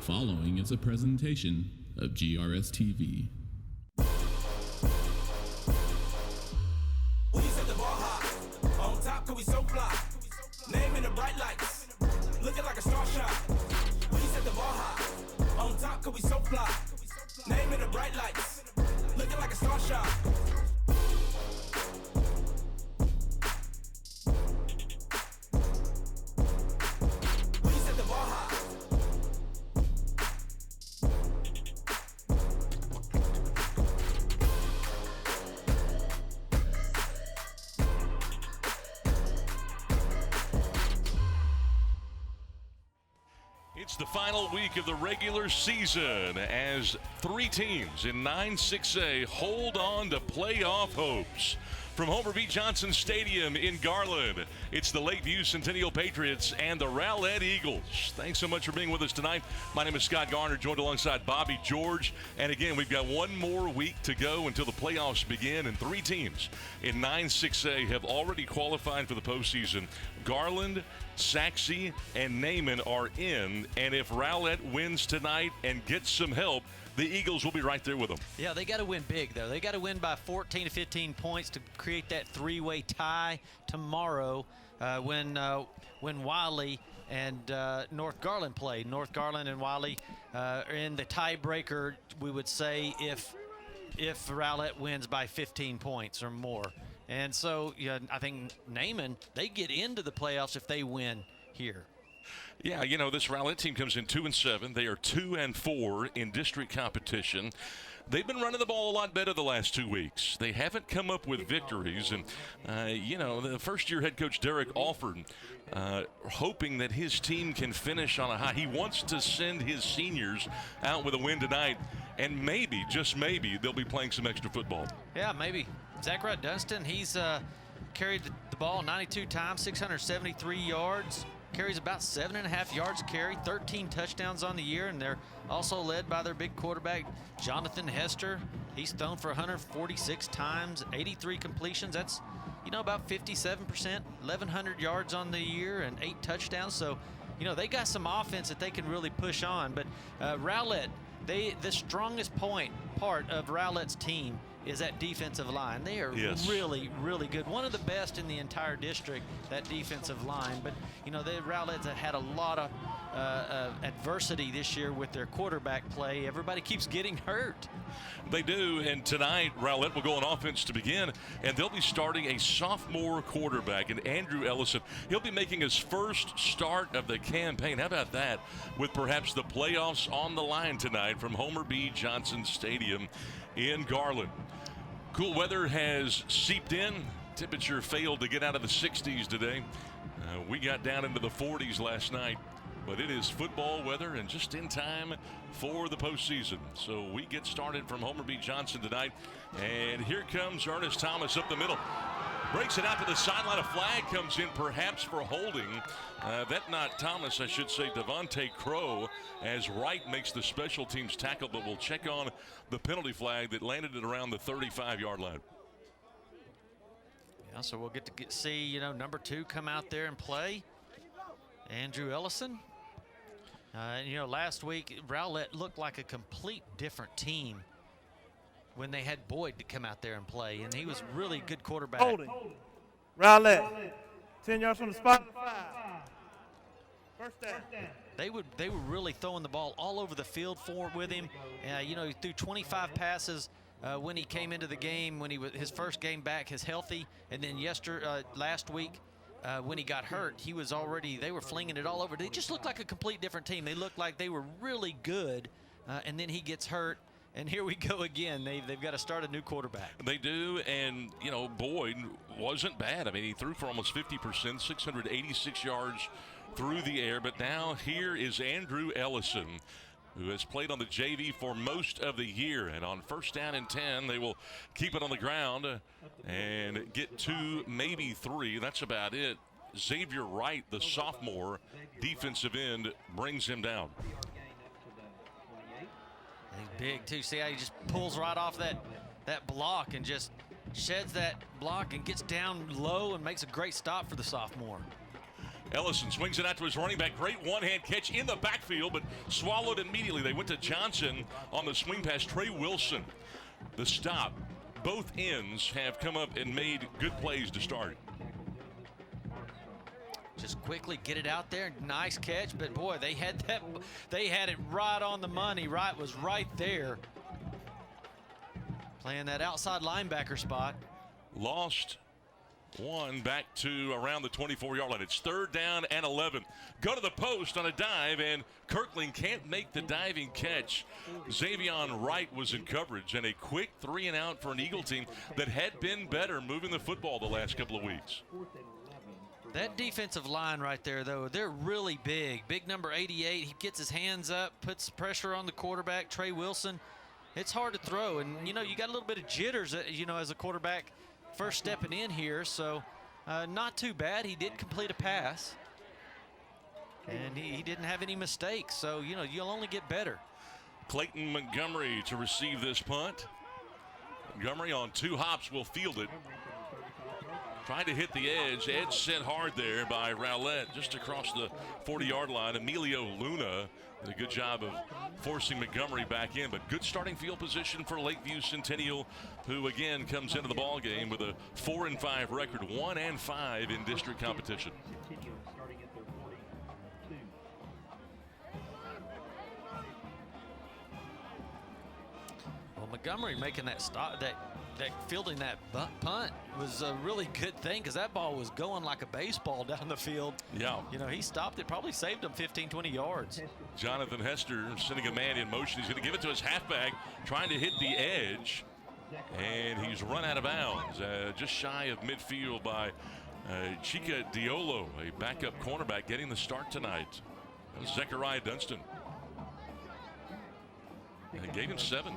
following is a presentation of GRS-TV. We set the bar high. On top, cause we so fly. Name in the bright lights. Looking like a star shot. We set the bar high. On top, cause we so fly. Name in the bright lights. Looking like a star shot. It's the final week of the regular season as three teams in 9-6A hold on to playoff hopes. From Homer B. Johnson Stadium in Garland, it's the Lakeview Centennial Patriots and the Rowlett Eagles. Thanks so much for being with us tonight. My name is Scott Garner, joined alongside Bobby George. And again, we've got one more week to go until the playoffs begin, and three teams in 9-6A have already qualified for the postseason. Garland, Saxe, and Naaman are in, and if Rowlett wins tonight and gets some help, the Eagles will be right there with them. Yeah, they got to win big, though. They got to win by 14 to 15 points to create that three-way tie tomorrow when Wiley and North Garland play. North Garland and Wiley are in the tiebreaker, we would say, if Rowlett wins by 15 points or more. And so, yeah, I think Naaman, they get into the playoffs if they win here. Yeah, you know, this Rowlett team comes in 2-7. They are 2-4 in district competition. They've been running the ball a lot better the last 2 weeks. They haven't come up with victories. And, you know, the first-year head coach Derek Alford hoping that his team can finish on a high. He wants to send his seniors out with a win tonight. And maybe, just maybe, they'll be playing some extra football. Yeah, maybe. Zachariah Dunston, he's carried the ball 92 times, 673 yards. Carries about 7.5 yards a carry, 13 touchdowns on the year, and they're also led by their big quarterback, Jonathan Hester. He's thrown for 146 times, 83 completions. That's, you know, about 57%, 1,100 yards on the year and 8 touchdowns. So, you know, they got some offense that they can really push on. But Rowlett, the strongest part of Rowlett's team is that defensive line. They are really, really good. One of the best in the entire district, that defensive line. But, you know, the Rowletts have had a lot of adversity this year with their quarterback play. Everybody keeps getting hurt. They do, and tonight Rowlett will go on offense to begin, and they'll be starting a sophomore quarterback, and Andrew Ellison. He'll be making his first start of the campaign. How about that? With perhaps the playoffs on the line tonight from Homer B. Johnson Stadium in Garland. Cool weather has seeped in. Temperature failed to get out of the 60s today. We got down into the 40s last night, but it is football weather and just in time for the postseason. So we get started from Homer B. Johnson tonight, and here comes Ernest Thomas up the middle. Breaks it out to the sideline. A flag comes in perhaps for holding. That not Thomas, I should say Devontae Crow, as Wright makes the special teams tackle, but we'll check on the penalty flag that landed it around the 35-yard line. Yeah, so we'll get to see, you know, number 2 come out there and play, Andrew Ellison. You know, last week, Rowlett looked like a complete different team when they had Boyd to come out there and play, and he was really good quarterback. Holding. Rowlett. 10 yards from the spot. First down. They were really throwing the ball all over the field with him. You know, he threw 25 passes when he came into the game, when his first game back, his healthy, and then last week when he got hurt, they were flinging it all over. They just looked like a complete different team. They looked like they were really good, and then he gets hurt. And here we go again. They've got to start a new quarterback. They do, and, you know, Boyd wasn't bad. I mean, he threw for almost 50%, 686 yards through the air. But now here is Andrew Ellison, who has played on the JV for most of the year. And on first down and 10, they will keep it on the ground and get 2, maybe 3. That's about it. Xavier Wright, the sophomore defensive end, brings him down. He's big too. See how he just pulls right off that block and just sheds that block and gets down low and makes a great stop for the sophomore. Ellison swings it out to his running back. Great one-hand catch in the backfield, but swallowed immediately. They went to Johnson on the swing pass. Trey Wilson, the stop. Both ends have come up and made good plays to start. Just quickly get it out there. Nice catch, but boy, they had it right on the money. Right was right there. Playing that outside linebacker spot. Lost one back to around the 24-yard line. It's 3rd down and 11. Go to the post on a dive, and Kirkland can't make the diving catch. Xavion Wright was in coverage, and a quick 3-and-out for an Eagle team that had been better moving the football the last couple of weeks. That defensive line right there, though, they're really big. Big number 88, he gets his hands up, puts pressure on the quarterback, Trey Wilson. It's hard to throw, and, you know, you got a little bit of jitters, you know, as a quarterback first stepping in here, so not too bad. He did complete a pass, and he didn't have any mistakes, so, you know, you'll only get better. Clayton Montgomery to receive this punt. Montgomery on 2 hops will field it. Trying to hit the edge. Edge sent hard there by Rowlett just across the 40-yard line. Emilio Luna did a good job of forcing Montgomery back in, but good starting field position for Lakeview Centennial, who again comes into the ball game with a 4-5 record, 1-5 in district competition. Well, Montgomery making that stop, that fielding that punt was a really good thing, because that ball was going like a baseball down the field. Yeah. You know, he stopped it, probably saved him 15, 20 yards. Jonathan Hester sending a man in motion. He's going to give it to his halfback, trying to hit the edge, and he's run out of bounds, just shy of midfield by Chica Diolo, a backup cornerback, getting the start tonight. Zechariah Dunston. And gave him 7.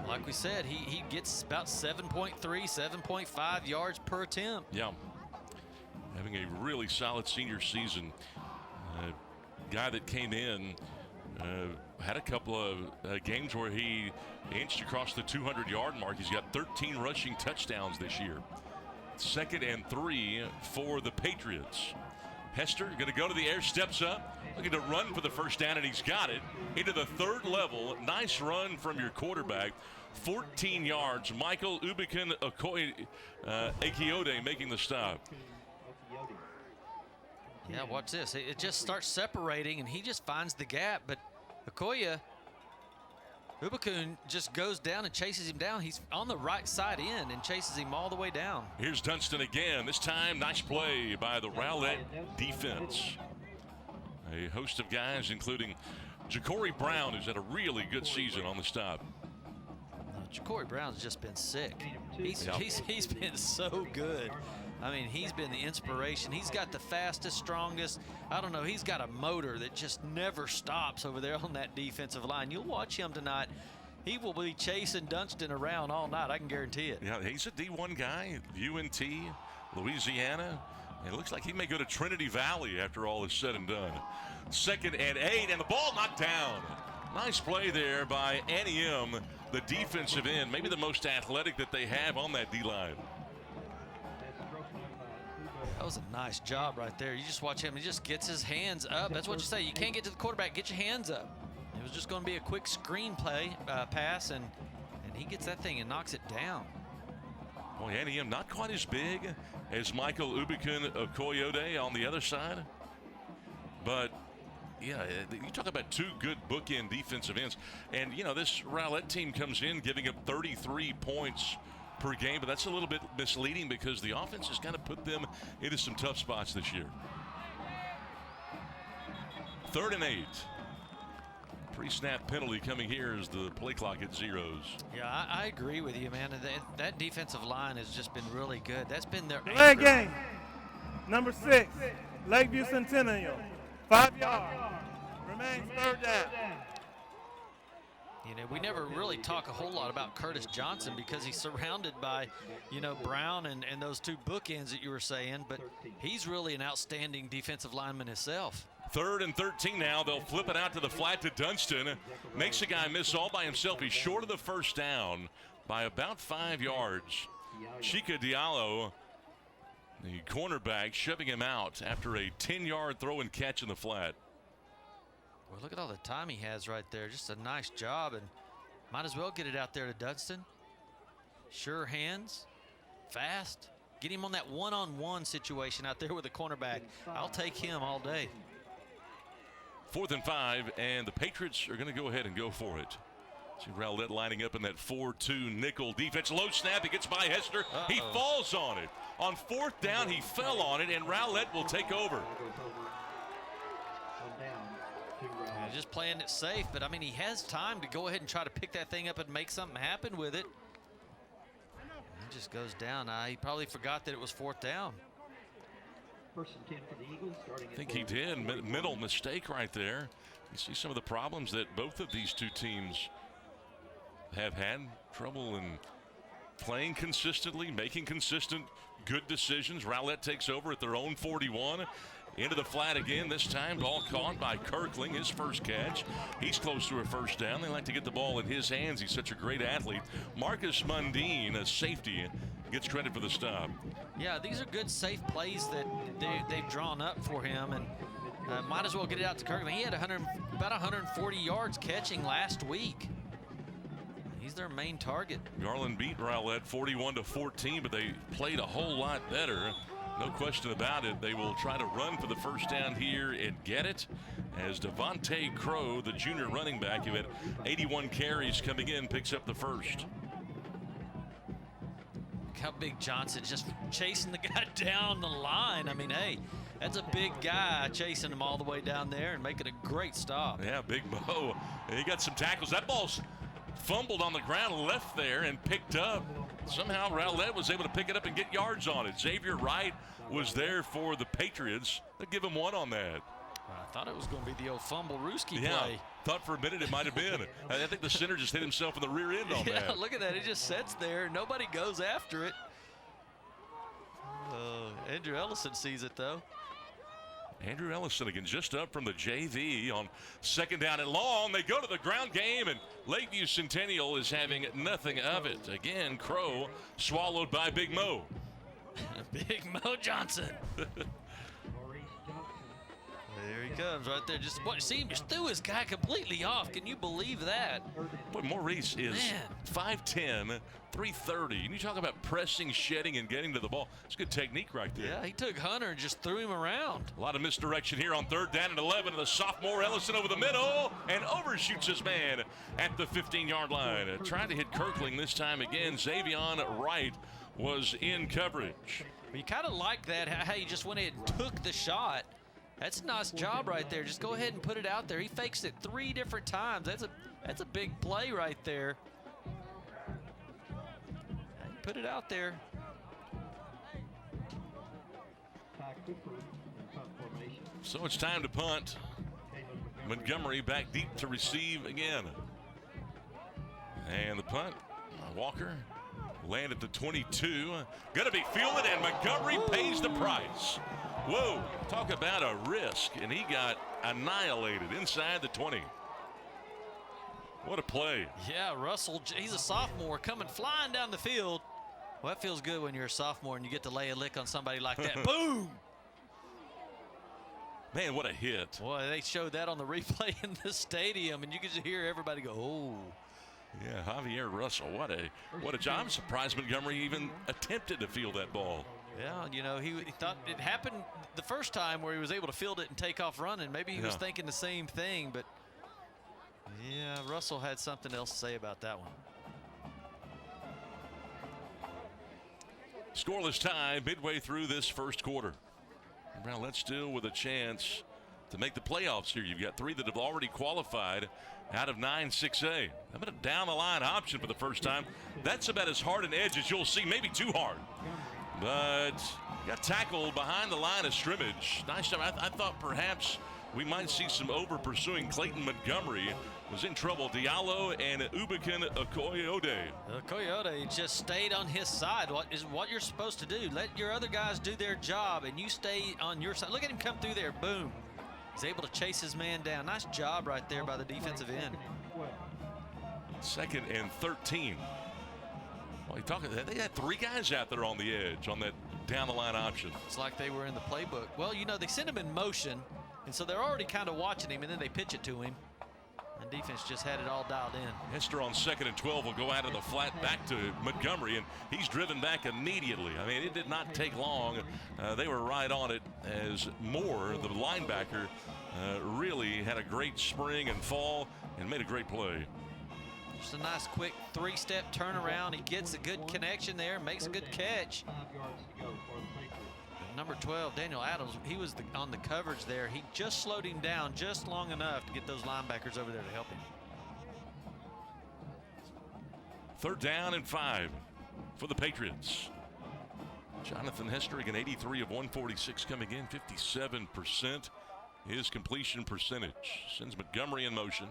Like we said, he gets about 7.3, 7.5 yards per attempt. Yeah. Having a really solid senior season. Guy that came in, had a couple of games where he inched across the 200-yard mark. He's got 13 rushing touchdowns this year. 2nd and 3 for the Patriots. Hester going to go to the air, steps up, looking to run for the first down, and he's got it into the 3rd level. Nice run from your quarterback. 14 yards. Michael Ubican Akiode making the stop. Yeah, watch this. It just starts separating, and he just finds the gap. But Okoye, Ubikun just goes down and chases him down. He's on the right side in and chases him all the way down. Here's Dunston again. This time, nice play by the Rowlett defense. A host of guys, including Ja'Cory Brown, who's had a really good season on the stop. Ja'Cory Brown's just been sick. He's been so good. I mean, he's been the inspiration. He's got the fastest, strongest. I don't know. He's got a motor that just never stops over there on that defensive line. You'll watch him tonight. He will be chasing Dunston around all night. I can guarantee it. Yeah, he's a D1 guy. UNT, Louisiana. It looks like he may go to Trinity Valley after all is said and done. 2nd and 8, and the ball knocked down. Nice play there by Annie M., the defensive end, maybe the most athletic that they have on that D-line. That was a nice job right there. You just watch him. He just gets his hands up. That's what you say. You can't get to the quarterback. Get your hands up. It was just going to be a quick screen play, pass, and he gets that thing and knocks it down. Boy, Annie M. not quite as big as Michael Ubikun Okoyode on the other side. But, yeah, you talk about 2 good bookend defensive ends. And, you know, this Rowlett team comes in giving up 33 points per game, but that's a little bit misleading because the offense has kind of put them into some tough spots this year. 3rd and 8. Pre-snap penalty coming here as the play clock at 0s. Yeah, I agree with you, man. That defensive line has just been really good. That's been their Leg game. Number 6, Lakeview Centennial. 5 yards. Remains 3rd down. You know, we never really talk a whole lot about Curtis Johnson because he's surrounded by, you know, Brown and those 2 bookends that you were saying, but he's really an outstanding defensive lineman himself. 3rd and 13 now. They'll flip it out to the flat to Dunston. Makes a guy miss all by himself. He's short of the first down by about 5 yards. Chica Diallo The cornerback shoving him out after a 10-yard throw and catch in the flat. Well, look at all the time he has right there. Just a nice job, and might as well get it out there to Dunston. Sure hands, fast. Get him on that one-on-one situation out there with the cornerback. I'll take him all day. 4th and 5, and the Patriots are going to go ahead and go for it. See Rowlett lining up in that 4-2 nickel defense. Low snap, it gets by Hester. He falls on it. On 4th down, he fell on it, and Rowlett will take over. Yeah, just playing it safe, but I mean, he has time to go ahead and try to pick that thing up and make something happen with it. He just goes down. He probably forgot that it was 4th down. 1st and 10 for the Eagles. I think he did. Middle mistake right there. You see some of the problems that both of these two teams have had trouble in playing consistently, making consistent, good decisions. Rowlett takes over at their own 41. Into the flat again, this time ball caught by Kirkling, his first catch. He's close to a 1st down. They like to get the ball in his hands. He's such a great athlete. Marcus Mundine, a safety, gets credit for the stop. Yeah, these are good safe plays that they've drawn up for him, and might as well get it out to Kirkling. He had about 140 yards catching last week. He's their main target. Garland beat Rowlett 41-14, but they played a whole lot better. No question about it. They will try to run for the 1st down here and get it, as Devontae Crow, the junior running back who had 81 carries coming in, picks up the 1st. Look how big Johnson's just chasing the guy down the line. I mean, hey, that's a big guy chasing him all the way down there and making a great stop. Yeah, Big Mo. He got some tackles. That ball's fumbled on the ground, left there, and picked up. Somehow Rowlett was able to pick it up and get yards on it. Xavier Wright was there for the Patriots. They'll give him 1 on that. I thought it was going to be the old fumble Rooski Yeah, play. thought for a minute it might have been. I think the center just hit himself in the rear end on that. Look at that. It just sits there. Nobody goes after it. Andrew Ellison sees it, though. Andrew Ellison again, just up from the JV on 2nd down and long. They go to the ground game, and Lakeview Centennial is having nothing of it. Again, Crow swallowed by Big Mo. Big Mo Johnson. There he comes right there. Just see him just threw his guy completely off. Can you believe that? Boy, Maurice is 5'10", 330. And you talk about pressing, shedding, and getting to the ball. It's good technique right there. Yeah, he took Hunter and just threw him around. A lot of misdirection here on 3rd down and 11. And the sophomore Ellison over the middle and overshoots his man at the 15-yard line. Trying to hit Kirkling this time again. Xavier Wright was in coverage. Well, you kind of like that, how he just went ahead and took the shot. That's a nice job right there. Just go ahead and put it out there. He fakes it 3 different times. That's a big play right there. Put it out there. So it's time to punt. Montgomery back deep to receive again. And the punt, Walker land at the 22. Gonna be fielded, and Montgomery pays the price. Whoa, talk about a risk, and he got annihilated inside the 20. What a play. Yeah, Russell, he's a sophomore coming flying down the field. Well, that feels good when you're a sophomore and you get to lay a lick on somebody like that. Boom! Man, what a hit. Boy, they showed that on the replay in the stadium, and you could just hear everybody go, oh. Yeah, Javier Russell, what a job. I'm surprised Montgomery even attempted to field that ball. Yeah, you know, he thought it happened the first time where he was able to field it and take off running. Maybe he was thinking the same thing, but yeah, Russell had something else to say about that one. Scoreless tie midway through this 1st quarter. Rowlett still with a chance to make the playoffs here. You've got 3 that have already qualified out of 9 6A. How about a down-the-line option for the first time? That's about as hard an edge as you'll see, maybe too hard. But got tackled behind the line of scrimmage. Nice job. I thought perhaps we might see some over-pursuing. Clayton Montgomery was in trouble. Diallo and Ubican Okoyode. Okoyode just stayed on his side. What you're supposed to do. Let your other guys do their job, and you stay on your side. Look at him come through there. Boom. He's able to chase his man down. Nice job right there by the defensive end. 2nd and 13. Well, they had 3 guys out there on the edge on that down-the-line option. It's like they were in the playbook. Well, you know, they send him in motion, and so they're already kind of watching him, and then they pitch it to him. And defense just had it all dialed in. Hester on 2nd and 12 will go out of the flat back to Montgomery, and he's driven back immediately. I mean, it did not take long. They were right on it as Moore, the linebacker, really had a great spring and fall and made a great play. Just a nice quick 3-step turnaround. He gets a good connection there, makes a good catch. 5 yards to go for the Patriots. Number 12, Daniel Adams, he was on the coverage there. He just slowed him down just long enough to get those linebackers over there to help him. 3rd down and 5 for the Patriots. Jonathan Hester again, 83 of 146 coming in, 57% his completion percentage. Sends Montgomery in motion.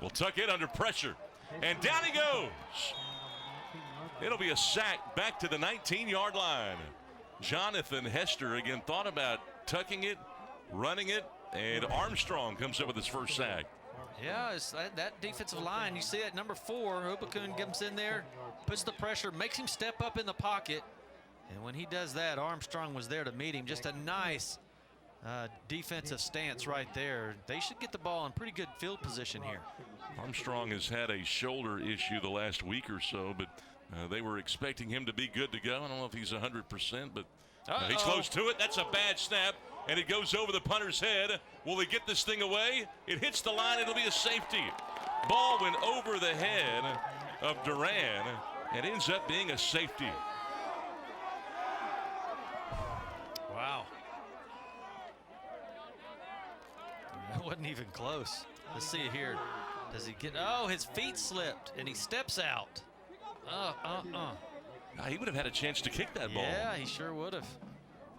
Will tuck it under pressure, and down he goes. It'll be a sack back to the 19-yard line. Jonathan Hester again thought about tucking it, running it, and Armstrong comes up with his first sack. Yeah, it's that defensive line. You see it, number 4, Hubakun comes in there, puts the pressure, makes him step up in the pocket. And when he does that, Armstrong was there to meet him. Just a nice defensive stance right there. They should get the ball in pretty good field position here. Armstrong has had a shoulder issue the last week or so, but they were expecting him to be good to go. I don't know if he's 100%, but he's close to it. That's a bad snap, and it goes over the punter's head. Will he get this thing away? It hits the line. It'll be a safety. Ball went over the head of Duran and ends up being a safety. Wow. That wasn't even close. Let's see it here. Does he get? Oh, his feet slipped, and he steps out. He would have had a chance to kick that ball. Yeah, he sure would have.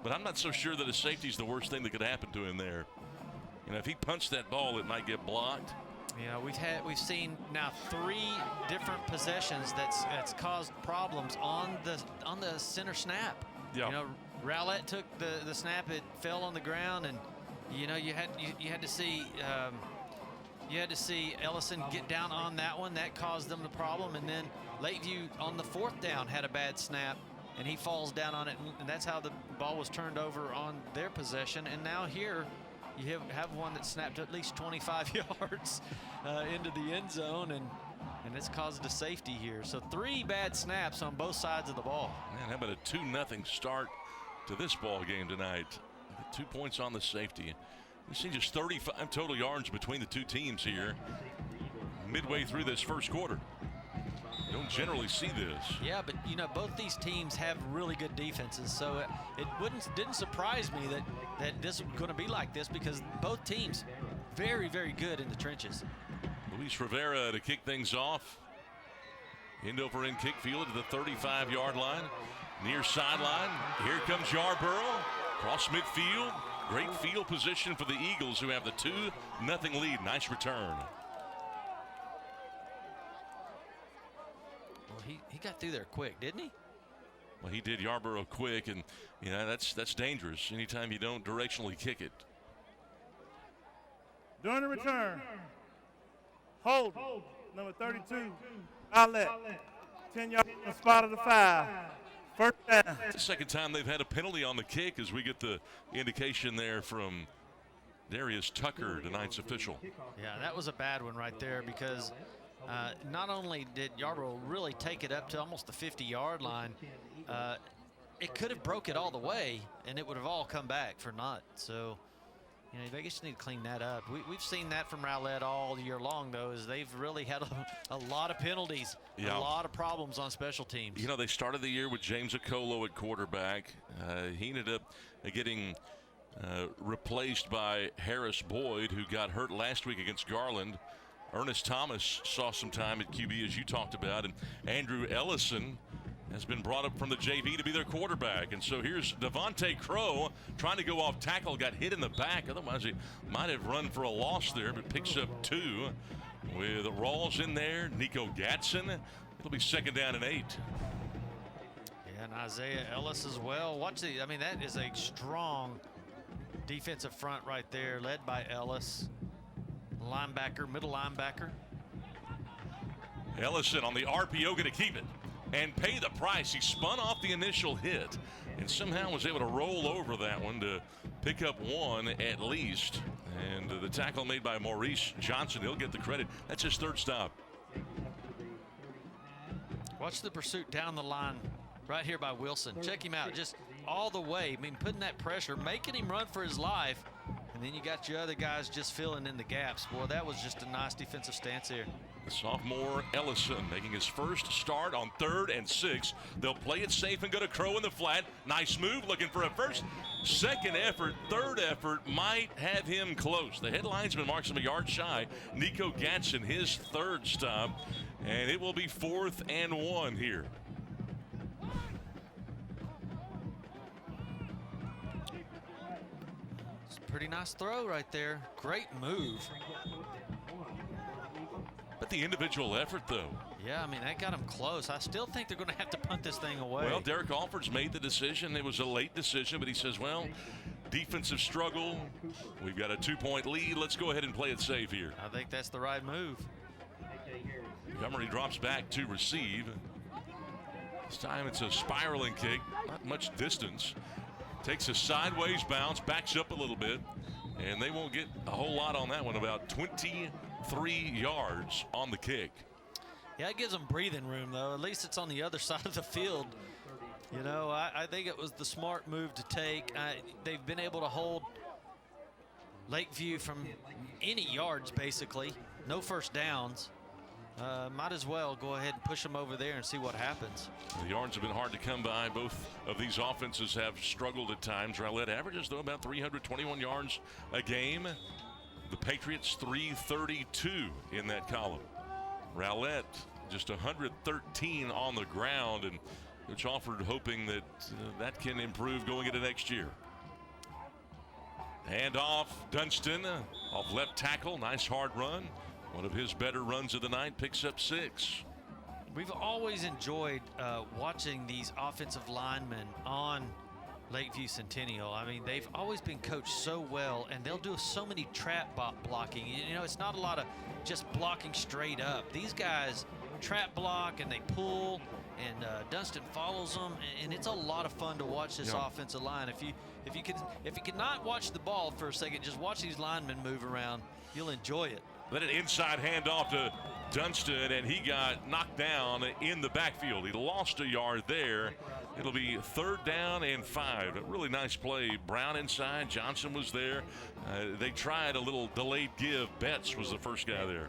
But I'm not so sure that a safety is the worst thing that could happen to him there. You know, if he punched that ball, it might get blocked. Yeah, we've seen now 3 different possessions that's caused problems on the center snap. Yeah. You know, Rowlett took the snap, it fell on the ground, and you know you had to see. You had to see Ellison get down on that one. That caused them the problem. And then Lakeview on the 4th down had a bad snap, and he falls down on it. And that's how the ball was turned over on their possession. And now here you have one that snapped at least 25 yards into the end zone, and it's caused a safety here. So 3 bad snaps on both sides of the ball. Man, how about a 2-0 start to this ball game tonight? 2 points on the safety. We've seen just 35 total yards between the 2 teams here midway through this first quarter. You don't generally see this. Yeah, but you know, both these teams have really good defenses, so it didn't surprise me that this was going to be like this, because both teams very, very good in the trenches. Luis Rivera to kick things off. End-over-end kick field to the 35-yard line. Near sideline. Here comes Yarborough. Cross midfield. Great field position for the Eagles, who have the 2-0 lead. Nice return. Well, he got through there quick, didn't he? Well, he did Yarborough quick, and you know that's dangerous anytime you don't directionally kick it. During the return, hold, number 32, outlet, 10 yards on the spot of the 5. First down. It's the second time they've had a penalty on the kick, as we get the indication there from Darius Tucker, tonight's official. Yeah, that was a bad one right there, because not only did Yarborough really take it up to almost the 50-yard line, it could have broke it all the way, and it would have all come back for naught. So, you know, they just need to clean that up. We've seen that from Rowlett all year long, though, is they've really had a lot of penalties, yeah, a lot of problems on special teams. You know, they started the year with James Okolo at quarterback. He ended up getting replaced by Harris Boyd, who got hurt last week against Garland. Ernest Thomas saw some time at QB, as you talked about, and Andrew Ellison has been brought up from the JV to be their quarterback. And so here's Devontae Crow trying to go off tackle, got hit in the back. Otherwise, he might have run for a loss there, but picks up 2 with Rawls in there, Nico Gatson. It'll be 2nd down and 8. Yeah, and Isaiah Ellis as well. Watch the, I mean, that is a strong defensive front right there, led by Ellis. Linebacker, middle linebacker. Ellison on the RPO going to keep it and pay the price. He spun off the initial hit and somehow was able to roll over that one to pick up one at least. And the tackle made by Maurice Johnson, he'll get the credit. That's his third stop. Watch the pursuit down the line right here by Wilson. Check him out, just all the way. I mean, putting that pressure, making him run for his life. And then you got your other guys just filling in the gaps. Boy, that was just a nice defensive stance here. The sophomore Ellison making his first start on 3rd and 6. They'll play it safe and go to Crow in the flat. Nice move, looking for a first. Second effort, third effort might have him close. The head linesman marks him a yard shy. Nico Gatson, his third stop. And it will be 4th and 1 here. It's a pretty nice throw right there. Great move. But the individual effort, though. Yeah, I mean, that got him close. I still think they're going to have to punt this thing away. Well, Derek Alford's made the decision. It was a late decision, but he says, well, defensive struggle. We've got a 2-point lead. Let's go ahead and play it safe here. I think that's the right move. Montgomery drops back to receive. This time it's a spiraling kick, not much distance. Takes a sideways bounce, backs up a little bit, and they won't get a whole lot on that one, about 23 yards on the kick. Yeah, it gives them breathing room, though. At least it's on the other side of the field. You know, I think it was the smart move to take. They've been able to hold Lakeview from any yards, basically. No first downs. Might as well go ahead and push them over there and see what happens. The yards have been hard to come by. Both of these offenses have struggled at times. Rowlett averages, though, about 321 yards a game. The Patriots, 332 in that column. Rowlett just 113 on the ground, and Coach Alford hoping that that can improve going into next year. Hand off, Dunston off left tackle. Nice hard run. One of his better runs of the night, picks up 6. We've always enjoyed watching these offensive linemen on Lakeview Centennial. I mean, they've always been coached so well, and they'll do so many trap blocking. You know, it's not a lot of just blocking straight up. These guys trap block and they pull, and Dunston follows them, and it's a lot of fun to watch this offensive line. If you can not watch the ball for a second, just watch these linemen move around. You'll enjoy it. Then an inside handoff to Dunston, and he got knocked down in the backfield. He lost a yard there. It'll be 3rd down and 5. A really nice play. Brown inside. Johnson was there. They tried a little delayed give. Betts was the first guy there.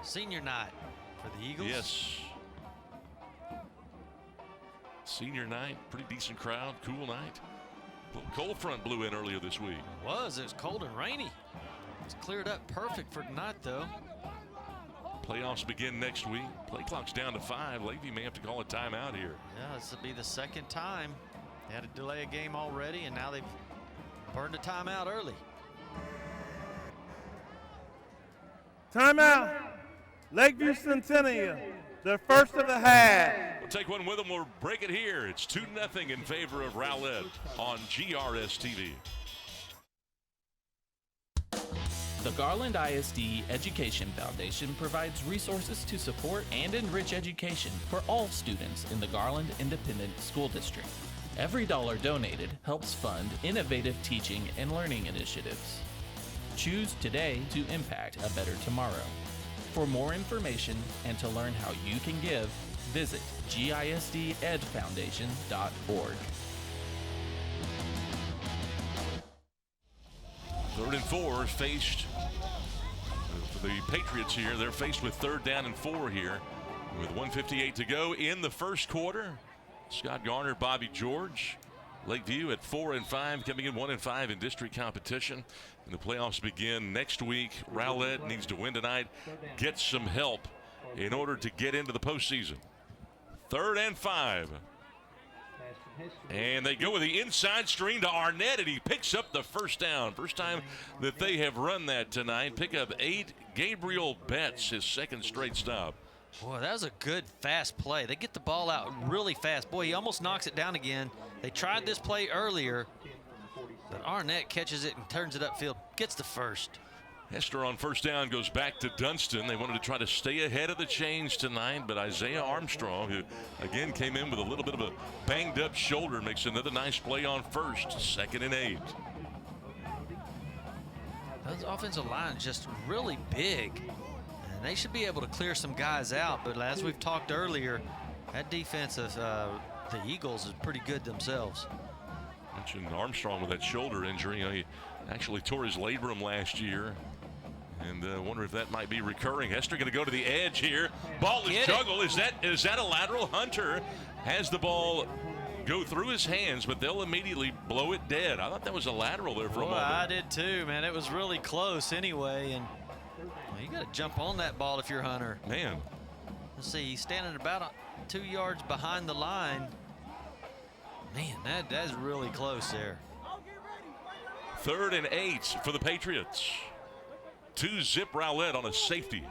Senior night for the Eagles. Yes. Senior night. Pretty decent crowd. Cool night. Cold front blew in earlier this week. It was cold and rainy. It's cleared up perfect for tonight, though. Playoffs begin next week. Play clock's down to 5. Lakeview may have to call a timeout here. Yeah, this will be the second time. They had to delay a game already, and now they've burned a timeout early. Timeout. Lakeview Centennial, the first of the half. We'll take one with them. We'll break it here. It's 2-0 in favor of Rowlett on GRS-TV. The Garland ISD Education Foundation provides resources to support and enrich education for all students in the Garland Independent School District. Every dollar donated helps fund innovative teaching and learning initiatives. Choose today to impact a better tomorrow. For more information and to learn how you can give, visit gisdedfoundation.org. 3rd and 4 faced for the Patriots here. They're faced with 3rd down and 4 here with 1:58 to go in the first quarter. Scott Garner, Bobby George. Lakeview at 4-5, coming in 1-5 in district competition. And the playoffs begin next week. Rowlett needs to win tonight, get some help in order to get into the postseason. 3rd and 5. And they go with the inside screen to Arnett, and he picks up the first down. First time that they have run that tonight. Pick up 8. Gabriel Betts, his second straight stop. Boy, that was a good, fast play. They get the ball out really fast. Boy, he almost knocks it down again. They tried this play earlier, but Arnett catches it and turns it upfield, gets the first. Hester on first down goes back to Dunston. They wanted to try to stay ahead of the chains tonight, but Isaiah Armstrong, who again came in with a little bit of a banged up shoulder, makes another nice play on first, 2nd and 8. Those offensive lines just really big, and they should be able to clear some guys out. But as we've talked earlier, that defense of the Eagles is pretty good themselves. Mentioned Armstrong with that shoulder injury. You know, he actually tore his labrum last year. And wonder if that might be recurring. Hester going to go to the edge here. Ball is juggled. Is that a lateral? Hunter has the ball go through his hands, but they'll immediately blow it dead. I thought that was a lateral there for a moment. I did too, man. It was really close anyway, and you got to jump on that ball if you're Hunter. Man. Let's see, he's standing about 2 yards behind the line. Man, that's really close there. 3rd and 8 for the Patriots. 2-zip Rowlett on a safety.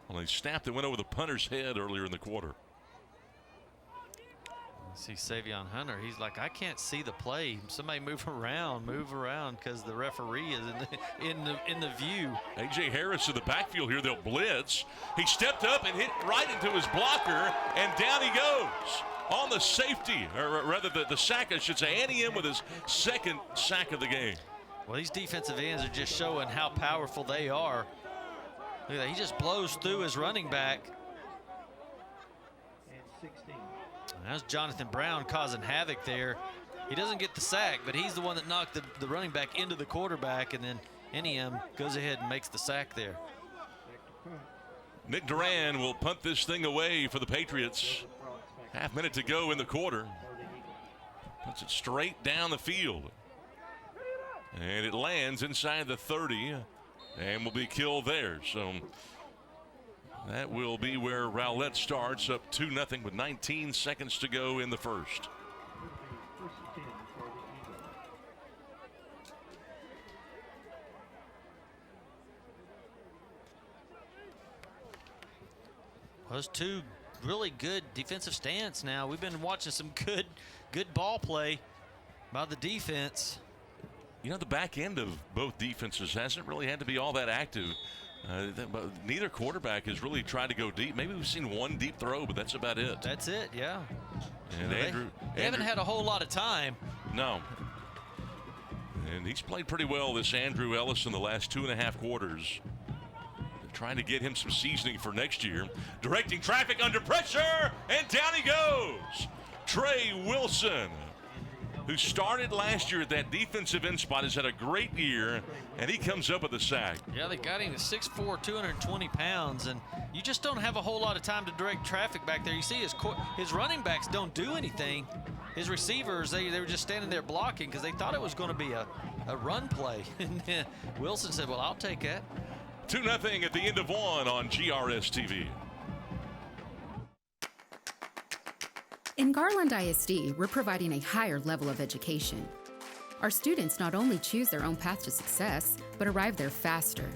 On a snap that went over the punter's head earlier in the quarter. See Savion Hunter, he's like, I can't see the play. Somebody move around, because the referee is in the view. A.J. Harris in the backfield here. They'll blitz. He stepped up and hit right into his blocker, and down he goes on the safety, or rather the sack, I should say. Annie in with his 2nd sack of the game. Well, these defensive ends are just showing how powerful they are. Look at that. He just blows through his running back. And 16. And that's Jonathan Brown causing havoc there. He doesn't get the sack, but he's the one that knocked the running back into the quarterback, and then Eniem goes ahead and makes the sack there. Nick Duran will punt this thing away for the Patriots. Half minute to go in the quarter. Puts it straight down the field. And it lands inside the 30 and will be killed there. So that will be where Rowlett starts, up 2-0 with 19 seconds to go in the first. Those two really good defensive stance now. We've been watching some good ball play by the defense. You know, the back end of both defenses hasn't really had to be all that active. Neither quarterback has really tried to go deep. Maybe we've seen one deep throw, but that's about it. That's it, yeah. And they haven't had a whole lot of time. No. And he's played pretty well, this Andrew Ellis, in the last 2.5 quarters. They're trying to get him some seasoning for next year. Directing traffic under pressure, and down he goes. Trey Wilson, who started last year at that defensive end spot, has had a great year, and he comes up with a sack. Yeah, they got him to 6'4", 220 pounds, and you just don't have a whole lot of time to direct traffic back there. You see his running backs don't do anything. His receivers, they were just standing there blocking because they thought it was going to be a run play. And then Wilson said, well, I'll take that. 2-0 at the end of one on GRS-TV. In Garland ISD, we're providing a higher level of education. Our students not only choose their own path to success, but arrive there faster.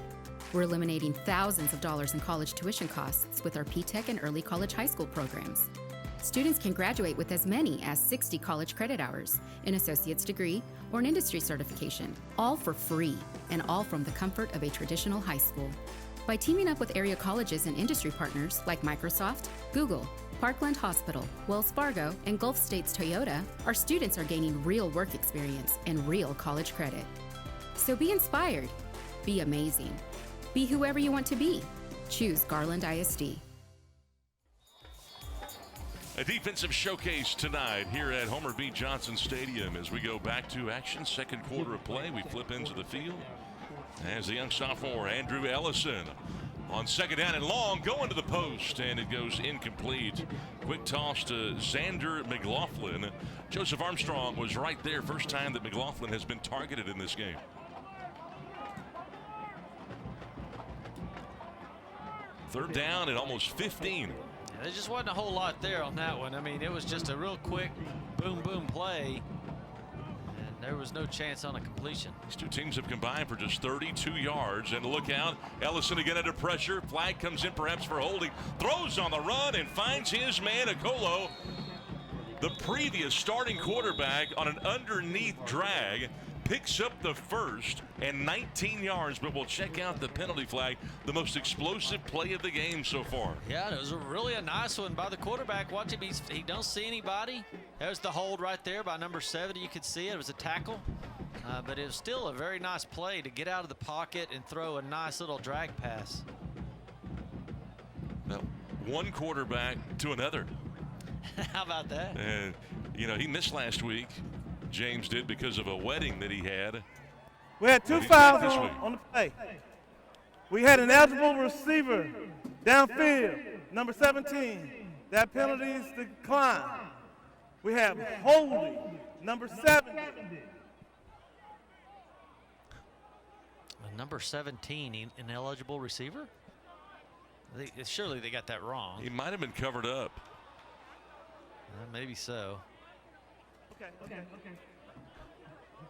We're eliminating thousands of dollars in college tuition costs with our P-Tech and early college high school programs. Students can graduate with as many as 60 college credit hours, an associate's degree, or an industry certification, all for free, and all from the comfort of a traditional high school. By teaming up with area colleges and industry partners like Microsoft, Google, Parkland Hospital, Wells Fargo, and Gulf States Toyota, our students are gaining real work experience and real college credit. So be inspired, be amazing, be whoever you want to be. Choose Garland ISD. A defensive showcase tonight here at Homer B. Johnson Stadium as we go back to action. Second quarter of play, we flip into the field as the young sophomore Andrew Ellison on second down and long, going to the post, and it goes incomplete. Quick toss to Xander McLaughlin. Joseph Armstrong was right there. First time that McLaughlin has been targeted in this game. Third down and almost 15. Yeah, there just wasn't a whole lot there on that one. I mean, it was just a real quick boom, boom play. There was no chance on a completion. These two teams have combined for just 32 yards. And look out, Ellison again under pressure. Flag comes in perhaps for holding. Throws on the run and finds his man, Okolo. The previous starting quarterback on an underneath drag. picks up the first and 19 yards, but we'll check out the penalty flag. The most explosive play of the game so far. Yeah, it was really a nice one by the quarterback. Watch him, he don't see anybody. There's the hold right there by number 70. You could see it. It was a tackle, but it was still a very nice play to get out of the pocket and throw a nice little drag pass. Well, one quarterback to another. How about that? And, you know, he missed last week. James did because of a wedding that he had. We had 2 fouls on the play. We had an eligible receiver downfield, number 17. That penalty is declined. We have holding, number 70. Number 17, ineligible receiver? Surely they got that wrong. He might have been covered up. Maybe so. Okay.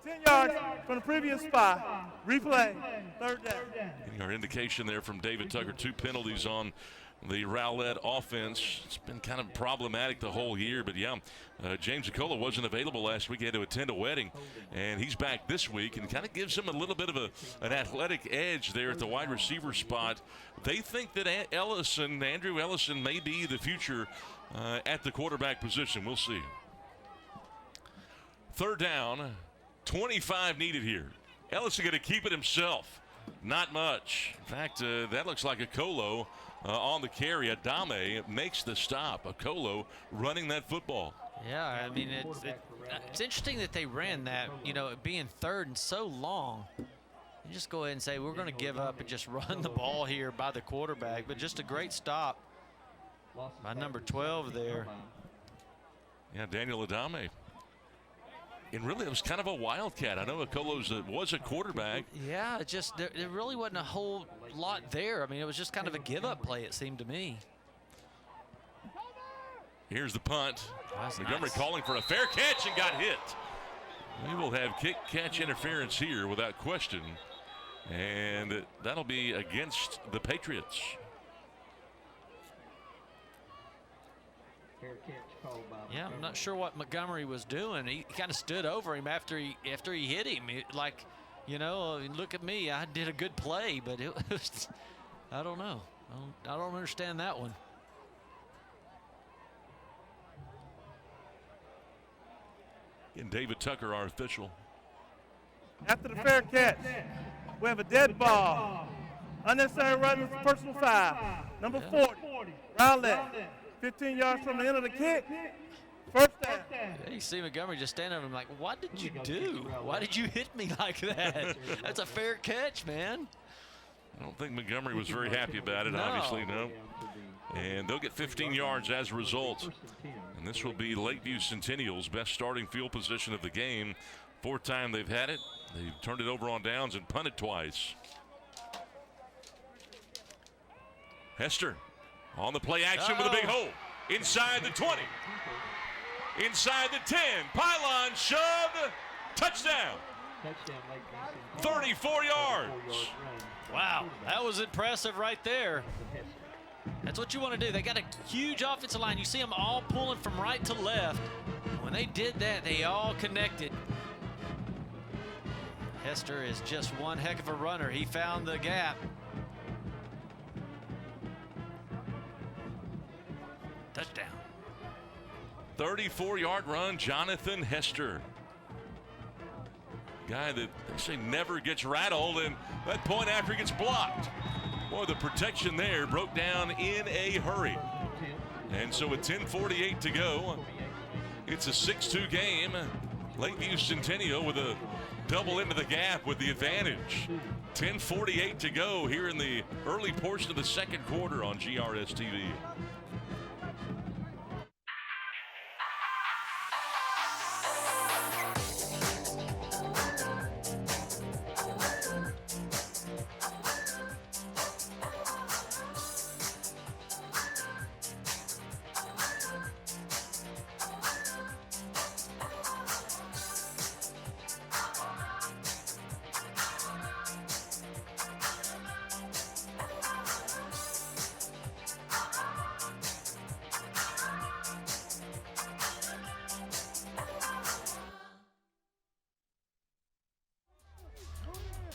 10 yards from the previous spot. Replay. Third down. Getting our indication there from David Tucker. 2 penalties on the Rowlett offense. It's been kind of problematic the whole year, but yeah, James Acola wasn't available last week. He had to attend a wedding, and he's back this week, and kind of gives him a little bit of an athletic edge there at the wide receiver spot. They think that Andrew Ellison may be the future at the quarterback position. We'll see. Third down, 25 needed here. Ellison going to keep it himself. Not much. In fact, that looks like Acola on the carry. Adame makes the stop. Acola running that football. Yeah, I mean, it's interesting that they ran that, you know, being third and so long. You just go ahead and say, we're going to give up and just run the ball here by the quarterback. But just a great stop by number 12 there. Yeah, Daniel Adame. And really, it was kind of a wildcat. I know Acola was a quarterback. Yeah, it just there really wasn't a whole lot there. I mean, it was just kind of a give-up play, it seemed to me. Here's the punt. Montgomery nice. calling for a fair catch and got hit. We will have kick-catch interference here without question. And that'll be against the Patriots. Yeah, I'm not sure what Montgomery was doing. He kind of stood over him after he hit him. Like, you know, look at me, I did a good play, but it was, I don't know. I don't understand that one. And David Tucker, our official. After the fair catch, we have a dead ball. Unnecessary running, personal foul. Number 40, Rowlett. 15 yards from the end of the kick. First down. Yeah, you see Montgomery just standing over him like, what did you do? Why did you hit me like that? That's a fair catch, man. I don't think Montgomery was very happy about it, obviously, no. And they'll get 15 yards as a result. And this will be Lakeview Centennial's best starting field position of the game. 4th time they've had it. They've turned it over on downs and punted twice. Hester on the play action with a big hole. Inside the 20. Inside the 10. Pylon shoved. Touchdown. 34 yards. Wow, that was impressive right there. That's what you want to do. They got a huge offensive line. You see them all pulling from right to left. When they did that, they all connected. Hester is just one heck of a runner. He found the gap. Touchdown. 34-yard run, Jonathan Hester. Guy that they say never gets rattled, and that point after he gets blocked. Boy, the protection there broke down in a hurry. And so with 10:48 to go, it's a 6-2 game. Lakeview Centennial with a double into the gap with the advantage. 10:48 to go here in the early portion of the second quarter on GRS TV.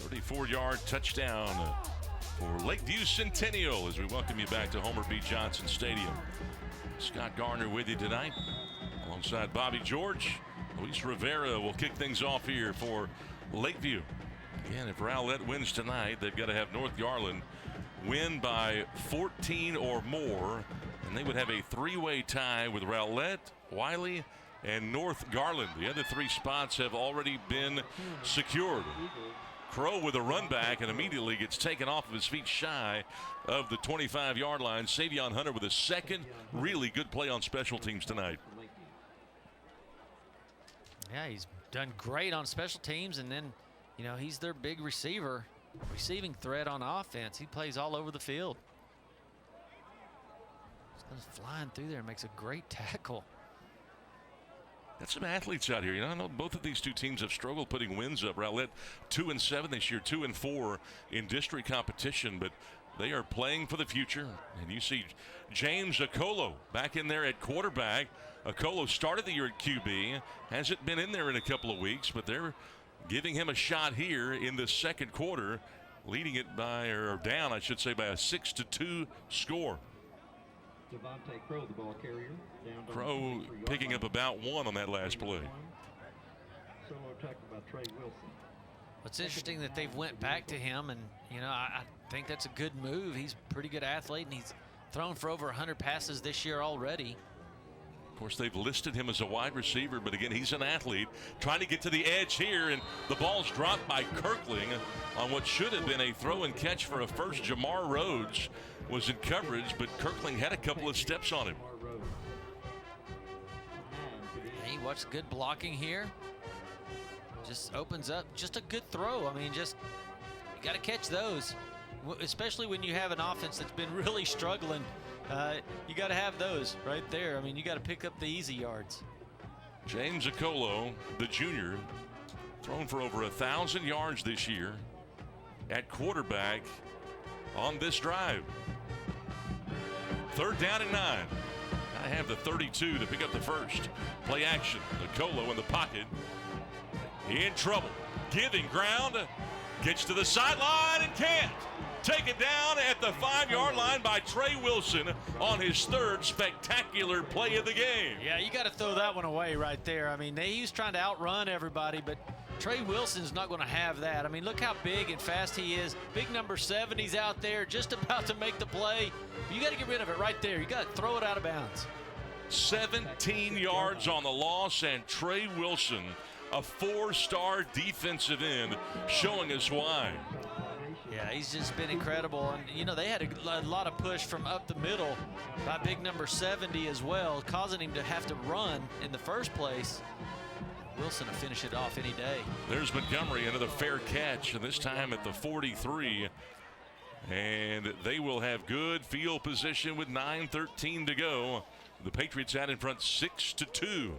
34-yard touchdown for Lakeview Centennial as we welcome you back to Homer B. Johnson Stadium. Scott Garner with you tonight alongside Bobby George. Luis Rivera will kick things off here for Lakeview. Again, if Rowlett wins tonight, they've got to have North Garland win by 14 or more, and they would have a three-way tie with Rowlett, Wiley, and North Garland. The other three spots have already been secured. Crow with a run back and immediately gets taken off of his feet shy of the 25-yard line. Savion Hunter with a second really good play on special teams tonight. Yeah, he's done great on special teams, and then, you know, he's their big receiver, receiving threat on offense. He plays all over the field. Just goes flying through there and makes a great tackle. Got some athletes out here. You know, I know both of these two teams have struggled putting wins up. Rowlett 2-7 this year, 2-4 in district competition, but they are playing for the future. And you see James Okolo back in there at quarterback. Okolo started the year at QB, hasn't been in there in a couple of weeks, but they're giving him a shot here in the second quarter, leading it by, or down, I should say, by a 6-2 score. Devontae Crow, the ball carrier. Crow picking up about one on that last play. Solo tackle by Trey Wilson. What's interesting that they've went back to him, and, you know, I think that's a good move. He's a pretty good athlete, and he's thrown for over 100 passes this year already. Of course, they've listed him as a wide receiver, but again, he's an athlete trying to get to the edge here, and the ball's dropped by Kirkling on what should have been a throw and catch for a first. Jamar Rhodes was in coverage, but Kirkling had a couple of steps on him. Hey, watch good blocking here. Just opens up, just a good throw. I mean, just, you got to catch those, especially when you have an offense that's been really struggling. You got to have those right there. I mean, you got to pick up the easy yards. James Okolo, the junior, thrown for over 1,000 yards this year at quarterback on this drive. 3rd down and 9. I have the 32 to pick up the first. Play action. Okolo in the pocket. In trouble. Giving ground. Gets to the sideline and can't. Taken down at the 5-yard line by Trey Wilson on his 3rd spectacular play of the game. Yeah, you got to throw that one away right there. I mean, he was trying to outrun everybody, but Trey Wilson's not going to have that. I mean, look how big and fast he is. Big number 7, he's out there just about to make the play. You got to get rid of it right there. You got to throw it out of bounds. 17 yards on the loss, and Trey Wilson, a 4-star defensive end, showing us why. Yeah, he's just been incredible. And, you know, they had a lot of push from up the middle by big number 70 as well, causing him to have to run in the first place. Wilson to finish it off any day. There's Montgomery, another fair catch, and this time at the 43. And they will have good field position with 9:13 to go. The Patriots out in front 6-2.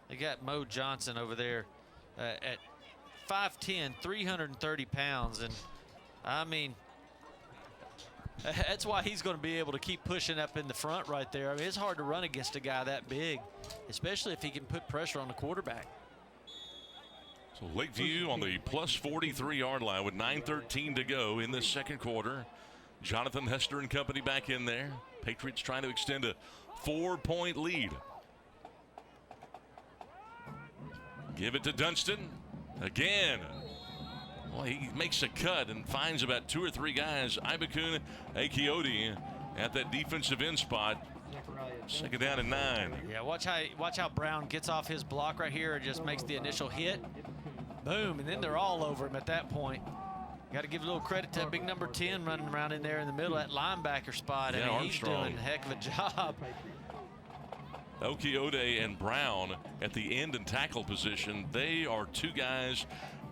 They got Mo Johnson over there at 5'10", 330 pounds. And, I mean, that's why he's going to be able to keep pushing up in the front right there. I mean, it's hard to run against a guy that big, especially if he can put pressure on the quarterback. So Lakeview on the plus 43-yard line with 9:13 to go in this second quarter. Jonathan Hester and company back in there. Patriots trying to extend a 4-point lead. Give it to Dunston again. Well, he makes a cut and finds about 2 or 3 guys. Ibakun Akiodi at that defensive end spot. 2nd down and 9. Yeah, watch how Brown gets off his block right here and just makes the initial hit. Boom, and then they're all over him at that point. Got to give a little credit to big number 10 running around in there in the middle of that linebacker spot. Yeah, I mean, Armstrong. he's doing a heck of a job. Okiode and Brown at the end and tackle position. They are 2 guys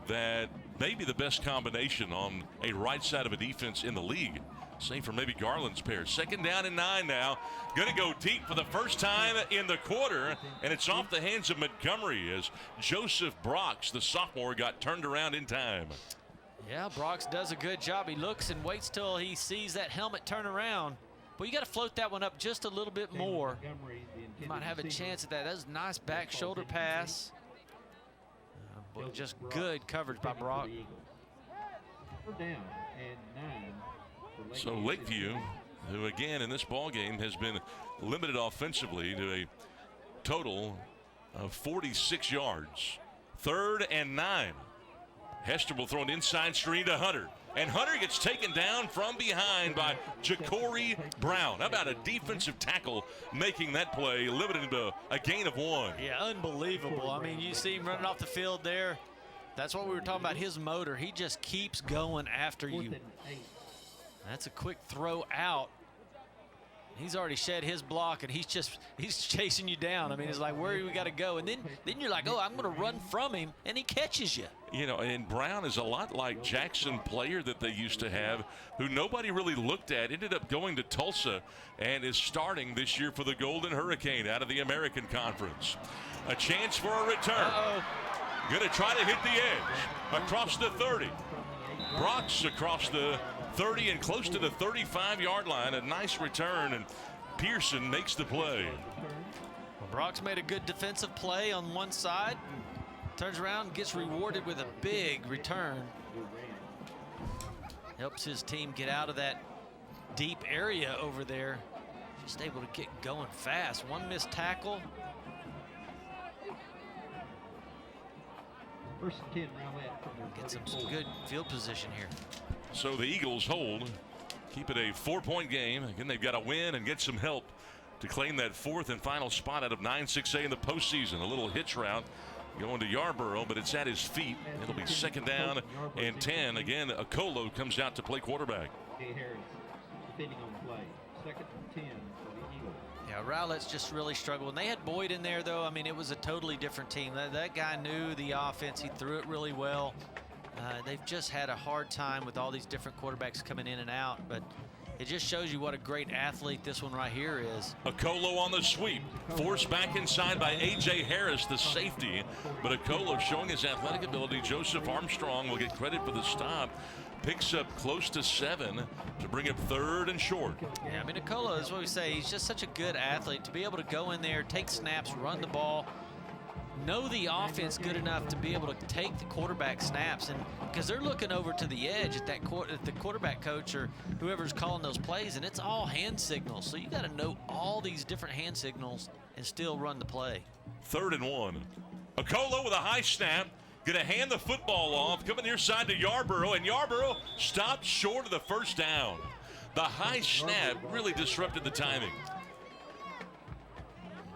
that may be the best combination on a right side of a defense in the league. Same for maybe Garland's pair. 2nd down and 9 now. Going to go deep for the first time in the quarter, and it's off the hands of Montgomery as Joseph Brox, the sophomore, got turned around in time. Yeah, Brox does a good job. He looks and waits till he sees that helmet turn around. But you got to float that one up just a little bit more. You might have a chance at that. That was a nice back shoulder pass. but just good coverage by Brock. Third down and 9 for So Lakeview, who again in this ball game has been limited offensively to a total of 46 yards. 3rd and 9. Hester will throw an inside screen to Hunter. And Hunter gets taken down from behind by Ja'Cory Brown. How about a defensive tackle making that play, limited to a gain of 1? Yeah, unbelievable. I mean, you see him running off the field there. That's what we were talking about, his motor. He just keeps going after you. That's a quick throw out. He's already shed his block, and he's chasing you down. I mean, it's like, where do we got to go? And then you're like, oh, I'm going to run from him, and he catches you. You know, and Brown is a lot like Jackson Player that they used to have, who nobody really looked at, ended up going to Tulsa, and is starting this year for the Golden Hurricane out of the American Conference. A chance for a return. Going to try to hit the edge across the 30. Brock's across the 30 and close to the 35-yard line. A nice return, and Pearson makes the play. Well, Brock's made a good defensive play on one side. Turns around, gets rewarded with a big return. Helps his team get out of that deep area over there. Just able to get going fast. One missed tackle. First and 10, Rowlett from their Get some good field position here. So the Eagles hold, keep it a 4-point game. Again, they've got to win and get some help to claim that 4th and final spot out of 9-6A in the postseason. A little hitch route going to Yarborough, but it's at his feet. It'll be 2nd down and 10. Again, Okolo comes out to play quarterback. Harris defending on the play. 2nd and 10 for the Eagles. Yeah, Rowlett's just really struggled. And they had Boyd in there, though. I mean, it was a totally different team. That guy knew the offense. He threw it really well. They've just had a hard time with all these different quarterbacks coming in and out, but it just shows you what a great athlete this one right here is. Okolo on the sweep, forced back inside by A.J. Harris, the safety, but Okolo showing his athletic ability. Joseph Armstrong will get credit for the stop. Picks up close to 7 to bring up 3rd and short. Yeah, I mean, Okolo is what we say. He's just such a good athlete to be able to go in there, take snaps, run the ball, know the offense good enough to be able to take the quarterback snaps, and because they're looking over to the edge at the quarterback coach or whoever's calling those plays, and it's all hand signals. So you got to know all these different hand signals and still run the play. 3rd and 1. Okolo with a high snap, going to hand the football off, coming near side to Yarborough, and Yarborough stopped short of the 1st down. The high snap really disrupted the timing.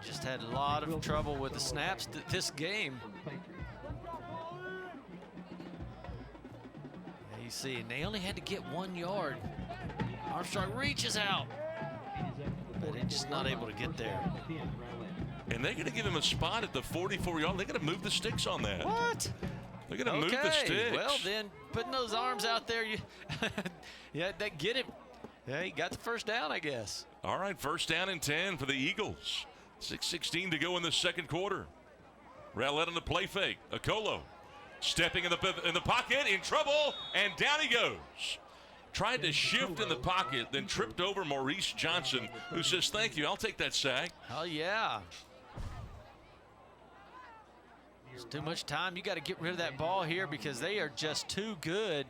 Just had a lot of trouble with the snaps this game. You see, and they only had to get 1 yard. Armstrong reaches out, but he's just not able to get there. And they're going to give him a spot at the 44-yard. They're going to move the sticks on that. What? They're going to move the sticks. Well, then, putting those arms out there, yeah, they get him. Yeah, he got the 1st down, I guess. All right, 1st down and 10 for the Eagles. 6:16 to go in the 2nd quarter. Rowlett on the play fake. Okolo stepping in the pocket, in trouble, and down he goes. Tried to shift in the pocket, then tripped over Maurice Johnson, who says, thank you, I'll take that sack. Oh, yeah. It's too much time. You got to get rid of that ball here because they are just too good.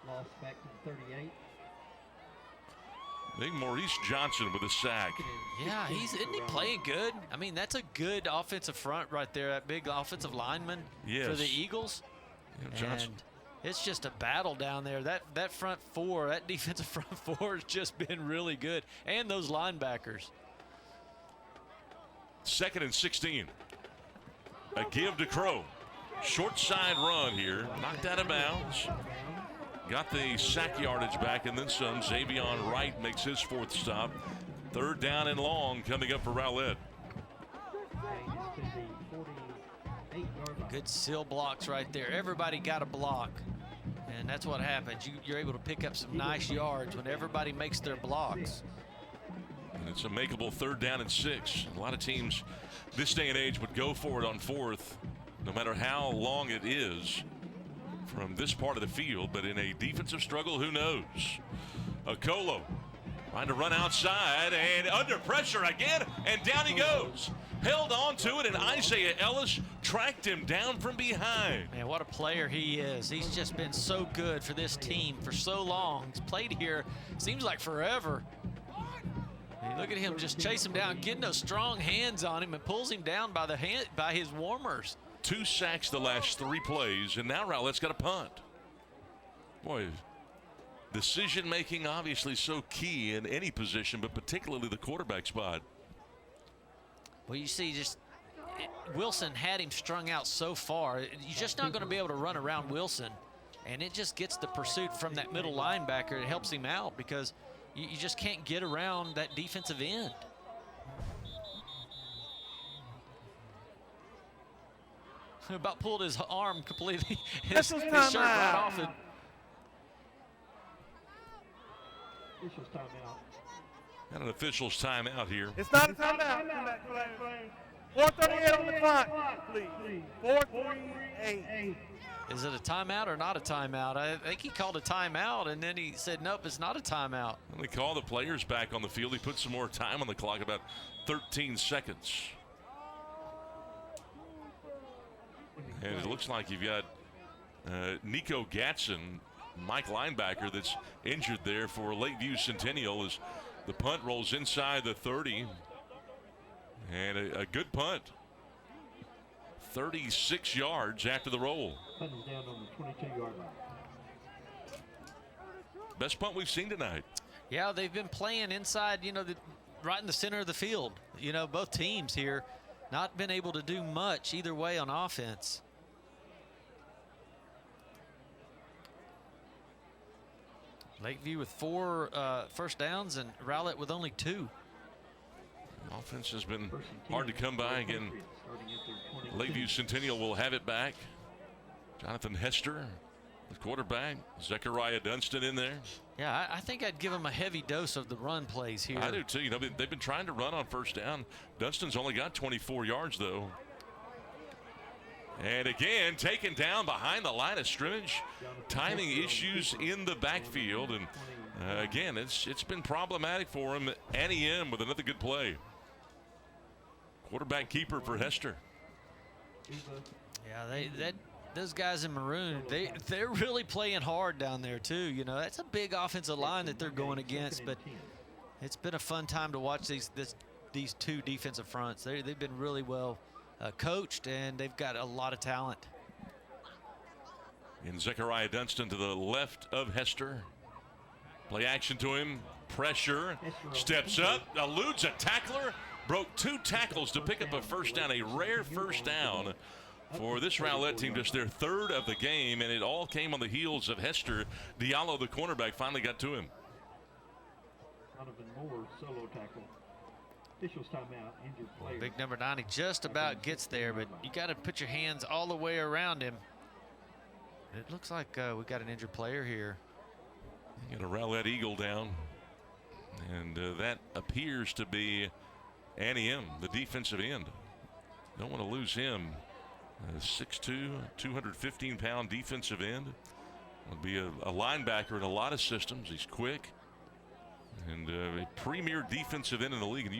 Lost back to 38. I think Maurice Johnson with a sack. Yeah, isn't he playing good? I mean, that's a good offensive front right there, that big offensive lineman for the Eagles. Yeah, Johnson. And it's just a battle down there. That front 4, that defensive front 4 has just been really good. And those linebackers. 2nd and 16. A give to Crow. Short side run here. Knocked out of bounds. Got the sack yardage back and then some. Xavion Wright makes his 4th stop. 3rd down and long coming up for Rowlett. Good seal blocks right there. Everybody got a block. And that's what happens. You're able to pick up some nice yards when everybody makes their blocks. And it's a makeable 3rd down and 6. A lot of teams this day and age would go for it on 4th, no matter how long it is from this part of the field, but in a defensive struggle, who knows? Okolo trying to run outside and under pressure again, and down he goes. held on to it, and Isaiah Ellis tracked him down from behind. Man, what a player he is. He's just been so good for this team for so long. He's played here, seems like forever. And look at him just chase him down, getting those strong hands on him and pulls him down by his warmers. 2 sacks the last 3 plays, and now Rowlett's got a punt. Boy, decision-making obviously so key in any position, but particularly the quarterback spot. Well, you see, Wilson had him strung out so far. You're just not going to be able to run around Wilson, and it just gets the pursuit from that middle linebacker. It helps him out because you just can't get around that defensive end. About pulled his arm completely, his shirt right off it. Officials timeout. Got an official's timeout here. It's not a timeout. 4:38 on the clock, please. 4:38. Is it a timeout or not a timeout? I think he called a timeout, and then he said, nope, it's not a timeout. They call the players back on the field. He put some more time on the clock, about 13 seconds. And it looks like you've got Nico Gatson, Mike linebacker, that's injured there for Lakeview Centennial as the punt rolls inside the 30. And a good punt. 36 yards after the roll. Punt is down on the 22-yard line. Best punt we've seen tonight. Yeah, they've been playing inside, right in the center of the field. Both teams here not been able to do much either way on offense. Lakeview with 4 first downs and Rowlett with only 2. Offense has been hard to come by. Again, Lakeview Centennial will have it back. Jonathan Hester, the quarterback. Zechariah Dunston in there. Yeah, I think I'd give him a heavy dose of the run plays here. I do too. They've been trying to run on first down. Dunston's only got 24 yards though. And again, taken down behind the line of scrimmage. Timing issues in the backfield. And again, it's been problematic for him. Annie M with another good play. Quarterback keeper for Hester. Yeah, those guys in maroon, they're really playing hard down there too. That's a big offensive line that they're going against, but it's been a fun time to watch these 2 defensive fronts. They've been really well coached, and they've got a lot of talent. And Zechariah Dunston to the left of Hester. Play action to him. Pressure. Steps up. Eludes a tackler. Broke 2 tackles to pick up a first down. A rare first down for this Rowlett team. Just their 3rd of the game. And it all came on the heels of Hester. Diallo, the cornerback, finally got to him. Donovan Moore, solo tackle. Officials timeout. Injured player. Big number 90 just about gets there, but you got to put your hands all the way around him. It looks like we got an injured player here. You got a Rowlett Eagle down. And that appears to be Annie M, the defensive end. Don't want to lose him. 6'2", 215-pound defensive end. Would be a linebacker in a lot of systems. He's quick. And a premier defensive end in the league. And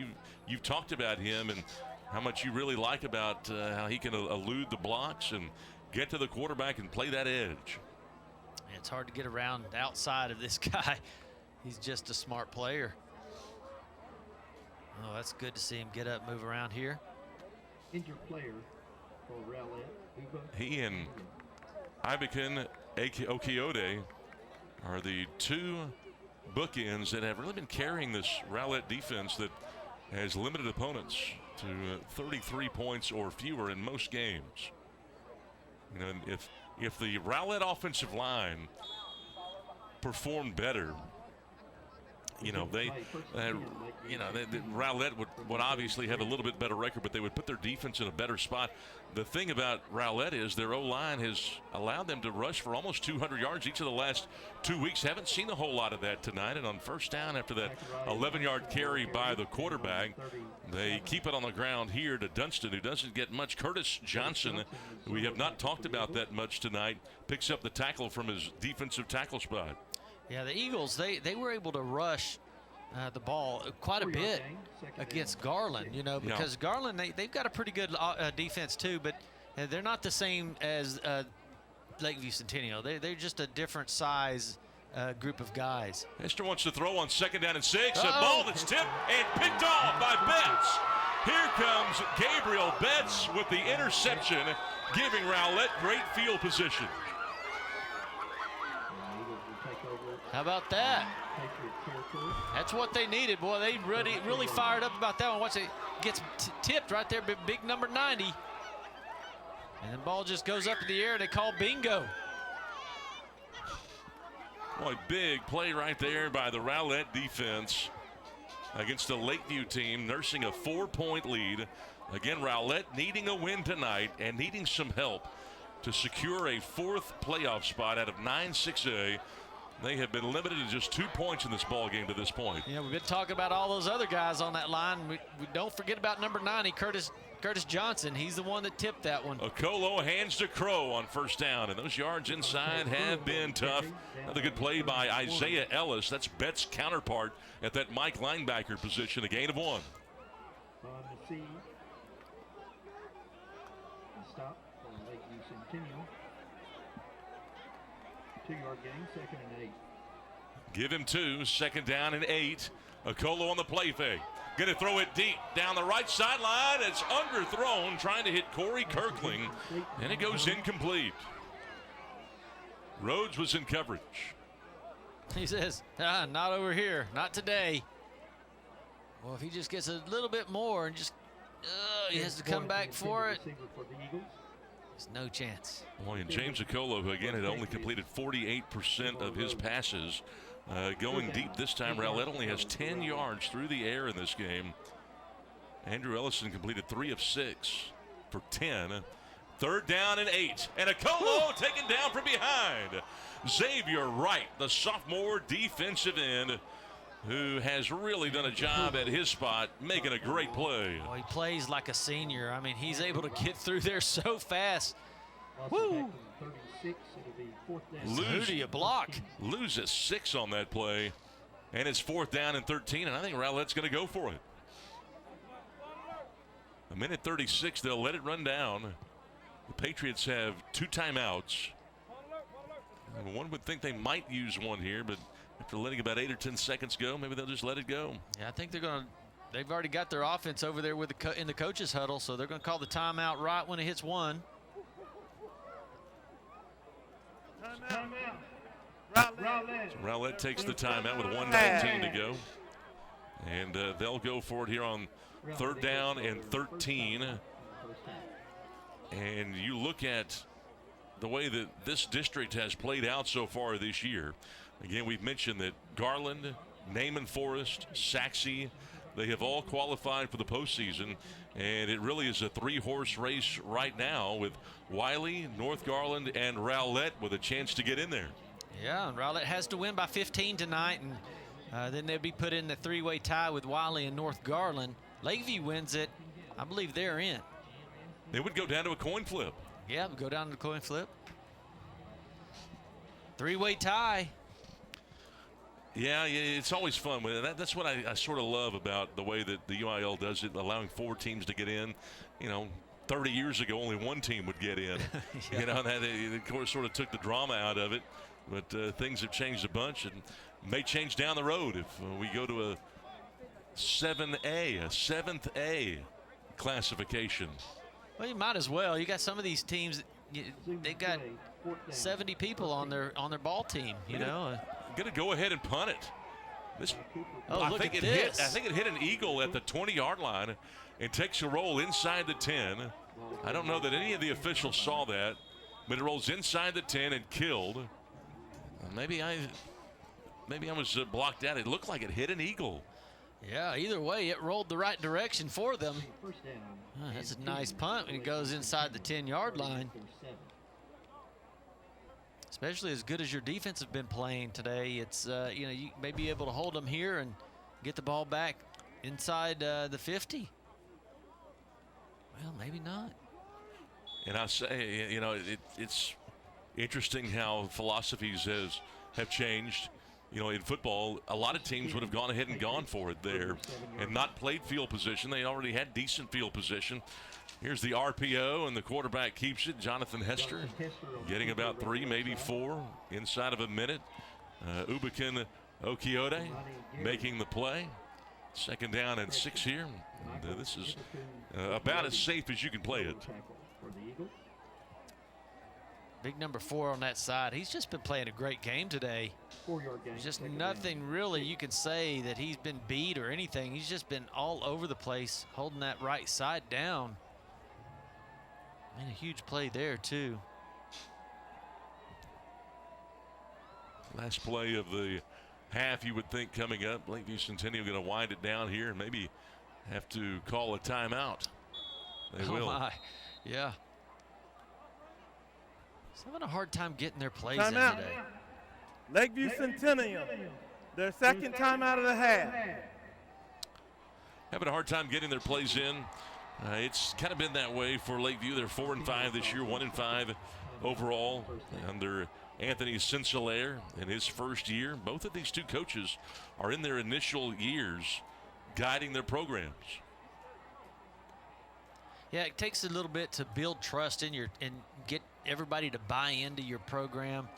you've talked about him and how much you really like about how he can elude the blocks and get to the quarterback and play that edge. It's hard to get around outside of this guy. He's just a smart player. Oh, that's good to see him get up, move around here. Injured player for Rowlett. He and Ibekin Okiode are the 2 bookends that have really been carrying this Rowlett defense that has limited opponents to 33 points or fewer in most games. And if the Rowlett offensive line performed better, Rowlett would obviously have a little bit better record, but they would put their defense in a better spot. The thing about Rowlett is their O-line has allowed them to rush for almost 200 yards each of the last 2 weeks. Haven't seen a whole lot of that tonight. And on first down after that 11-yard carry by the quarterback, they keep it on the ground here to Dunston, who doesn't get much. Curtis Johnson, who we have not talked about that much tonight, picks up the tackle from his defensive tackle spot. Yeah, the Eagles, they were able to rush the ball quite a bit against Garland, you know, because Garland, they've got a pretty good defense too, but they're not the same as Lakeview Centennial. They're just a different size group of guys. Hester wants to throw on 2nd down and 6. A ball that's tipped and picked off by Betts. Here comes Gabriel Betts with the interception, giving Rowlett great field position. How about that? That's what they needed. Boy, they really fired up about that one. Once it gets tipped right there, big number 90. And the ball just goes up in the air, and they call bingo. Boy, big play right there by the Rowlett defense against the Lakeview team, nursing a 4-point lead. Again, Rowlett needing a win tonight and needing some help to secure a 4th playoff spot out of 9-6A. They have been limited to just 2 points in this ball game to this point. Yeah, we've been talking about all those other guys on that line. We don't forget about number 90, Curtis Johnson. He's the one that tipped that one. Okolo hands to Crow on 1st down, and those yards inside have been tough. Another good play by Isaiah Ellis. That's Betts' counterpart at that Mike linebacker position, a gain of 1. On the C. Stop for Lakeview Centennial. 2-yard gain, 2nd and 8. Give him 2, 2nd down and 8. Okolo on the play fake. Going to throw it deep down the right sideline. It's underthrown, trying to hit Corey Kirkling, and it goes incomplete. Rhodes was in coverage. He says, not over here, not today. Well, if he just gets a little bit more and just, he has to come back for it. There's no chance. Boy, and James Okolo, who again had only completed 48% of his passes, going deep this time. Rowlett only has 10 yards through the air in this game. Andrew Ellison completed 3 of 6 for 10. 3rd down and 8. And Okolo taken down from behind. Xavier Wright, the sophomore defensive end, who has really done a job at his spot, making a great play. Well, he plays like a senior. I mean, he's able to get through there so fast. Woo! 36, it'll be 4th down. Who do you block? Loses 6 on that play, and it's 4th down and 13, and I think Rowlett's going to go for it. 1:36, they'll let it run down. The Patriots have 2 timeouts. And one would think they might use one here, but after letting about 8 or 10 seconds go, maybe they'll just let it go. Yeah, I think they've already got their offense over there with in the coach's huddle, so they're going to call the timeout right when it hits 1. Rowlett takes the timeout with 1:19 to go. And they'll go for it here on 3rd down and 13. And you look at the way that this district has played out so far this year. Again, we've mentioned that Garland, Naaman Forest, Saxe, they have all qualified for the postseason. And it really is a 3-horse race right now with Wiley, North Garland, and Rowlett with a chance to get in there. Yeah, and Rowlett has to win by 15 tonight, and then they'll be put in the 3-way tie with Wiley and North Garland. Lakeview wins it. I believe they're in. They would go down to a coin flip. Yeah, go down to the coin flip. 3-way tie. Yeah, it's always fun. That's what I sort of love about the way that the UIL does it, allowing 4 teams to get in. 30 years ago, only 1 team would get in. Yeah. That of course sort of took the drama out of it. But things have changed a bunch and may change down the road if we go to a 7th A classification. Well, you might as well. You got some of these teams, they got 70 people on their ball team, Going to go ahead and punt it. I think it hit an Eagle at the 20-yard line and takes a roll inside the 10. I don't know that any of the officials saw that, but it rolls inside the 10 and killed. Maybe I was blocked out. It looked like it hit an Eagle. Yeah, either way, it rolled the right direction for them. That's a nice punt when it goes inside the 10-yard line. Especially as good as your defense have been playing today, it's you may be able to hold them here and get the ball back inside the 50. Well, maybe not. And I say, it's interesting how philosophies have changed. You know, in football, a lot of teams would have gone ahead and gone for it there and not played field position. They already had decent field position. Here's the RPO, and the quarterback keeps it. Jonathan Hester getting about 3, maybe 4 inside of a minute. Ubakin Okiote making the play. 2nd down and 6 here. And, this is about as safe as you can play it. Big number 4 on that side. He's just been playing a great game today. There's just nothing really you can say that he's been beat or anything. He's just been all over the place, holding that right side down. Made a huge play there, too. Last play of the half, you would think, coming up. Lakeview Centennial going to wind it down here and maybe have to call a timeout. They will. Oh, my. Yeah. He's having a hard time getting their plays in Timeout. today. Lakeview Centennial, their 2nd timeout of the half. Having a hard time getting their plays in. It's kind of been that way for Lakeview. They're 4-5 this year, 1-5 overall under Anthony Sincelaire in his first year. Both of these two coaches are in their initial years guiding their programs. Yeah, it takes a little bit to build trust in and get everybody to buy into your program.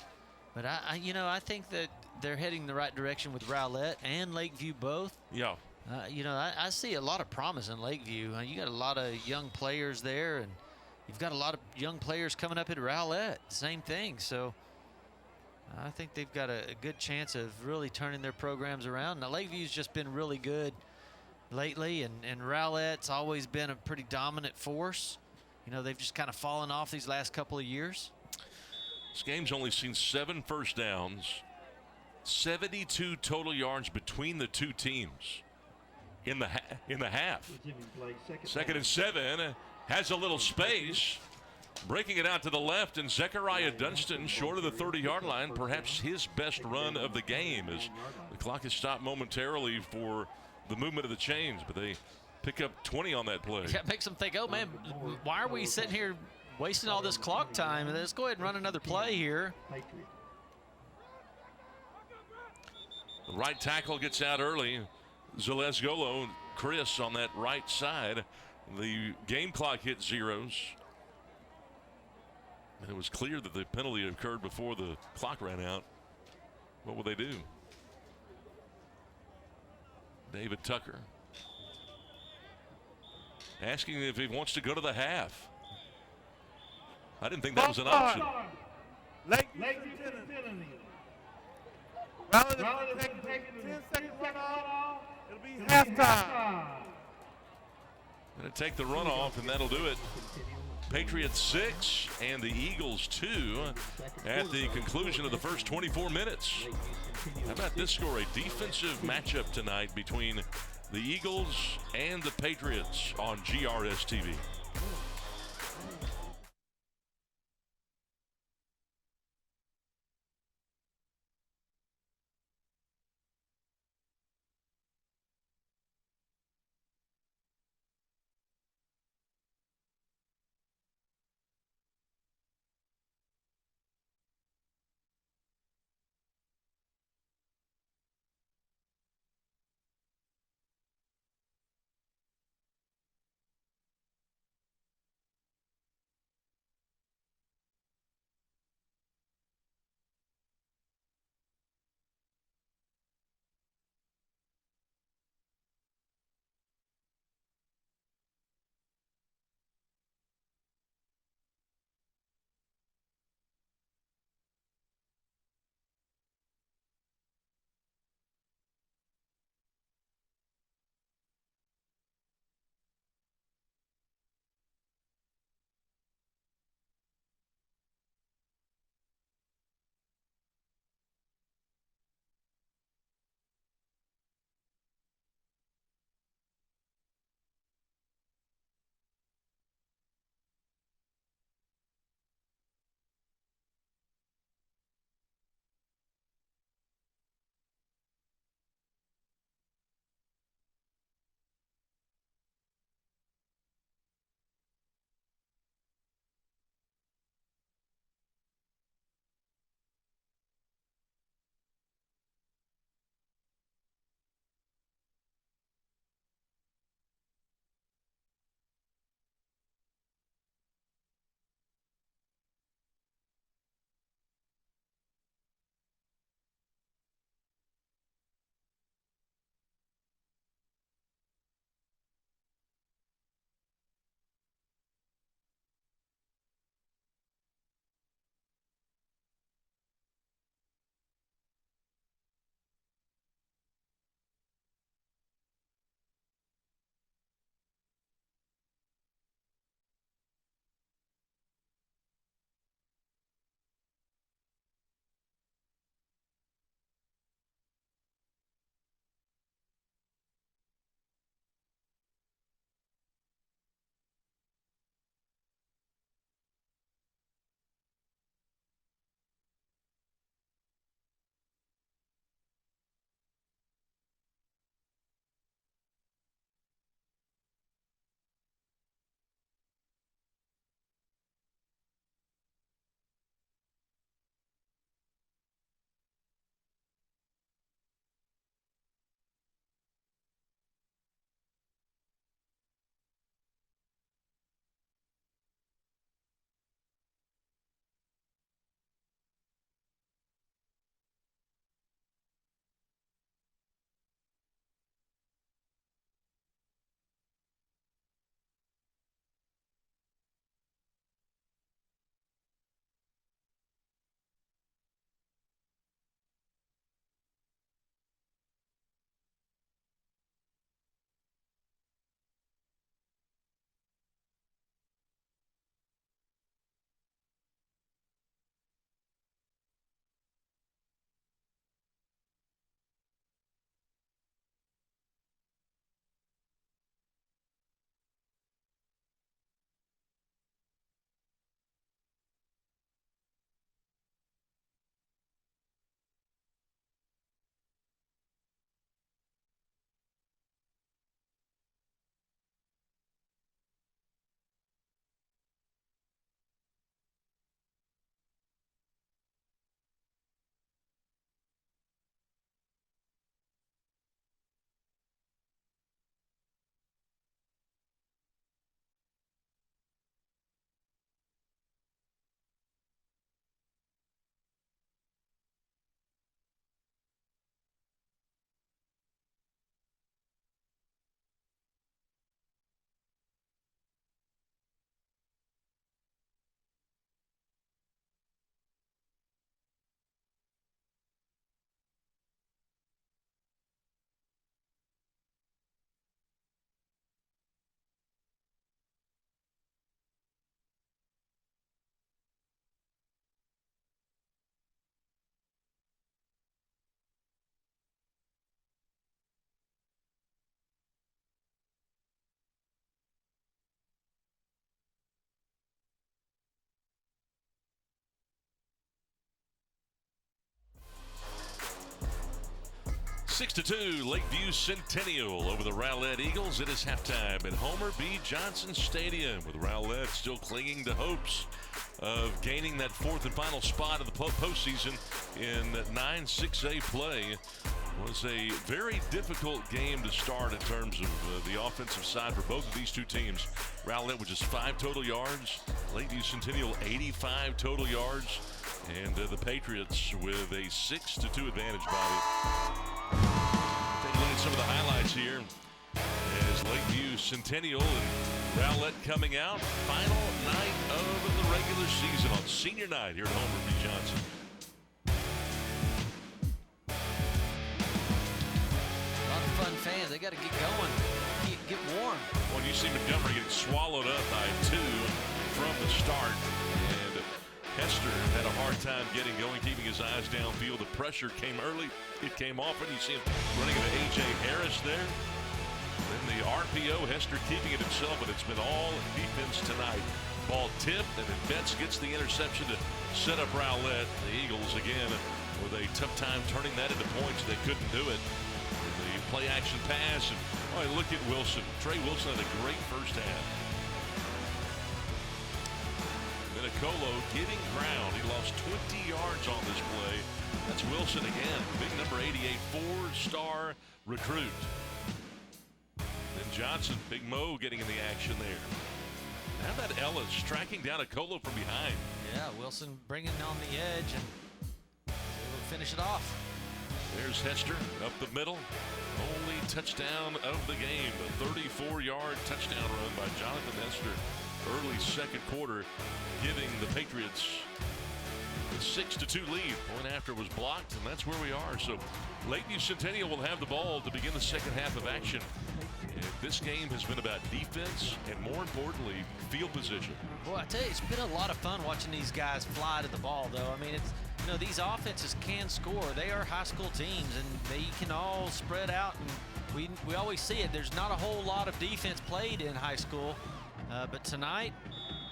But I think that they're heading the right direction with Rowlett and Lakeview both. Yeah. I see a lot of promise in Lakeview. You got a lot of young players there, and you've got a lot of young players coming up at Rowlett. Same thing. So I think they've got a good chance of really turning their programs around. Now, Lakeview's just been really good lately, and Rowlett's always been a pretty dominant force. They've just kind of fallen off these last couple of years. This game's only seen 7 first downs, 72 total yards between the two teams in the half. 2nd and 7, has a little space, breaking it out to the left, and Zechariah Dunston short of the 30-yard line, perhaps his best run of the game, as the clock has stopped momentarily for the movement of the chains, but they pick up 20 on that play. That makes them think, oh man, why are we sitting here wasting all this clock time? Let's go ahead and run another play here. The right tackle gets out early. Zalesgolo, Chris on that right side. The game clock hit zeros. And it was clear that the penalty occurred before the clock ran out. What will they do? David Tucker asking if he wants to go to the half. I didn't think that was an option. Lakeview Centennial. Rowlett take 10-second runoff. It'll be halftime. Going to take the runoff, and that'll do it. Patriots 6 and the Eagles 2 at the conclusion of the first 24 minutes. How about this score? A defensive matchup tonight between the Eagles and the Patriots on GRS TV. 6-2, Lakeview Centennial over the Rowlett Eagles. It is halftime at Homer B. Johnson Stadium, with Rowlett still clinging to hopes of gaining that fourth and final spot of the postseason in 9-6A play. It was a very difficult game to start in terms of the offensive side for both of these two teams. Rowlett with just 5 total yards, Lakeview Centennial 85 total yards, and the Patriots with a 6-2 advantage, Bobby. Take a look at some of the highlights here as Lakeview Centennial and Rowlett coming out. Final night of the regular season on senior night here at Homer B. Johnson. A lot of fun fans. They got to get going, get warm. Well, you see Montgomery getting swallowed up by 2 from the start. And Hester had a hard time getting going, keeping his eyes downfield. The pressure came early. It came often. You see him running into A.J. Harris there. Then the RPO, Hester keeping it himself, but it's been all defense tonight. Ball tipped, and then Betts gets the interception to set up Rowlett. The Eagles, again, with a tough time turning that into points. They couldn't do it. The play-action pass, and look at Wilson. Trey Wilson had a great first half. Colo getting ground. He lost 20 yards on this play. That's Wilson again. Big number 88, 4-star recruit. Then Johnson, Big Mo getting in the action there. How about Ellis tracking down a Colo from behind? Yeah, Wilson bringing on the edge and able to finish it off. There's Hester up the middle. Only touchdown of the game. A 34-yard touchdown run by Jonathan Hester. Early second quarter, giving the Patriots a 6-2 lead. Point after was blocked, and that's where we are. So Lakeview Centennial will have the ball to begin the second half of action. And this game has been about defense and, more importantly, field position. Boy, I tell you, it's been a lot of fun watching these guys fly to the ball, though. I mean, it's, these offenses can score. They are high school teams, and they can all spread out. And we always see it. There's not a whole lot of defense played in high school. But tonight,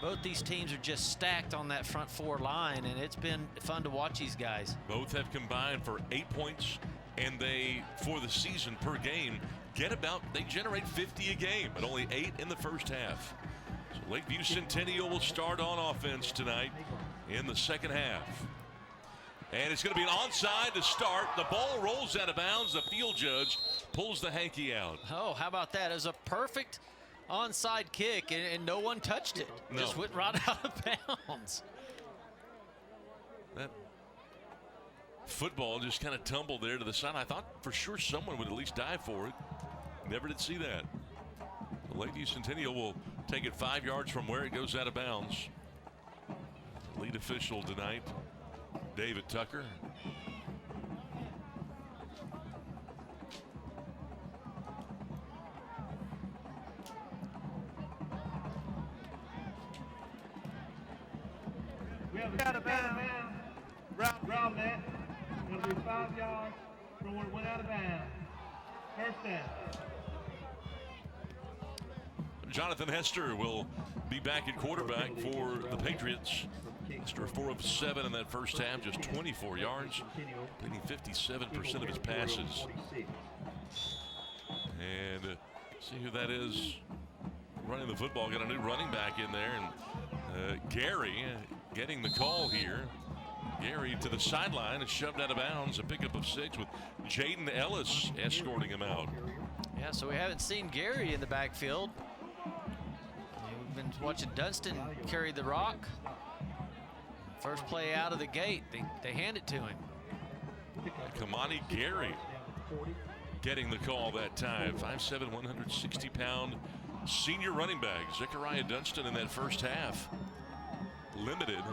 both these teams are just stacked on that front 4 line, and it's been fun to watch these guys. Both have combined for 8 points, and they, for the season per game, they generate 50 a game, but only 8 in the first half. So Lakeview Centennial will start on offense tonight in the second half. And it's going to be an onside to start. The ball rolls out of bounds. The field judge pulls the hanky out. Oh, how about that? It was a perfect onside kick, and no one touched it. No. Just went right out of bounds. That football just kind of tumbled there to the side. I thought for sure someone would at least dive for it. Never did see that. The Lakeview Centennial will take it 5 yards from where it goes out of bounds. Lead official tonight, David Tucker. Out of bounds. Rowlett. It'll be 5 yards from where it went out of bounds. First down. Jonathan Hester will be back at quarterback for the Patriots. Hester 4 of 7 in that first half, just 24 yards, completing 57% of his passes. And see who that is running the football. Got a new running back in there, and Gary getting the call here. Gary to the sideline and shoved out of bounds. A pickup of 6 with Jaden Ellis escorting him out. Yeah, so we haven't seen Gary in the backfield. We've been watching Dunston carry the rock. First play out of the gate, they hand it to him. Kamani Gary getting the call that time. 5'7", 160-pound senior running back. Zechariah Dunston in that first half, limited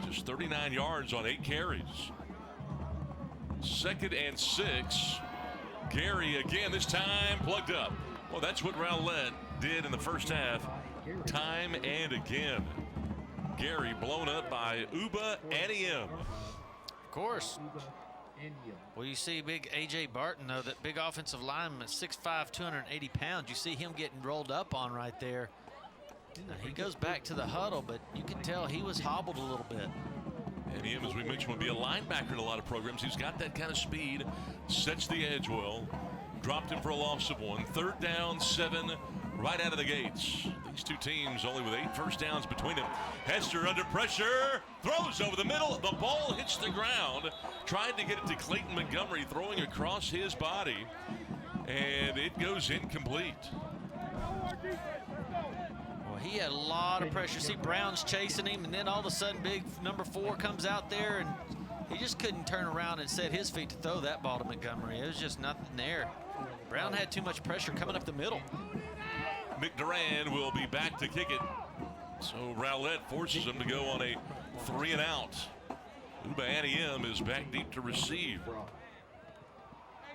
to just 39 yards on 8 carries. 2nd and 6. Gary again, this time plugged up. Well, that's what Rowlett did in the first half, time and again. Gary blown up by Uba Aniem. Of course. Well, you see big A.J. Barton, though, that big offensive lineman, 6'5", 280 pounds. You see him getting rolled up on right there. Now, he goes back to the huddle, but you can tell he was hobbled a little bit. And him, as we mentioned, would be a linebacker in a lot of programs. He's got that kind of speed, sets the edge well. Dropped him for a loss of 1. 3rd down, 7, right out of the gates. These two teams only with 8 first downs between them. Hester under pressure, throws over the middle. The ball hits the ground. Tried to get it to Clayton Montgomery, throwing across his body. And it goes incomplete. Well, he had a lot of pressure. See, Brown's chasing him, and then all of a sudden, big number 4 comes out there, and he just couldn't turn around and set his feet to throw that ball to Montgomery. It was just nothing there. Brown had too much pressure coming up the middle. McDuran will be back to kick it. So Rowlett forces him to go on a 3 and out. Uba Aniem is back deep to receive.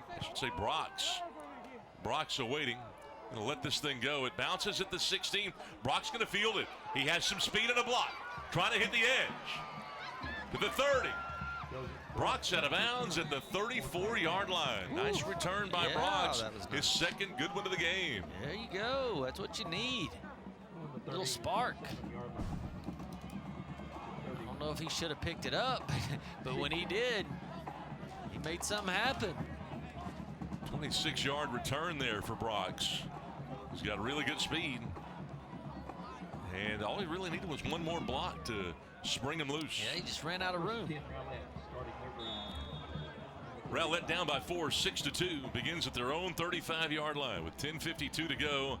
I should say Brock's. Brock's awaiting. Going to let this thing go. It bounces at the 16. Brock's going to field it. He has some speed and a block. Trying to hit the edge. To the 30. Brock's out of bounds at the 34-yard line. Nice return by Brock's. His second good one of the game. There you go. That's what you need. A little spark. I don't know if he should have picked it up, but when he did, he made something happen. 26-yard return there for Brock's. He's got really good speed. And all he really needed was one more block to spring him loose. Yeah, he just ran out of room. Rowlett down by 4, 6-2. Begins at their own 35-yard line with 10:52 to go.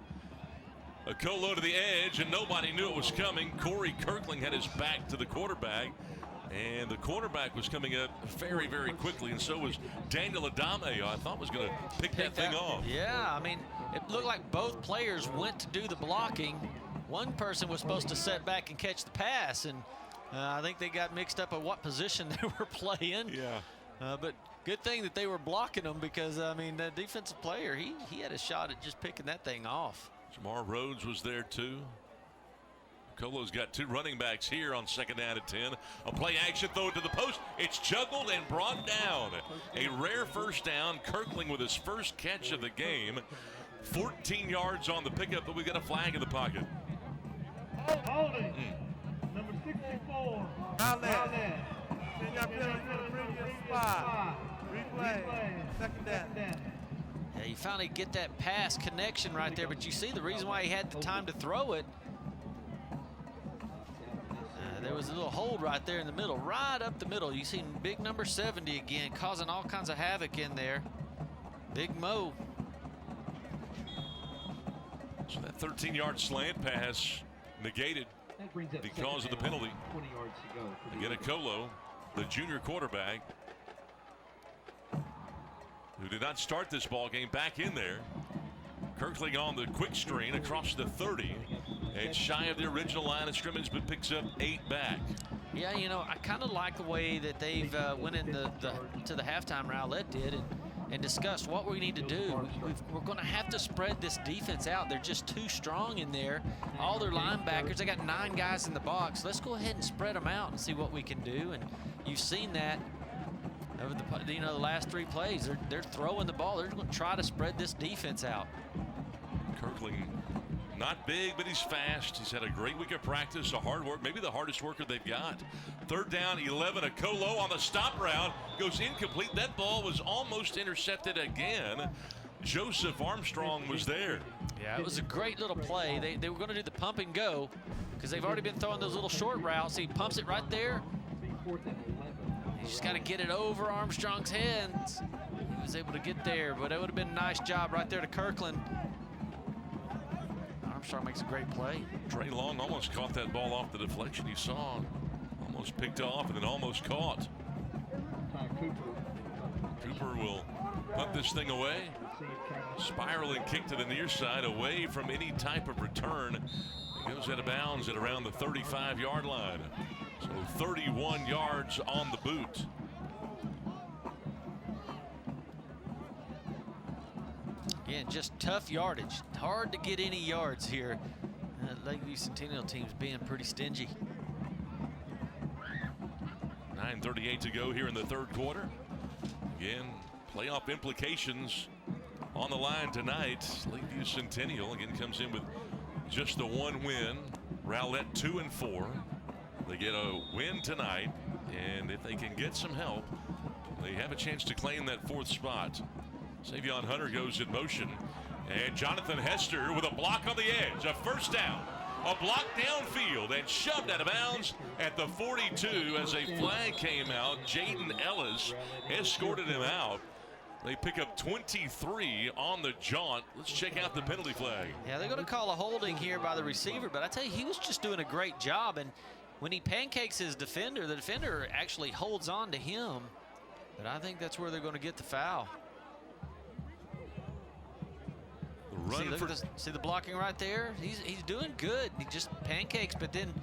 A Colo to the edge, and nobody knew it was coming. Corey Kirkling had his back to the quarterback, and the quarterback was coming up very, very quickly, and so was Daniel Adame, I thought was going to pick that thing off. Yeah, I mean, it looked like both players went to do the blocking. One person was supposed to set back and catch the pass, and I think they got mixed up at what position they were playing. Yeah. But good thing that they were blocking them, because, I mean, the defensive player, he had a shot at just picking that thing off. Jamar Rhodes was there too. Colo's got 2 running backs here on 2nd down at 10. A play action throw to the post. It's juggled and brought down. A rare first down. Kirkling with his first catch of the game. 14 yards on the pickup, but we got a flag in the pocket. Holding. Number 64. Rowlett. 10-yard penalty for the previous spot. Replay. 2nd down. Yeah, you finally get that pass connection right there, but you see the reason why he had the time to throw it. There was a little hold right there in the middle, right up the middle. You see big number 70 again, causing all kinds of havoc in there. Big Mo. So that 13-yard slant pass negated because of the penalty. 20 yards to go. Again, Colo, the junior quarterback, who did not start this ball game, back in there. Kirkling on the quick screen across the 30. And shy of the original line of scrimmage, but picks up 8 back. Yeah, you know, I kind of like the way that they've went in to the halftime, Rowlett did, and discussed what we need to do. We're going to have to spread this defense out. They're just too strong in there. All their linebackers, they got 9 guys in the box. Let's go ahead and spread them out and see what we can do. And you've seen that over the last 3 plays. They're throwing the ball. They're going to try to spread this defense out. Kirkling, not big, but he's fast. He's had a great week of practice, a hard work, maybe the hardest worker they've got. 3rd down, 11. A Colo on the stop route goes incomplete. That ball was almost intercepted again. Joseph Armstrong was there. Yeah, it was a great little play. They were going to do the pump and go because they've already been throwing those little short routes. He pumps it right there. You just got to get it over Armstrong's hands. He was able to get there, but it would have been a nice job right there to Kirkland. Armstrong makes a great play. Trey Long almost caught that ball off the deflection. You saw almost picked off and then almost caught. Cooper will punt this thing away. Spiraling kick to the near side, away from any type of return. It goes out of bounds at around the 35-yard line. So 31 yards on the boot. Again, just tough yardage. Hard to get any yards here. Lakeview Centennial team's being pretty stingy. 9:38 to go here in the 3rd quarter. Again, playoff implications on the line tonight. Lakeview Centennial again comes in with just the 1 win. Rowlett 2-4. They get a win tonight And if they can get some help, they have a chance to claim that 4th spot. Savion Hunter goes in motion. And Jonathan Hester with a block on the edge. A first down. A block downfield and shoved out of bounds at the 42 as a flag came out. Jaden Ellis escorted him out. They pick up 23 on the jaunt. Let's check out the penalty flag. Yeah, they're going to call a holding here by the receiver, but I tell you, he was just doing a great job. And when he pancakes his defender, the defender actually holds on to him. But I think that's where they're going to get the foul. See the blocking right there? He's doing good. He just pancakes, but then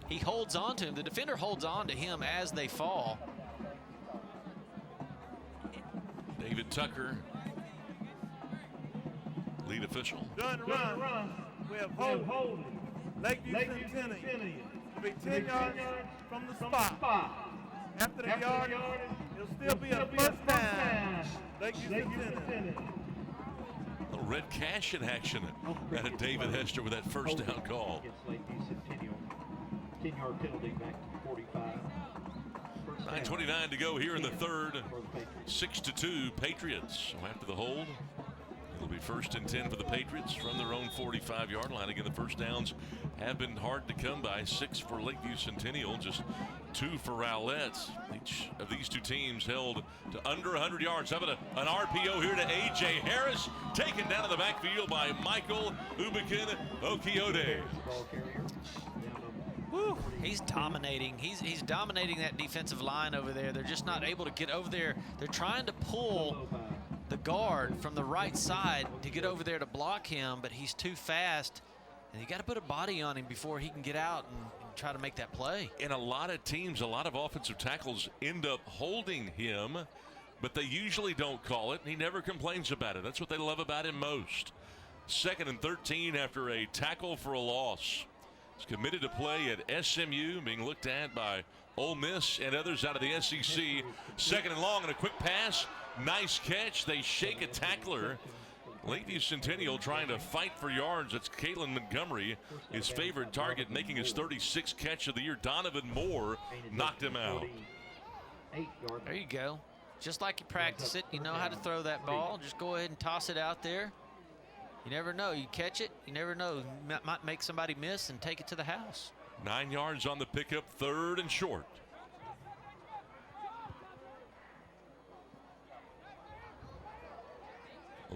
he holds on to him. The defender holds on to him as they fall. David Tucker, lead official. During the run, we have holding. Lakeview Centennial will be 10 yards from the spot. After the yard, it'll still be a first down. Lakeview Centennial. Little red cash in action out of David Hester with that first down call. Against Lakeview Centennial. 10-yard penalty back to 45. 9:29 to go here in the third. 6-2 Patriots. So after the hold, it'll be 1st and 10 for the Patriots from their own 45-yard line. Again, the first downs have been hard to come by. 6 for Lakeview Centennial, just 2 for Rowlett. Each of these two teams held to under 100 yards. How about an RPO here to A.J. Harris, taken down in the backfield by Michael Ubikin Okiode. Woo, he's dominating. He's dominating that defensive line over there. They're just not able to get over there. They're trying to pull the guard from the right side to get over there to block him, but he's too fast. And you got to put a body on him before he can get out and try to make that play. And a lot of teams, a lot of offensive tackles end up holding him, but they usually don't call it. He never complains about it. That's what they love about him most. 2nd and 13 after a tackle for a loss. He's committed to play at SMU, being looked at by Ole Miss and others out of the SEC. 2nd and long and a quick pass. Nice catch. They shake a tackler. Lakeview Centennial trying to fight for yards. It's Kalen Montgomery, his favorite target, making his 36th catch of the year. Donovan Moore knocked him out. There you go. Just like you practice it, you know how to throw that ball. Just go ahead and toss it out there. You never know. You catch it, you never know. You might make somebody miss and take it to the house. 9 yards on the pickup, 3rd and short.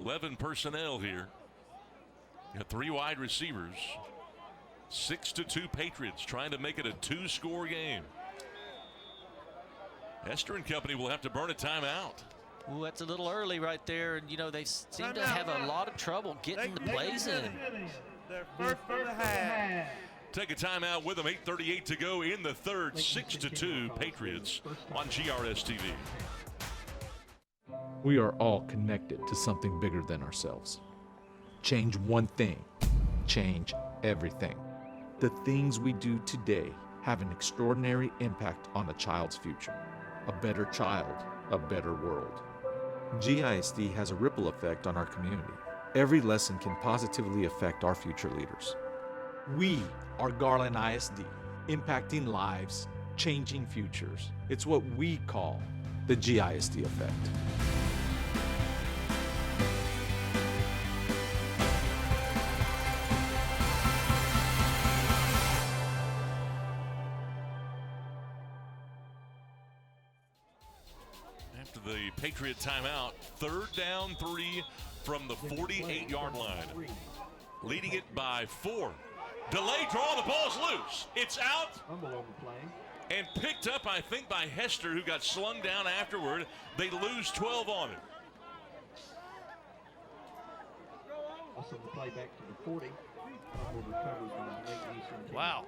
$11 personnel here. You got 3 wide receivers. 6-2 Patriots trying to make it a 2-score game. Hester and company will have to burn a timeout. Ooh, that's a little early right there. And, you know, they seem to have a lot of trouble getting the plays in. They're first for the half. Take a timeout with them. 8:38 to go in the third. 6-2 Patriots on GRS TV. We are all connected to something bigger than ourselves. Change one thing, change everything. The things we do today have an extraordinary impact on a child's future. A better child, a better world. GISD has a ripple effect on our community. Every lesson can positively affect our future leaders. We are Garland ISD, impacting lives, changing futures. It's what we call the GISD effect. After the Patriot timeout, 3rd down 3 from the 48-yard line. Leading it by 4. Delay draw, the ball's loose. It's out and picked up, I think, by Hester, who got slung down afterward. They lose 12 on it. Also the play back to the 40. Wow.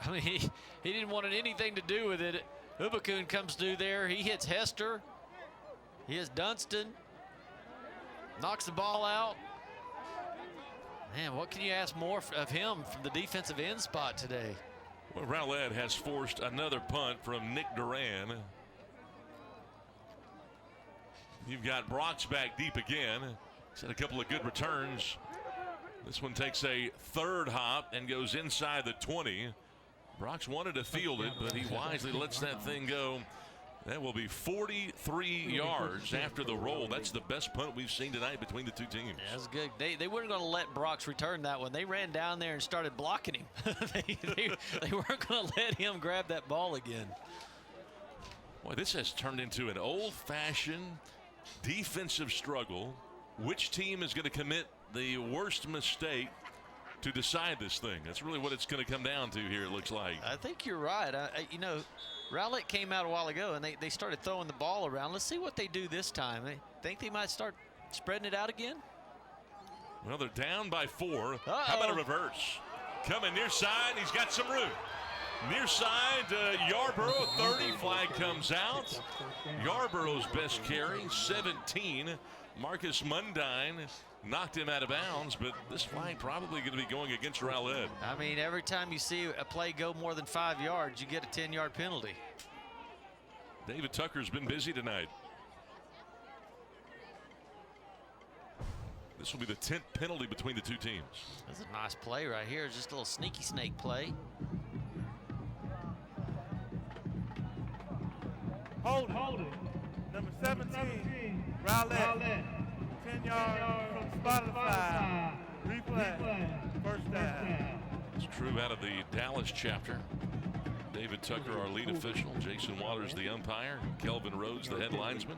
I mean, he didn't want anything to do with it. Ubakun comes through there. He hits Hester. He hits Dunston. Knocks the ball out. Man, what can you ask more of him from the defensive end spot today? Well, Rowlett has forced another punt from Nick Duran. You've got Brock's back deep again. He's had a couple of good returns. This one takes a 3rd hop and goes inside the 20. Brox wanted to field it, but he wisely lets that thing go. That will be 43 yards after the roll. That's the best punt we've seen tonight between the two teams. Yeah, that's good. They weren't going to let Brox return that one. They ran down there and started blocking him. they weren't going to let him grab that ball again. Boy, this has turned into an old-fashioned defensive struggle. Which team is going to commit the worst mistake to decide this thing? That's really what it's going to come down to here, it looks like. I think you're right. You know, Rowlett came out a while ago, and they started throwing the ball around. Let's see what they do this time. They think they might start spreading it out again? Well, they're down by 4. Uh-oh. How about a reverse? Coming near side. He's got some room. Near side, Yarborough, 30. Flag comes out. Yarborough's best carry, 17. Marcus Mundine knocked him out of bounds, but this flag probably going to be going against Rowlett. I mean, every time you see a play go more than 5 yards, you get a 10-yard penalty. David Tucker's been busy tonight. This will be the 10th penalty between the two teams. That's a nice play right here. Just a little sneaky snake play. Hold it. Number 17, Rowlett. 10 yards from the spot of the 5. Replay. First down. It's true out of the Dallas chapter. David Tucker, our lead official. Jason Waters, the umpire. Kelvin Rhodes, the head linesman.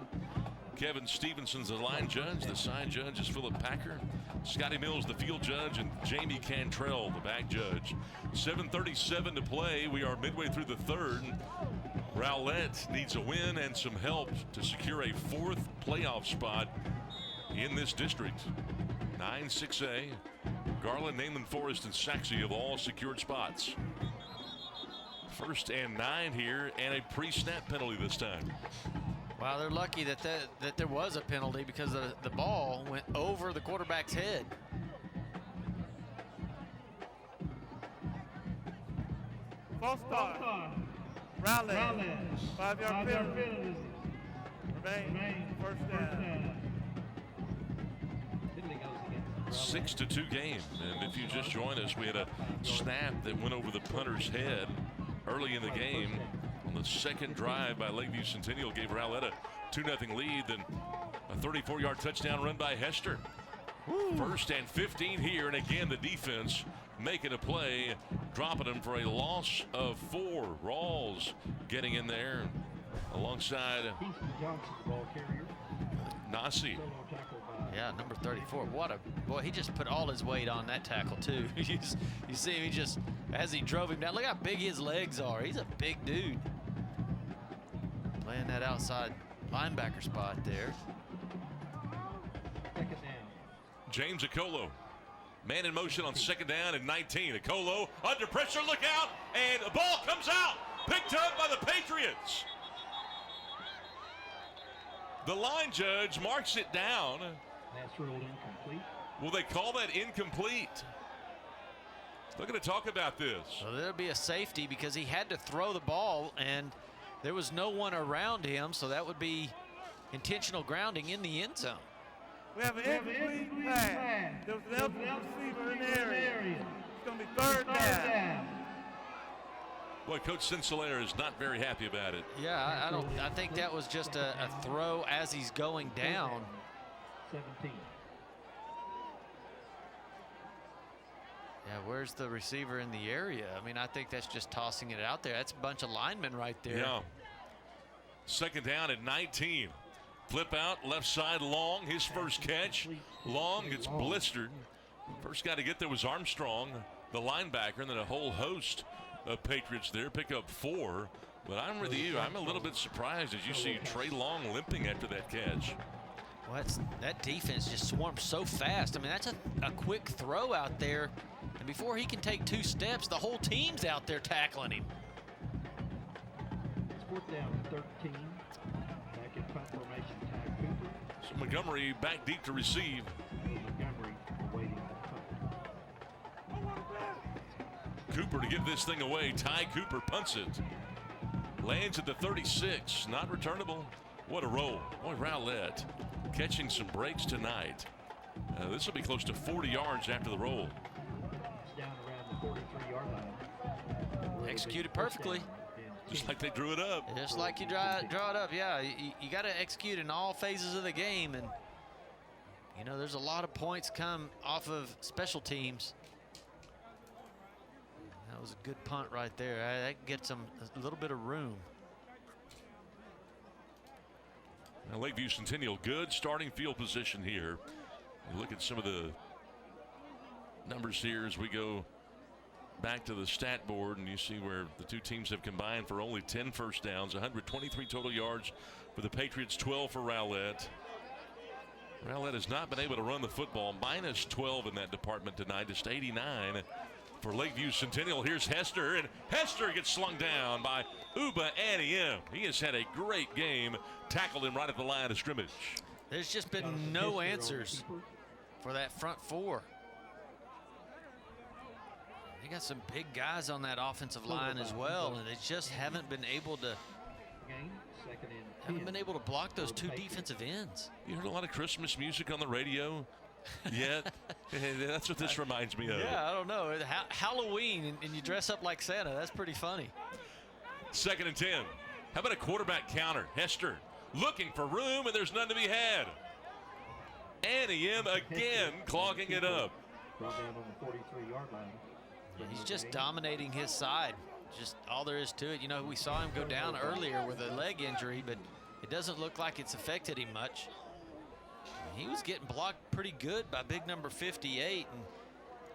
Kevin Stevenson's the line judge. The side judge is Philip Packer. Scotty Mills, the field judge, and Jamie Cantrell, the back judge. 7:37 to play. We are midway through the third. Rowlett needs a win and some help to secure a 4th playoff spot in this district. 9-6A. Garland, Neyland Forest, and Saxe have all secured spots. 1st and 9 here, and a pre-snap penalty this time. Wow, they're lucky that there was a penalty because the ball went over the quarterback's head. False start. Rowlett. 5-yard penalty. Remain. First down. 6-2 game. And if you just joined us, we had a snap that went over the punter's head early in the game. On the second drive by Lakeview Centennial gave Rowlett a 2-0 lead. Then a 34-yard touchdown run by Hester. 1st and 15 here. And again, the defense making a play, dropping them for a loss of 4. Rawls getting in there alongside Nasi. Yeah, number 34. What a boy! He just put all his weight on that tackle too. You see him, he just, as he drove him down. Look how big his legs are. He's a big dude. Playing that outside linebacker spot there. James Akolo, man in motion on 2nd down and 19. Akolo under pressure, look out, and the ball comes out, picked up by the Patriots. The line judge marks it down. That's ruled incomplete. Will they call that incomplete? They're going to talk about this. So there'll be a safety because he had to throw the ball and there was no one around him, so that would be intentional grounding in the end zone. We have an incomplete pass. There was an eligible receiver in the area. It's going to be 3rd down. Boy, Coach Sincelair is not very happy about it. Yeah, I think that was just a throw as he's going down. 17. Yeah, where's the receiver in the area? I mean, I think that's just tossing it out there. That's a bunch of linemen right there. Yeah. 2nd down at 19. Flip out, left side, Long, his first catch. Long gets blistered. First guy to get there was Armstrong, the linebacker, and then a whole host of Patriots there. Pick up 4. But I'm with you. I'm a little bit surprised as you see Trey Long limping after that catch. Well, that defense just swarms so fast. I mean, that's a quick throw out there. And before he can take 2 steps, the whole team's out there tackling him. It's 4th down and 13. Back in punt formation, Ty Cooper. So Montgomery back deep to receive. Montgomery waiting to punt. Cooper to give this thing away. Ty Cooper punts it. Lands at the 36. Not returnable. What a roll. Boy, Rowlett catching some breaks tonight. This will be close to 40 yards after the roll. It's down around the 43-yard line. Executed perfectly. Just like they drew it up. Just like you draw it up, yeah. You got to execute in all phases of the game, and you know there's a lot of points come off of special teams. That was a good punt right there. That gets them a little bit of room. Now Lakeview Centennial, good starting field position here. You look at some of the numbers here as we go back to the stat board, and you see where the two teams have combined for only 10 first downs, 123 total yards for the Patriots, 12 for Rowlett. Rowlett has not been able to run the football, minus 12 in that department tonight, just 89 for Lakeview Centennial. Here's Hester, and Hester gets slung down by Uba Aniem. He has had a great game, tackled him right at the line of scrimmage. There's just been no answers for that front four. They got some big guys on that offensive line as well, and they just haven't been able to block those two defensive ends. You heard a lot of Christmas music on the radio yet? That's what this reminds me of. Yeah, I don't know. Halloween, and you dress up like Santa. That's pretty funny. 2nd and 10. How about a quarterback counter? Hester looking for room, and there's none to be had. Aniem again clogging it up. Brought down on the 43-yard line. He's just dominating his side. Just all there is to it. You know, we saw him go down earlier with a leg injury, but it doesn't look like it's affected him much. He was getting blocked pretty good by big number 58, and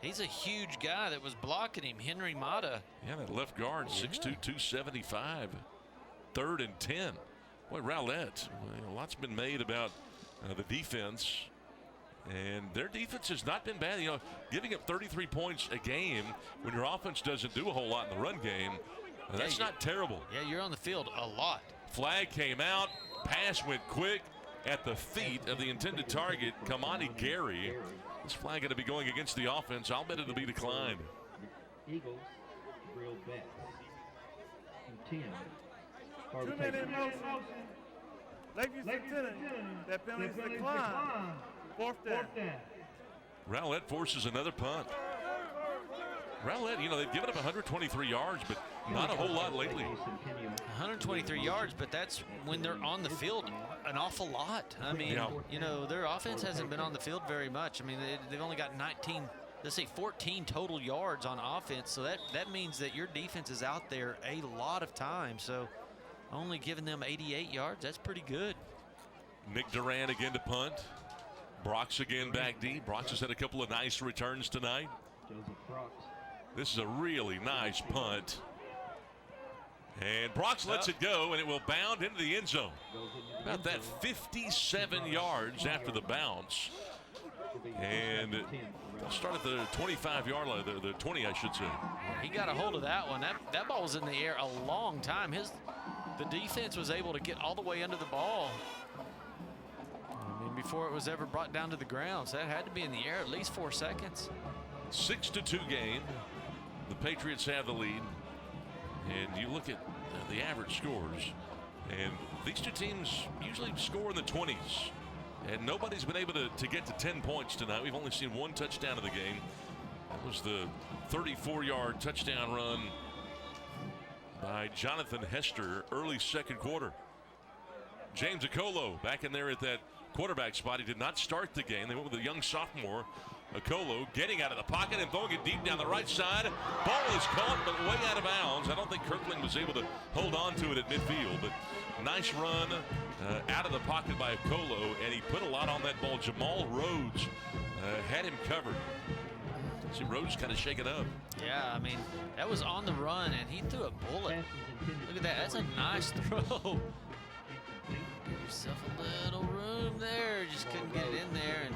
he's a huge guy that was blocking him, Henry Mata. Yeah, that left guard, 6'2", 275. 3rd and 10. Boy, Rowlett, a lot's been made about the defense. And their defense has not been bad. You know, giving up 33 points a game when your offense doesn't do a whole lot in the run game, that's not terrible. Yeah, you're on the field a lot. Flag came out. Pass went quick at the feet of the intended target, Kamani Gary. This flag going to be going against the offense. I'll bet it'll be declined. Eagles, real bet. 10. 2-minute motion. Lakeview Centennial. That penalty is declined. 4th down. Rowlett forces another punt. Rowlett, you know, they've given up 123 yards, but not a whole lot lately. 123 yards, but that's when they're on the field an awful lot. I mean, you know, their offense hasn't been on the field very much. I mean, they've only got 14 total yards on offense. So that means that your defense is out there a lot of times. So only giving them 88 yards, that's pretty good. Nick Duran again to punt. Brox again back deep. Brox has had a couple of nice returns tonight. This is a really nice punt. And Brox lets it go, and it will bound into the end zone. About that 57 yards after the bounce. And they'll start at the 25-yard line, the 20, I should say. He got a hold of that one. That ball was in the air a long time. The defense was able to get all the way under the ball before it was ever brought down to the ground. So that had to be in the air at least 4 seconds. 6-2 game. The Patriots have the lead. And you look at the average scores, and these two teams usually score in the 20s. And nobody's been able to get to 10 points tonight. We've only seen one touchdown of the game. That was the 34-yard touchdown run by Jonathan Hester early second quarter. James Okolo back in there at that quarterback spot. He did not start the game. They went with a young sophomore. Okolo getting out of the pocket and throwing it deep down the right side. Ball is caught, but way out of bounds. I don't think Kirkland was able to hold on to it at midfield, but nice run out of the pocket by Okolo, and he put a lot on that ball. Jamal Rhodes had him covered. See Rhodes kind of shaking up. Yeah, I mean, that was on the run, and he threw a bullet. Look at that. That's a nice throw. Give yourself a little room there. Just couldn't get it in there. And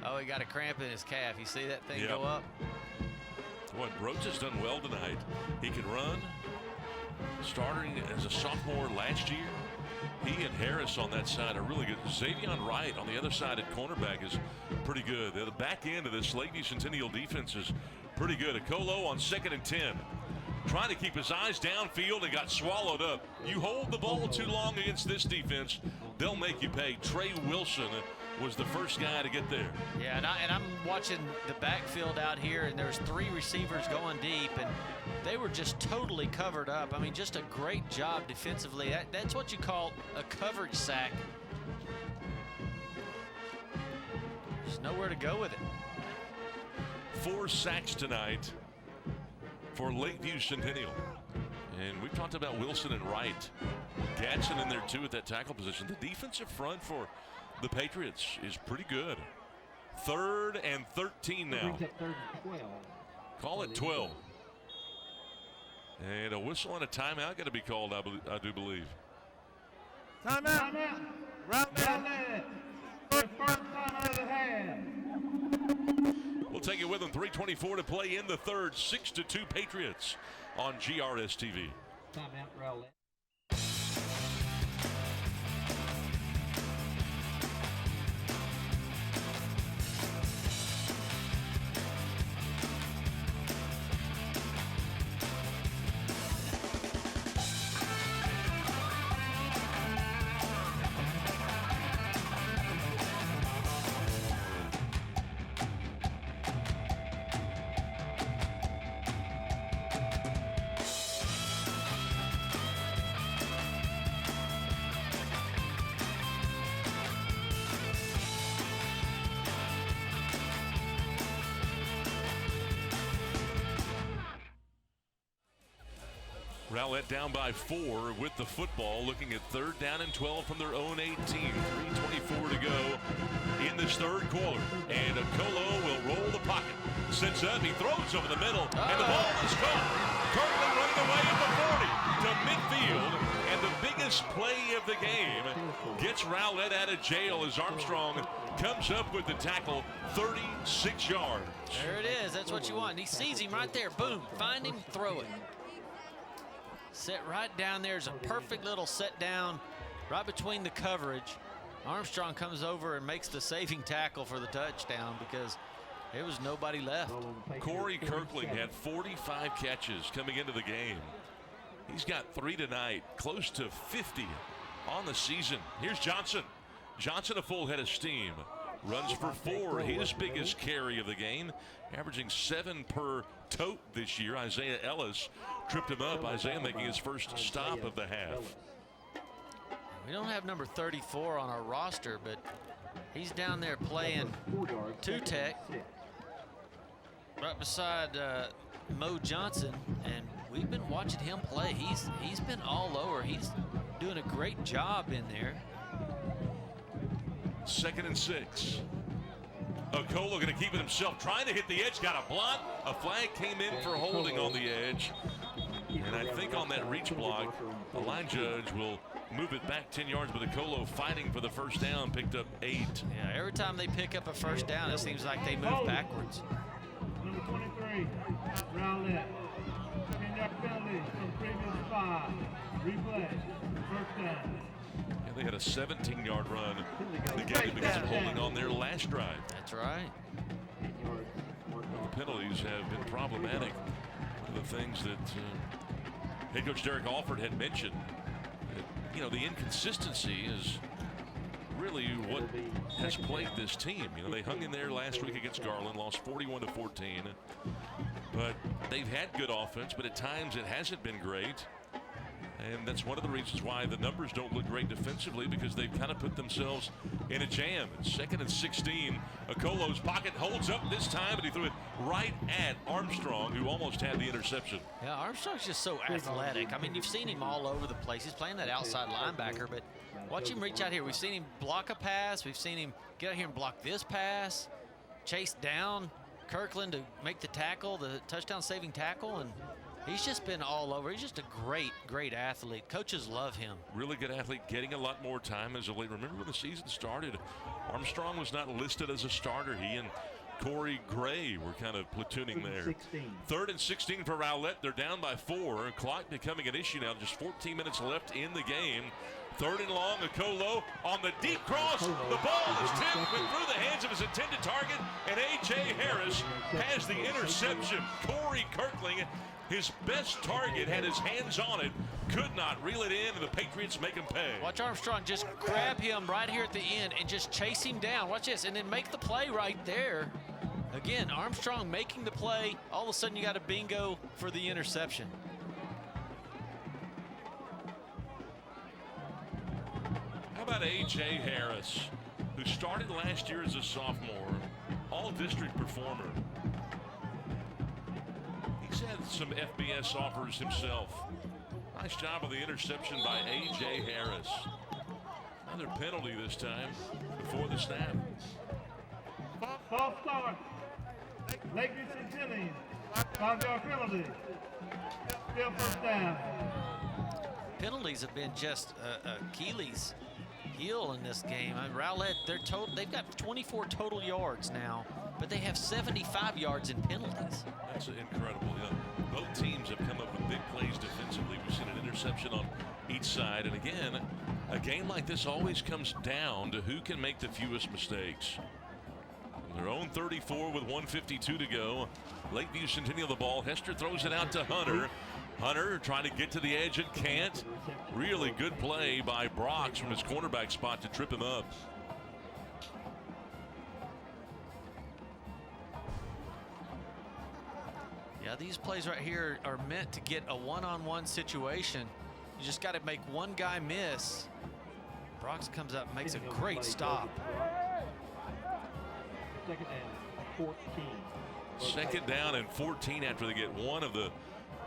oh, he got a cramp in his calf. You see that thing go up? What Rhodes has done well tonight. He can run. Starting as a sophomore last year, he and Harris on that side are really good. Xavion Wright on the other side at cornerback is pretty good. The back end of this Lakeview Centennial defense is pretty good. Okolo on 2nd and 10. Trying to keep his eyes downfield and got swallowed up. You hold the ball too long against this defense, they'll make you pay. Trey Wilson was the first guy to get there. Yeah, and I'm watching the backfield out here, and there's 3 receivers going deep, and they were just totally covered up. I mean, just a great job defensively. That's what you call a coverage sack. There's nowhere to go with it. 4 sacks tonight for Lakeview Centennial. And we've talked about Wilson and Wright. Gadsden in there too at that tackle position. The defensive front for the Patriots is pretty good. 3rd and 13 now. Call it 12. And a whistle and a timeout got to be called, I do believe. Timeout. Rowlett. First timeout of the half. We'll take it with them. 3:24 to play in the third. 6-2 Patriots on GRS TV. Timeout, Rowlett. Rowlett down by 4 with the football, looking at 3rd down and 12 from their own 18. 3:24 to go in this third quarter. And Okolo will roll the pocket. Sits up, he throws over the middle, and the ball is caught. Kirkland running away at the 40 to midfield. And the biggest play of the game gets Rowlett out of jail as Armstrong comes up with the tackle, 36 yards. There it is. That's what you want. He sees him right there. Boom. Find him, throw it. Set right down there is a perfect little set down right between the coverage. Armstrong comes over and makes the saving tackle for the touchdown because there was nobody left. Corey Kirkland had 45 catches coming into the game. He's got 3 tonight, close to 50 on the season. Here's Johnson. Johnson a full head of steam. Runs for 4, his biggest carry of the game, averaging 7 per tote this year. Isaiah Ellis tripped him up. Isaiah making his first stop of the half. We don't have number 34 on our roster, but he's down there playing 2-tech right beside Mo Johnson, and we've been watching him play. He's been all over. He's doing a great job in there. 2nd and 6. Okolo going to keep it himself, trying to hit the edge, got a block. A flag came in for holding on the edge. And I think on that reach block, the line judge will move it back 10 yards, but Okolo fighting for the first down, picked up 8. Yeah, every time they pick up a first down, it seems like they move backwards. Number 23, Rowlett. 10-yard penalty from previous 5. Replay. First down. And they had a 17-yard run to get it because of holding on their last drive. That's right. The penalties have been problematic. One of the things that head coach Derek Alford had mentioned, that, you know, the inconsistency is really what has plagued this team. You know, they hung in there last week against Garland, lost 41-14, but they've had good offense, but at times it hasn't been great. And that's one of the reasons why the numbers don't look great defensively, because they've kind of put themselves in a jam. 2nd and 16. Okolo's pocket holds up this time, and he threw it right at Armstrong, who almost had the interception. Yeah, Armstrong's just so athletic. I mean, you've seen him all over the place. He's playing that outside linebacker, but watch him reach out here. We've seen him block a pass. We've seen him get out here and block this pass, chase down Kirkland to make the tackle, the touchdown saving tackle, and he's just been all over. He's just a great, great athlete. Coaches love him. Really good athlete, getting a lot more time as of late. Remember when the season started, Armstrong was not listed as a starter. He and Corey Gray were kind of platooning there. 3rd and 16 for Rowlett. They're down by 4. Clock becoming an issue now. Just 14 minutes left in the game. Third and long, Okolo on the deep cross. The ball is tipped through the hands of his intended target, and A.J. Harris has the interception. Corey Kirkling, his best target, had his hands on it, could not reel it in, and the Patriots make him pay. Watch Armstrong just grab him right here at the end and just chase him down. Watch this, and then make the play right there. Again, Armstrong making the play. All of a sudden, you got a bingo for the interception. How about A.J. Harris, who started last year as a sophomore, all-district performer. He's had some FBS offers himself. Nice job of the interception by A.J. Harris. Another penalty this time before the snap. False start. Lakeview Centennial. 5-yard penalty. Still first down. Penalties have been just Keeley's heel in this game. Rowlett, they've got 24 total yards now, but they have 75 yards in penalties. That's incredible. Yeah. Both teams have come up with big plays defensively. We've seen an interception on each side. And again, a game like this always comes down to who can make the fewest mistakes. Their own 34 with 1:52 to go. Lakeview Centennial the ball. Hester throws it out to Hunter. Hunter trying to get to the edge and can't. Really good play by Brox from his cornerback spot to trip him up. Yeah, these plays right here are meant to get a one-on-one situation. You just got to make one guy miss. Brox comes up and makes a great stop. Second down, 14. Second down and 14 after they get one of the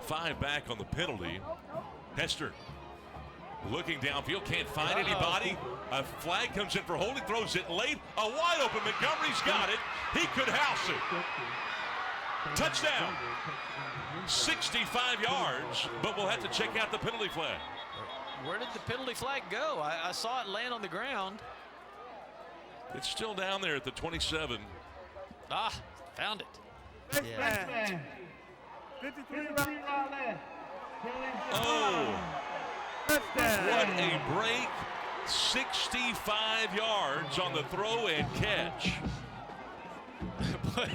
5 back on the penalty. Hester looking downfield, can't find anybody. A flag comes in for holding, throws it late. A wide open Montgomery's got it. He could house it. Touchdown. 65 yards, but we'll have to check out the penalty flag. Where did the penalty flag go? I saw it land on the ground. It's still down there at the 27. Ah, found it. Yeah. 53 right left. Oh, Touchdown. what a break. 65 yards on the throw and catch. But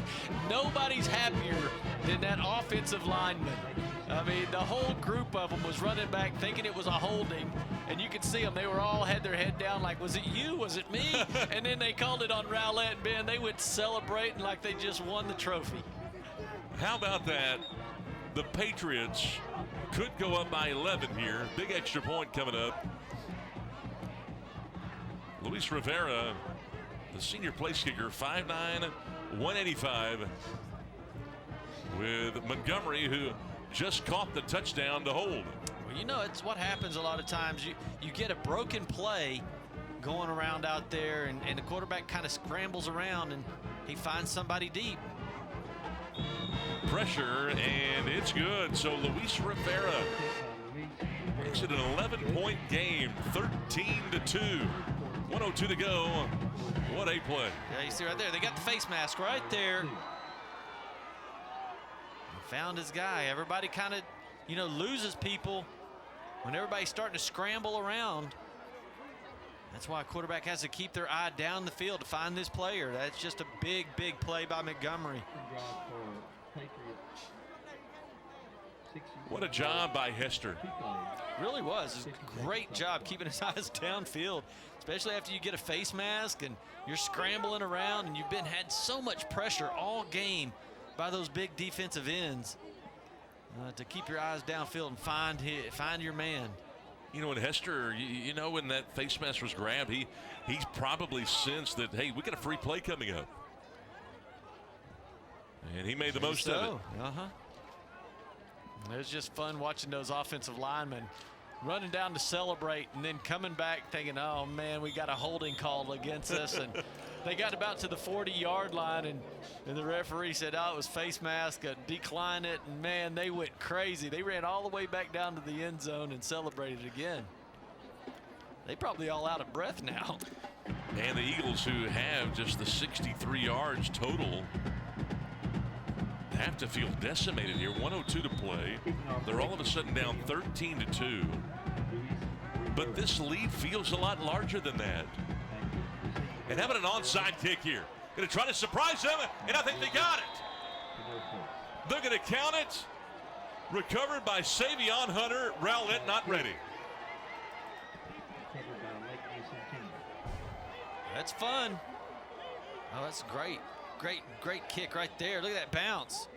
nobody's happier than that offensive lineman. I mean, the whole group of them was running back thinking it was a holding, and you could see them. They were all had their head down like, was it you? Was it me? And then they called it on Rowlett, and Ben, they went celebrating like they just won the trophy. How about that? The Patriots could go up by 11 here. Big extra point coming up. Luis Rivera, the senior place kicker, 5'9", 185. With Montgomery, who just caught the touchdown to hold. Well, you know, it's what happens a lot of times. You get a broken play going around out there, and the quarterback kind of scrambles around, and he finds somebody deep. Pressure, and it's good. So Luis Rivera makes it an 11-point game, 13-2. 1:02 to go. What a play. Yeah, you see right there, they got the face mask right there. Found his guy. Everybody kind of, you know, loses people when everybody's starting to scramble around. That's why a quarterback has to keep their eye down the field to find this player. That's just a big, big play by Montgomery. What a job by Hester. Really was. A great job keeping his eyes downfield, especially after you get a face mask and you're scrambling around and you've had so much pressure all game by those big defensive ends to keep your eyes downfield and find your man. You know, when Hester, you know, when that face mask was grabbed, he's probably sensed that, hey, we got a free play coming up. And he made the most of it. It was just fun watching those offensive linemen running down to celebrate and then coming back thinking, oh, man, we got a holding call against us. And they got about to the 40-yard line, and the referee said, oh, it was face mask, decline it. And, man, they went crazy. They ran all the way back down to the end zone and celebrated again. They probably all out of breath now. And the Eagles, who have just the 63 yards total, have to feel decimated here. 1:02 to play. They're all of a sudden down 13-2. but this lead feels a lot larger than that. And having an onside kick here. Going to try to surprise them, and I think they got it. They're going to count it. Recovered by Savion Hunter. Rowlett not ready. That's fun. Oh, that's great. Great kick right there. Look at that bounce.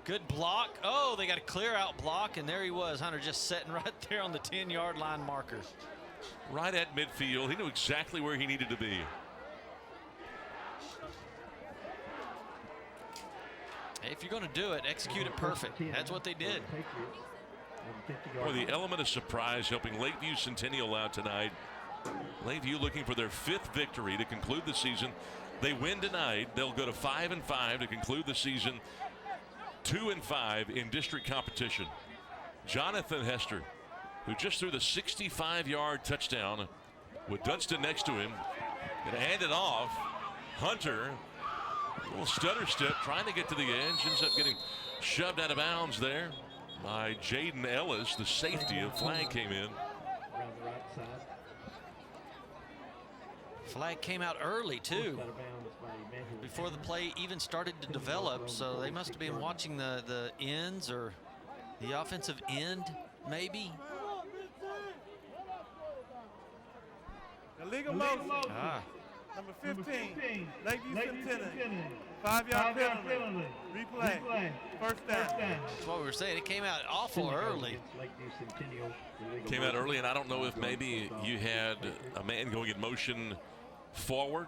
Good block. Oh, they got a clear out block, and there he was. Hunter just sitting right there on the 10-yard line marker. Right at midfield. He knew exactly where he needed to be. Hey, if you're going to do it, execute it perfect. That's what they did. Boy, the element of surprise helping Lakeview Centennial out tonight. Lakeview looking for their 5th victory to conclude the season. They win tonight. They'll go to 5-5 to conclude the season. 2-5 in district competition. Jonathan Hester, who just threw the 65-yard touchdown with Dunston next to him. Going to hand it off. Hunter, a little stutter step, trying to get to the edge. Ends up getting shoved out of bounds there by Jaden Ellis, the safety. A flag came in. Flag came out early, too, before the play even started to develop. So they must have been watching the ends or the offensive end, maybe. Illegal motion. Number 15, Lakeview Centennial. 5-yard penalty. Replay. First down. That's what we were saying. It came out awful early. Came out early, and I don't know if maybe you had a man going in motion forward.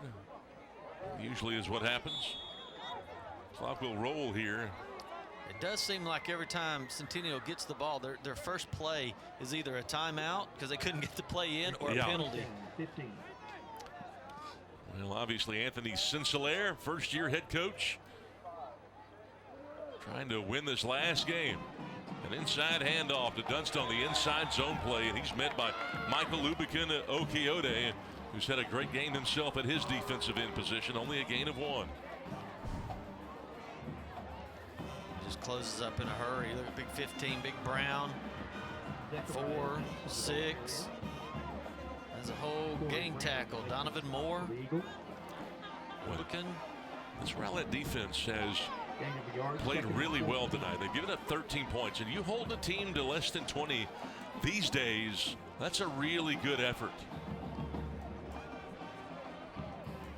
Usually is what happens. Clock will roll here. It does seem like every time Centennial gets the ball, their first play is either a timeout because they couldn't get the play in, or a penalty. Well, obviously Anthony Sincelaire, first-year head coach, trying to win this last game. An inside handoff to Dunston on the inside zone play, and he's met by Michael Lubikin Okiode, who's had a great game himself at his defensive end position, only a gain of 1. Just closes up in a hurry. Look at big 15, big Brown. 4, 6. As a whole gang tackle. Donovan Moore. Lubikin. This Rowlett defense has played really well tonight. They've given up 13 points, and you hold a team to less than 20 these days, that's a really good effort.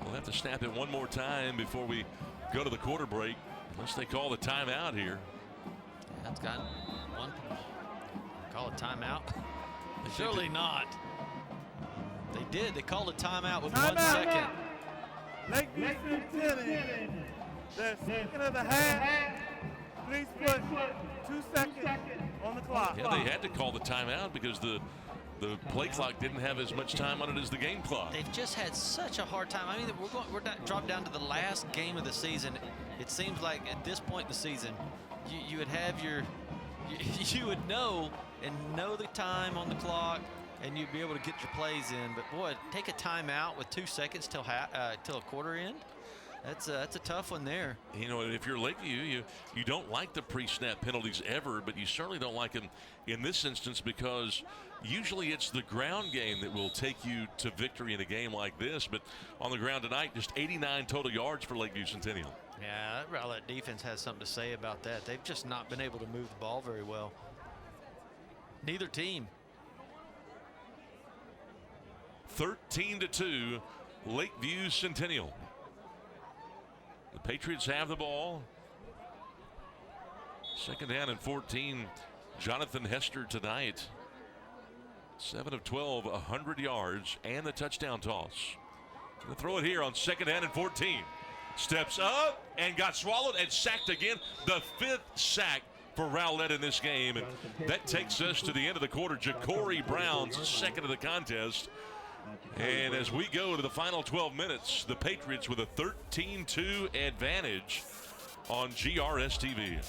We'll have to snap it one more time before we go to the quarter break, unless they call the timeout here. That's got one. Call a timeout? Surely not. They did. They called a timeout with 1 second. Lakeview Centennial. The second of the half. Please put 2 seconds on the clock. Yeah, they had to call the timeout because the play clock didn't have as much time on it as the game clock. They've just had such a hard time. I mean, we're dropped down to the last game of the season. It seems like at this point in the season, you would have you would know the time on the clock, and you'd be able to get your plays in. But boy, take a timeout with 2 seconds till a quarter end. That's a tough one there. You know, if you're Lakeview, you don't like the pre-snap penalties ever, but you certainly don't like them in this instance because usually it's the ground game that will take you to victory in a game like this. But on the ground tonight, just 89 total yards for Lakeview Centennial. Yeah, that Rowlett defense has something to say about that. They've just not been able to move the ball very well. Neither team. 13-2, Lakeview Centennial. The Patriots have the ball. 2nd down and 14. Jonathan Hester tonight. 7 of 12, 100 yards, and the touchdown toss. Gonna throw it here on 2nd down and 14. Steps up and got swallowed and sacked again. The 5th sack for Rowlett in this game. And that takes us to the end of the quarter. Ja'Cory Brown's second of the contest. And as we go to the final 12 minutes, the Patriots with a 13-2 advantage on GRS-TV.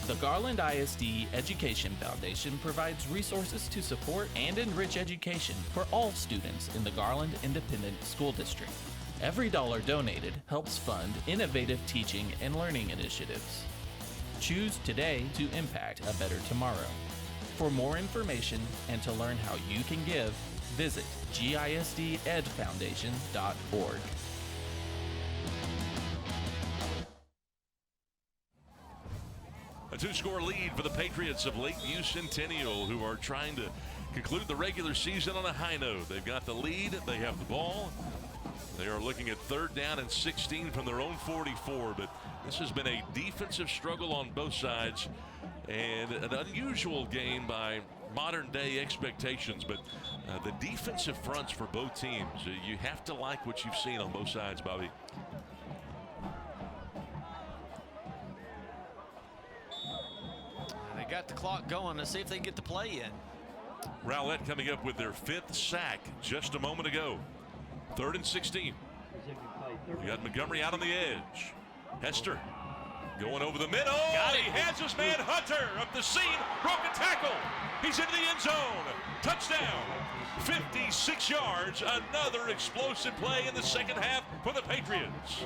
The Garland ISD Education Foundation provides resources to support and enrich education for all students in the Garland Independent School District. Every dollar donated helps fund innovative teaching and learning initiatives. Choose today to impact a better tomorrow. For more information and to learn how you can give, visit GISDEdFoundation.org. A 2-score lead for the Patriots of Lakeview Centennial, who are trying to conclude the regular season on a high note. They've got the lead. They have the ball. They are looking at 3rd down and 16 from their own 44, but this has been a defensive struggle on both sides and an unusual game by modern-day expectations, but the defensive fronts for both teams, you have to like what you've seen on both sides, Bobby. They got the clock going. Let's see if they can get the play in. Rowlett coming up with their 5th sack just a moment ago. 3rd and 16. We got Montgomery out on the edge. Hester going over the middle. He has his man Hunter up the seam. Broken tackle. He's into the end zone. Touchdown. 56 yards. Another explosive play in the second half for the Patriots.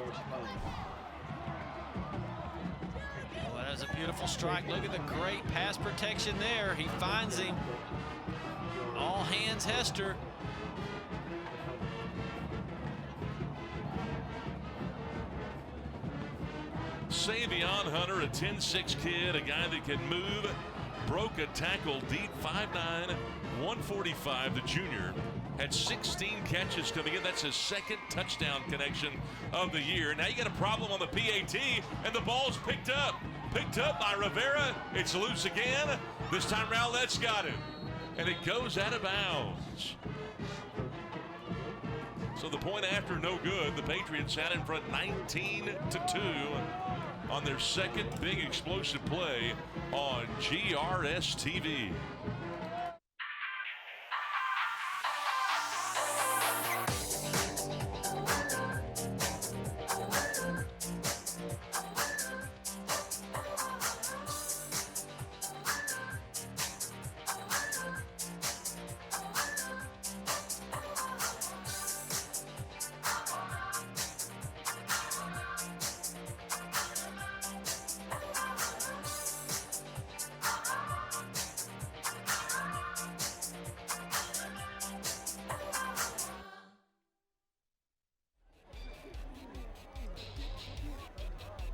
Well, that was a beautiful strike. Look at the great pass protection there. He finds him. All hands Hester. Savion Hunter, a 10'6" kid, a guy that can move, broke a tackle deep, 5'9", 145, the junior. Had 16 catches coming in. That's his 2nd touchdown connection of the year. Now you got a problem on the PAT, and the ball's picked up. Picked up by Rivera. It's loose again. This time Rowlett's got it. And it goes out of bounds. So the point after, no good. The Patriots had in front 19-2 on their 2nd big explosive play on GRS TV.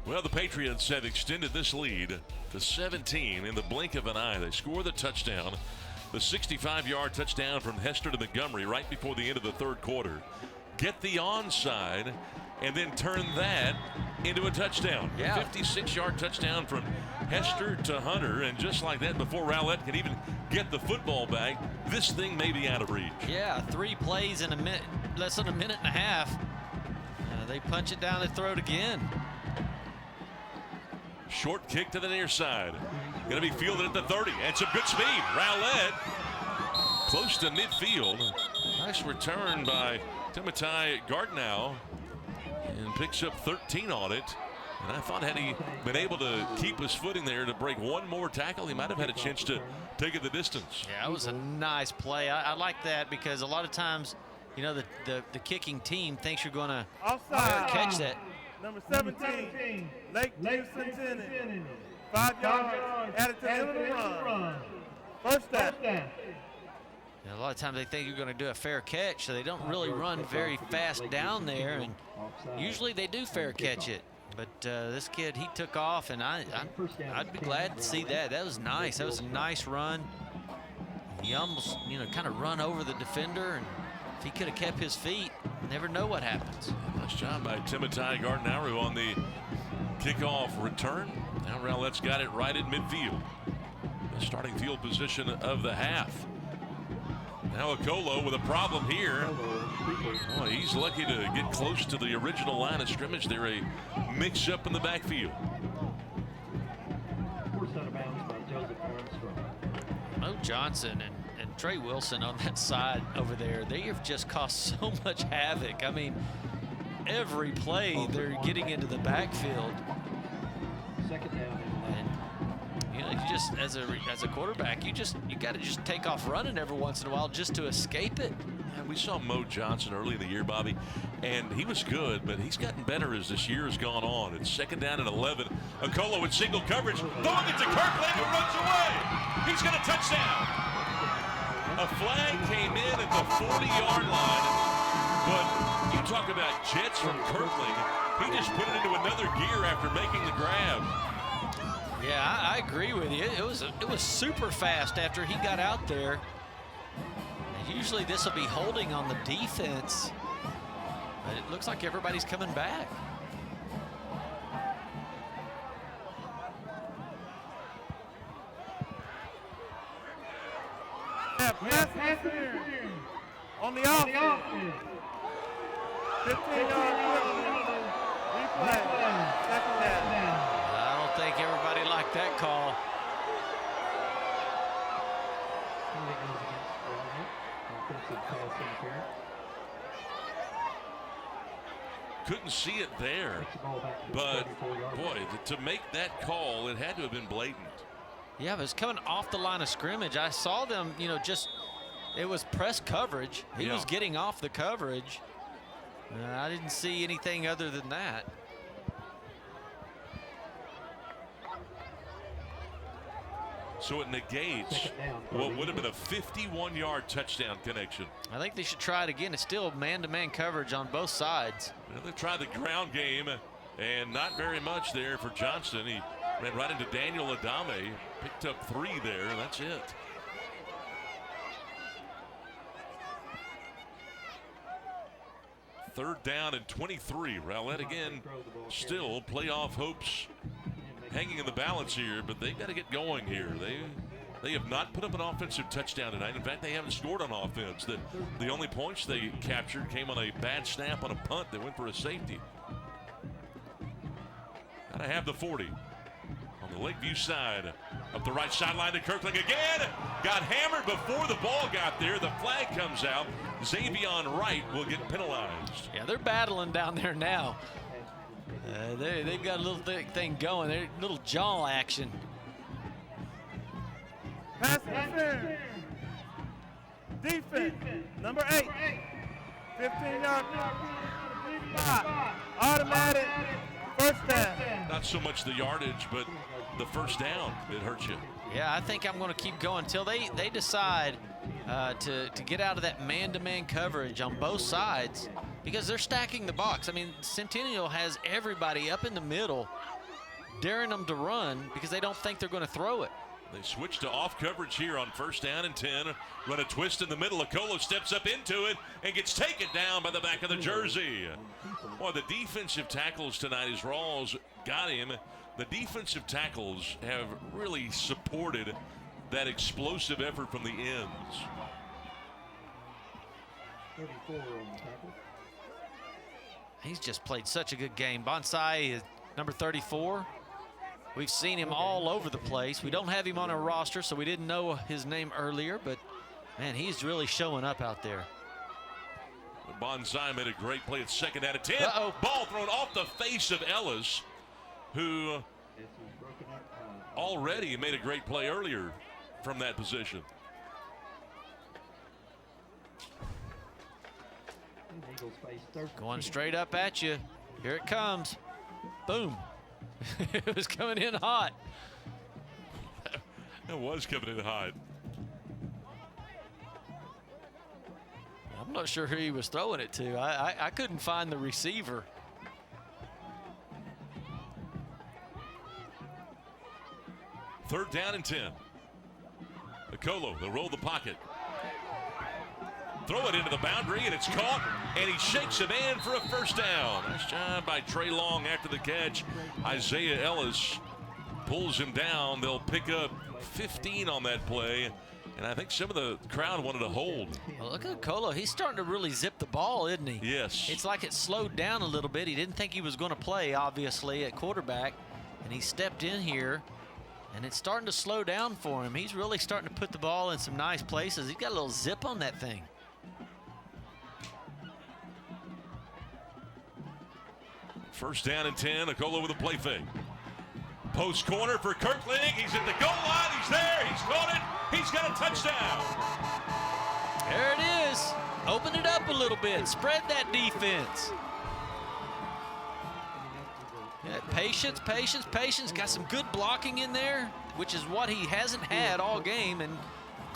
Well, the Patriots have extended this lead to 17 in the blink of an eye. They score the touchdown, the 65-yard touchdown from Hester to Montgomery right before the end of the 3rd quarter. Get the onside and then turn that into a touchdown. Yeah. 56-yard touchdown from Hester to Hunter, and just like that, before Rowlett can even get the football back, this thing may be out of reach. Yeah, 3 plays in a minute, less than a minute and a half. They punch it down the throat again. Short kick to the near side. Going to be fielded at the 30. And some good speed. Rowlett close to midfield. Nice return by Timothy Gardnow. And picks up 13 on it. And I thought had he been able to keep his footing there to break one more tackle, he might have had a chance to take it the distance. Yeah, it was a nice play. I like that because a lot of times, you know, the kicking team thinks you're going to catch that. Number 17, Lakeview Centennial. 5 yards, added to the end of the run. First down. A lot of times they think you're going to do a fair catch, so they don't really run very fast down there, and usually they do fair catch it. But this kid, he took off, and I'd be glad to see that. That was nice. That was a nice run. He almost, you know, kind of run over the defender, and if he could have kept his feet, you never know what happens. Nice job by Timothy Gardnow on the kickoff return. Now Rowlett's got it right in midfield. The starting field position of the half. Now Okolo with a problem here. Boy, he's lucky to get close to the original line of scrimmage. They're a mix-up in the backfield. Mo Johnson and Trey Wilson on that side over there, they have just caused so much havoc. I mean, every play they're getting into the backfield. And you know, you just as a quarterback, you got to just take off running every once in a while just to escape it. We saw Mo Johnson early in the year, Bobby, and he was good, but he's gotten better as this year has gone on. It's 2nd down and 11. Okolo with single coverage, throwing it to Kirkland, who runs away. He's got a touchdown. A flag came in at the 40-yard line, but you talk about jets from Kirkland. He just put it into another gear after making the grab. Yeah, I agree with you. It was super fast after he got out there. Usually this will be holding on the defense, but it looks like everybody's coming back. Pass here on the offense. 15-yard replay. 2nd down. I don't think everybody liked that call. Couldn't see it there, but boy, to make that call, it had to have been blatant. Yeah, but it's coming off the line of scrimmage. I saw them, it was press coverage. He was getting off the coverage. I didn't see anything other than that. So it negates what would have been a 51-yard touchdown connection. I think they should try it again. It's still man-to-man coverage on both sides. Well, they tried the ground game, and not very much there for Johnston. He ran right into Daniel Adame, picked up 3 there, and that's it. Third down and 23. Rowlett again, still playoff hopes hanging in the balance here, but they've got to get going here. They have not put up an offensive touchdown tonight. In fact, they haven't scored on offense. The only points they captured came on a bad snap on a punt that went for a safety. Gotta have the 40 on the Lakeview side. Up the right sideline to Kirkland again. Got hammered before the ball got there. The flag comes out. Xavion Wright will get penalized. Yeah, they're battling down there now. They've got a little thing going. They're little jaw action. Pass interference. Defense, number 8. 15-yard spot. Automatic first down. Not so much the yardage, but the first down. It hurts you. Yeah, I think I'm going to keep going until they decide to get out of that man-to-man coverage on both sides, because they're stacking the box. I mean, Centennial has everybody up in the middle, daring them to run because they don't think they're going to throw it. They switch to off coverage here on 1st down and 10. Run a twist in the middle. Okolo steps up into it and gets taken down by the back of the jersey. Boy, the defensive tackles tonight, as Rawls got him, the defensive tackles have really supported that explosive effort from the ends. 34 on the tackle. He's just played such a good game. Bonsai is number 34. We've seen him all over the place. We don't have him on our roster, so we didn't know his name earlier, but man, he's really showing up out there. Bonsai made a great play at 2nd down and 10. Uh-oh. Ball thrown off the face of Ellis, who already made a great play earlier from that position. Going straight up at you. Here it comes. Boom. It was coming in hot. It was coming in hot. I'm not sure who he was throwing it to. I couldn't find the receiver. Third down and 10. Okolo, they'll roll the pocket. Throw it into the boundary, and it's caught, and he shakes it in for a first down. Nice job by Trey Long after the catch. Isaiah Ellis pulls him down. They'll pick up 15 on that play, and I think some of the crowd wanted to hold. Well, look at Okolo. He's starting to really zip the ball, isn't he? Yes. It's like it slowed down a little bit. He didn't think he was going to play, obviously, at quarterback, and he stepped in here, and it's starting to slow down for him. He's really starting to put the ball in some nice places. He's got a little zip on that thing. First down and 10. Okolo with a play fake. Post corner for Kirkland. He's at the goal line. He's there. He's caught it. He's got a touchdown. There it is. Open it up a little bit. Spread that defense. Yeah, patience, patience, patience. Got some good blocking in there, which is what he hasn't had all game, and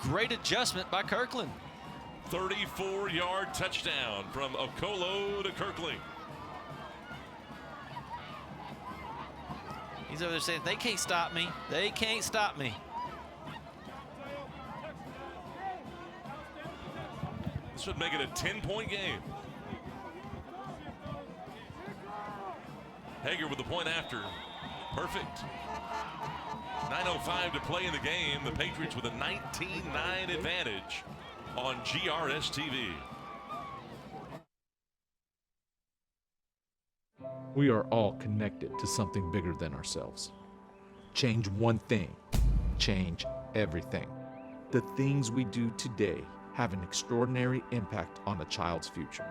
great adjustment by Kirkland. 34-yard touchdown from Okolo to Kirkland. He's over there saying, they can't stop me. They can't stop me. This would make it a 10-point game. Hager with the point after. Perfect. 9:05 to play in the game. The Patriots with a 19-9 advantage on GRS-TV. We are all connected to something bigger than ourselves. Change one thing, change everything. The things we do today have an extraordinary impact on a child's future.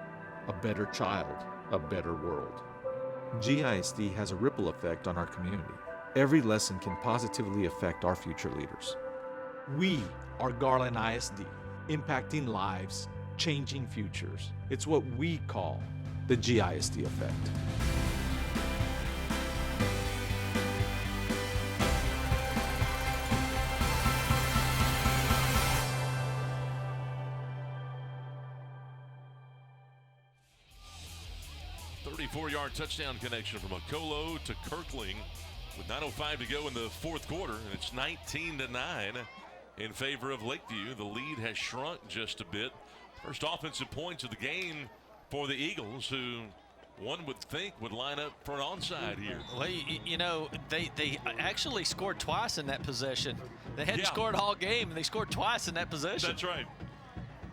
A better child, a better world. GISD has a ripple effect on our community. Every lesson can positively affect our future leaders. We are Garland ISD, impacting lives, changing futures. It's what we call the GISD effect. Four-yard touchdown connection from Okolo to Kirkland with 9:05 to go in the fourth quarter, and it's 19-9 in favor of Lakeview. The lead has shrunk just a bit. First offensive points of the game for the Eagles, who one would think would line up for an onside here. Well, you know, they actually scored twice in that possession. They hadn't scored all game, and they scored twice in that possession. That's right.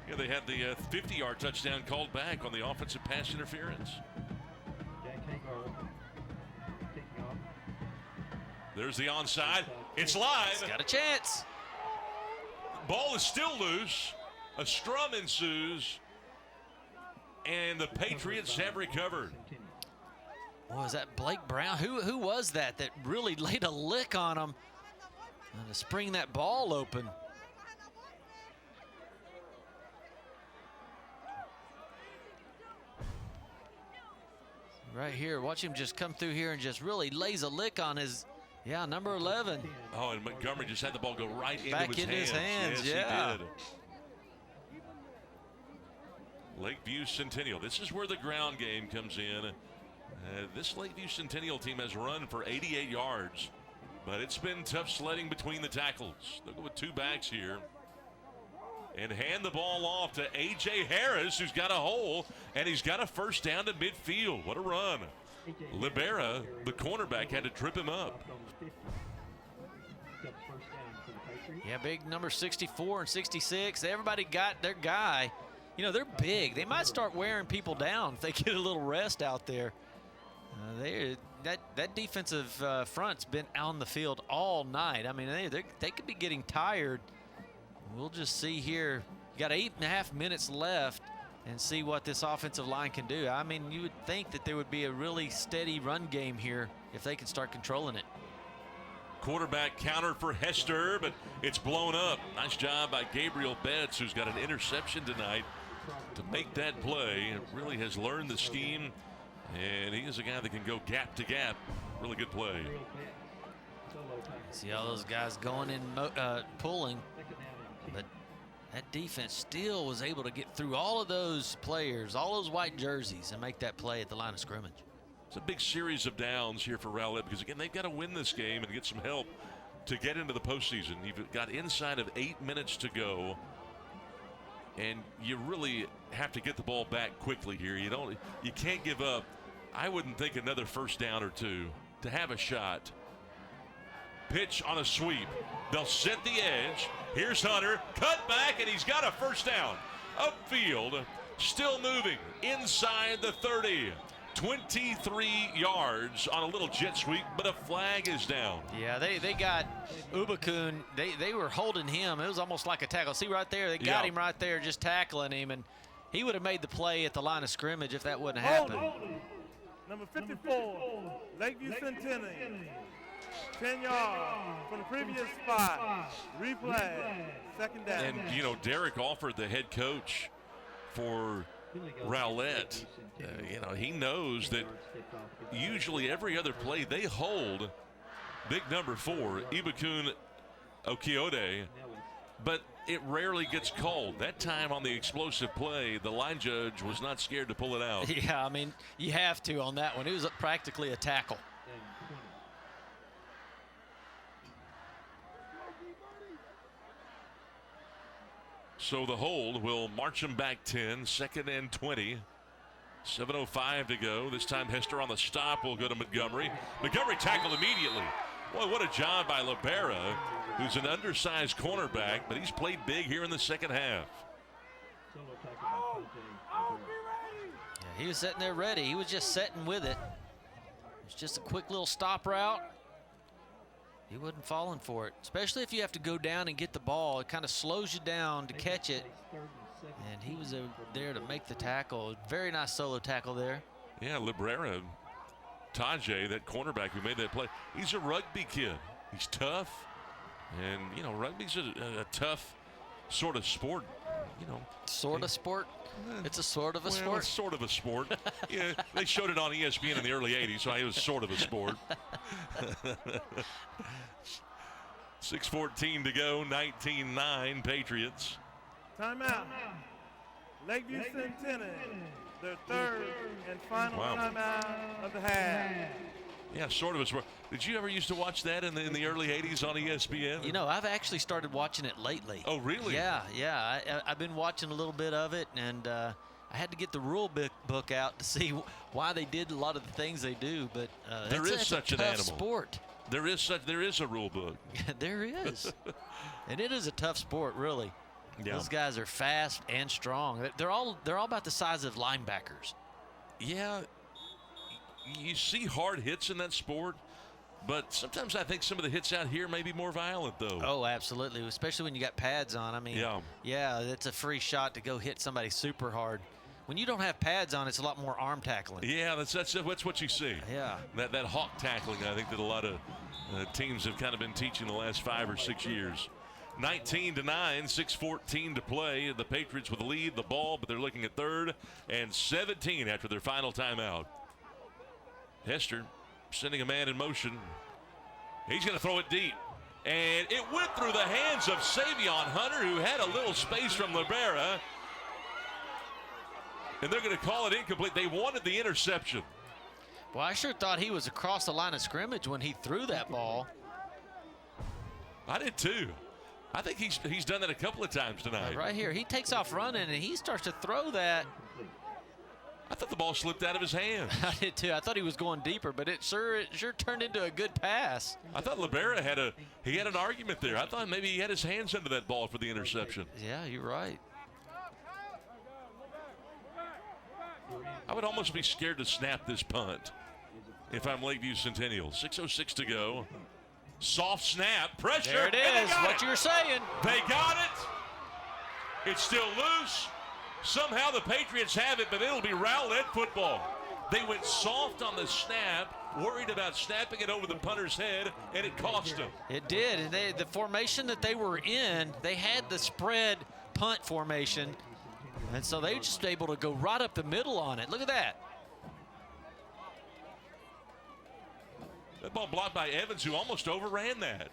Yeah, they had the 50-yard touchdown called back on the offensive pass interference. There's the onside. It's live. He's got a chance. Ball is still loose. A scrum ensues. And the Patriots have recovered. Was that Blake Brown? Who was that really laid a lick on him to spring that ball open? Right here, watch him just come through here and just really lays a lick on his, number 11. Oh, and Montgomery just had the ball go right back into his hands. Yes, yeah. he did. Lakeview Centennial. This is where the ground game comes in. This Lakeview Centennial team has run for 88 yards, but it's been tough sledding between the tackles. They'll go with two backs here and hand the ball off to A.J. Harris, who's got a hole, and he's got a first down to midfield. What a run. Libera, the cornerback, had to trip him up. Yeah, big number 64 and 66. Everybody got their guy. You know, they're big. They might start wearing people down if they get a little rest out there. That defensive front's been on the field all night. I mean, they could be getting tired. We'll just see here. You got 8.5 minutes left and see what this offensive line can do. I mean, you would think that there would be a really steady run game here if they can start controlling it. Quarterback counter for Hester, but it's blown up. Nice job by Gabriel Betts, who's got an interception tonight to make that play. It really has learned the scheme, and he is a guy that can go gap to gap. Really good play. See all those guys going in, pulling, but that defense still was able to get through all of those players, all those white jerseys, and make that play at the line of scrimmage. It's a big series of downs here for Rowlett because, again, they've got to win this game and get some help to get into the postseason. You've got inside of 8 minutes to go, and you really have to get the ball back quickly here. You can't give up. I wouldn't think another first down or two to have a shot. Pitch on a sweep. They'll set the edge. Here's Hunter. Cut back, and he's got a first down. Upfield, still moving inside the 30. 23 yards on a little jet sweep, but a flag is down. Yeah, they got Ubakun. They were holding him. It was almost like a tackle. See right there, they got him right there just tackling him, and he would have made the play at the line of scrimmage if that wouldn't have happened. Number 54, Lakeview Centennial. 10 yards from the previous spot. Replay, second down. And, Derek Alford, the head coach for Rowlett. You know, he knows that usually every other play they hold big number 4, Ibukun Okiode, but it rarely gets called. That time on the explosive play, the line judge was not scared to pull it out. Yeah, I mean, you have to on that one. It was practically a tackle. So the hold will march him back 10, 2nd and 20. 7:05 to go. This time Hester on the stop will go to Montgomery. Montgomery tackled immediately. Boy, what a job by Libera, who's an undersized cornerback, but he's played big here in the second half. Yeah, he was sitting there ready. He was just sitting with it. It's just a quick little stop route. He wasn't falling for it, especially if you have to go down and get the ball. It kind of slows you down to catch it. And he was there to make the tackle. Very nice solo tackle there. Yeah, Librera, Tajay, that cornerback who made that play, he's a rugby kid. He's tough. And, you know, rugby's a tough sort of sport, you know. Sort of sport? It's a sort of a sport? It's sort of a sport. Yeah, they showed it on ESPN in the early 80s, so it was sort of a sport. 6:14 to go, 19-9 Patriots. Timeout. Lakeview Centennial, their third and final timeout of the half. Yeah, sort of a sport. Did you ever used to watch that in the early 80s on ESPN? You know, I've actually started watching it lately. Oh, really? Yeah. I've been watching a little bit of it, and I had to get the rule book out to see why they did a lot of the things they do. But there is such an animal sport. There is a rule book. There is, and it is a tough sport, really. Yeah. Those guys are fast and strong. They're all about the size of linebackers. Yeah, you see hard hits in that sport, but sometimes I think some of the hits out here may be more violent, though. Oh, absolutely, especially when you got pads on. I mean, yeah, it's a free shot to go hit somebody super hard. When you don't have pads on, it's a lot more arm tackling. Yeah, that's what you see. Yeah. That hawk tackling, I think that a lot of teams have kind of been teaching the last 5 or 6 years. 19-9, 6:14 to play. The Patriots with the lead, the ball, but they're looking at 3rd and 17 after their final timeout. Hester sending a man in motion. He's going to throw it deep. And it went through the hands of Savion Hunter, who had a little space from Libera. And they're going to call it incomplete. They wanted the interception. Well, I sure thought he was across the line of scrimmage when he threw that ball. I did too. I think he's done that a couple of times tonight. Right here, he takes off running and he starts to throw that. I thought the ball slipped out of his hands. I did too. I thought he was going deeper, but it sure turned into a good pass. I thought Libera had an argument there. I thought maybe he had his hands under that ball for the interception. Yeah, you're right. I would almost be scared to snap this punt if I'm Lakeview Centennial. 6:06 to go. Soft snap, pressure. There it is, what you're saying. They got it. It's still loose. Somehow the Patriots have it, but it'll be Rowlett football. They went soft on the snap, worried about snapping it over the punter's head, and it cost them. It did, and the formation that they were in, they had the spread punt formation, and so they were just able to go right up the middle on it. Look at that. That ball blocked by Evans, who almost overran that.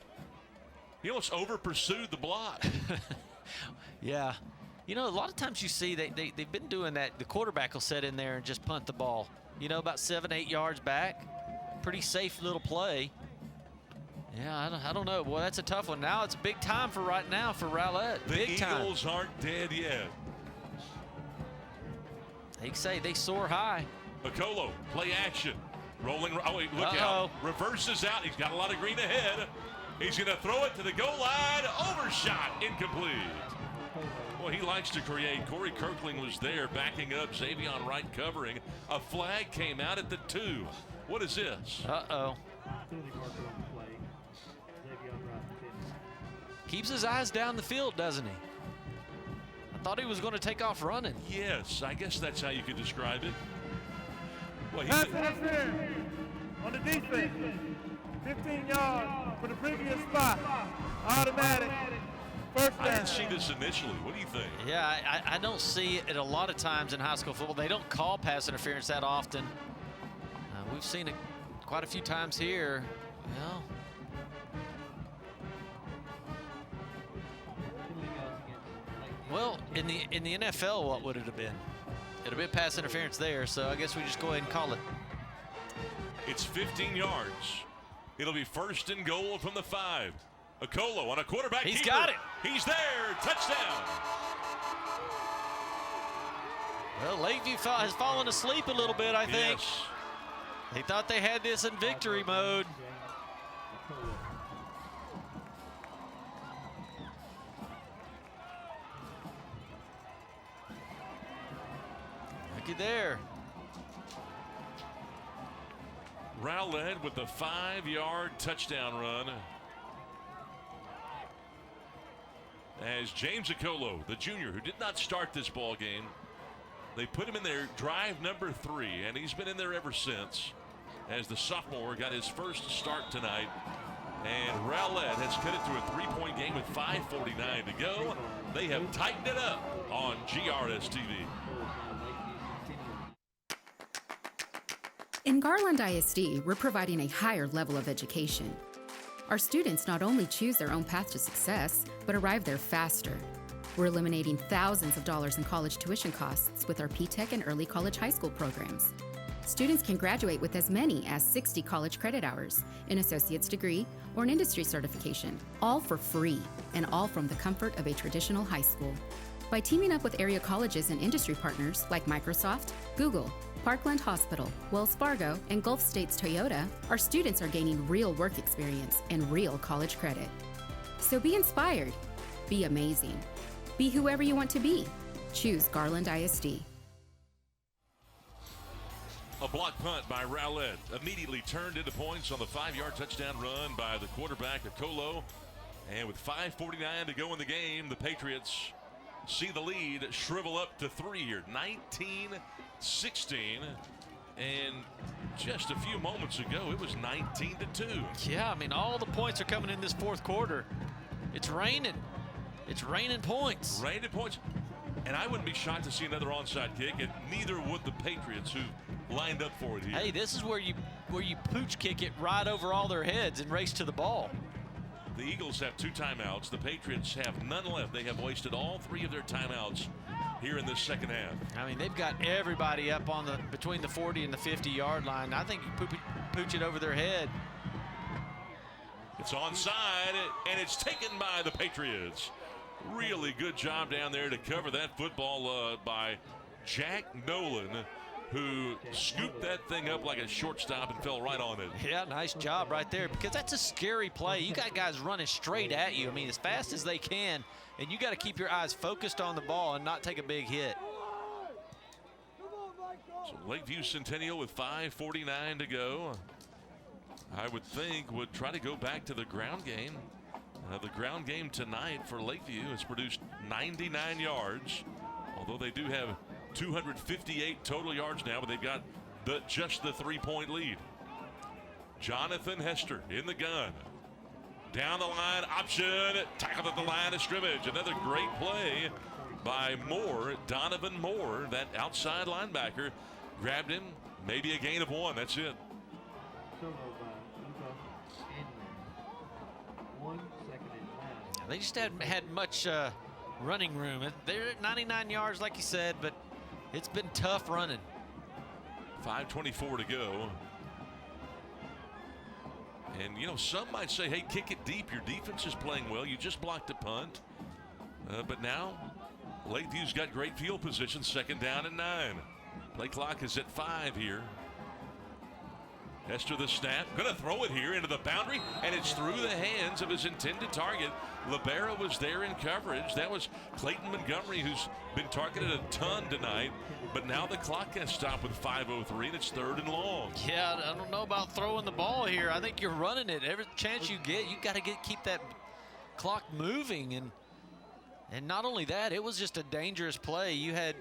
He almost over-pursued the block. Yeah. You know, a lot of times you see they've been doing that. The quarterback will sit in there and just punt the ball, you know, about 7-8 yards back. Pretty safe little play. Yeah, I don't know. Boy, that's a tough one. Now it's big time for right now for Rowlett. Big time. The Eagles aren't dead yet. They say they soar high. Okolo, play action. Rolling, oh wait, look out. Reverses out, he's got a lot of green ahead. He's gonna throw it to the goal line, overshot, incomplete. Well, he likes to create. Corey Kirkling was there backing up, Xavion Wright covering. A flag came out at the 2. What is this? Uh-oh. Keeps his eyes down the field, doesn't he? I thought he was going to take off running. Yes, I guess that's how you could describe it. Well, Pass interference on the defense. 15 yards for the previous spot. Automatic. First down. didn't see this initially. What do you think? Yeah, I don't see it a lot of times in high school football. They don't call pass interference that often. We've seen it quite a few times here. Well, in the NFL, what would it have been? It'd have been pass interference there, so I guess we just go ahead and call it. It's 15 yards. It'll be 1st and goal from the 5. Okolo on a quarterback He's keeper. got it. He's there. Touchdown. Well, Lakeview has fallen asleep a little bit, I think. Yes. They thought they had this in victory mode. Looky there. Rowlett with the 5-yard touchdown run. As James Okolo, the junior, who did not start this ball game, they put him in there drive number 3, and he's been in there ever since. As the sophomore got his first start tonight. And Rowlett has cut it to a 3-point game with 5:49 to go. They have tightened it up on GRS-TV. In Garland ISD, we're providing a higher level of education. Our students not only choose their own path to success, but arrive there faster. We're eliminating thousands of dollars in college tuition costs with our P-Tech and early college high school programs. Students can graduate with as many as 60 college credit hours, an associate's degree, or an industry certification, all for free, and all from the comfort of a traditional high school. By teaming up with area colleges and industry partners like Microsoft, Google, Parkland Hospital, Wells Fargo, and Gulf States Toyota, our students are gaining real work experience and real college credit. So be inspired, be amazing, be whoever you want to be. Choose Garland ISD. A block punt by Rowlett immediately turned into points on the 5-yard touchdown run by the quarterback, Okolo. And with 5:49 to go in the game, the Patriots see the lead shrivel up to 3 here, 19-16. And just a few moments ago, it was 19-2. Yeah, I mean, all the points are coming in this fourth quarter. It's raining. It's raining points. Raining points. And I wouldn't be shocked to see another onside kick, and neither would the Patriots, who lined up for it here. Hey, this is where you pooch kick it right over all their heads and race to the ball. The Eagles have 2 timeouts. The Patriots have none left. They have wasted all 3 of their timeouts here in this second half. I mean, they've got everybody up on between the 40 and the 50-yard line. I think you pooch it over their head. It's onside, and it's taken by the Patriots. Really good job down there to cover that football by Jack Nolan, who scooped that thing up like a shortstop and fell right on it. Yeah, nice job right there, because that's a scary play. You got guys running straight at you, I mean, as fast as they can, and you got to keep your eyes focused on the ball and not take a big hit. So Lakeview Centennial with 5:49 to go, I would think, would try to go back to the ground game. The ground game tonight for Lakeview has produced 99 yards, although they do have 258 total yards now, but they've got just the 3-point lead. Jonathan Hester in the gun. Down the line, option, tackled at the line of scrimmage. Another great play by Moore, Donovan Moore, that outside linebacker. Grabbed him, maybe a gain of 1, that's it. They just haven't had much running room. They're at 99 yards, like you said, but it's been tough running. 5:24 to go. And, you know, some might say, hey, kick it deep. Your defense is playing well. You just blocked a punt. But now, Lakeview's got great field position, 2nd down and 9. Play clock is at 5 here. Hester the snap, gonna throw it here into the boundary, and it's through the hands of his intended target. Libera was there in coverage. That was Clayton Montgomery, who's been targeted a ton tonight, but now the clock has stopped with 5:03, and it's 3rd and long. Yeah, I don't know about throwing the ball here. I think you're running it. Every chance you get, you got to keep that clock moving, and not only that, it was just a dangerous play. You had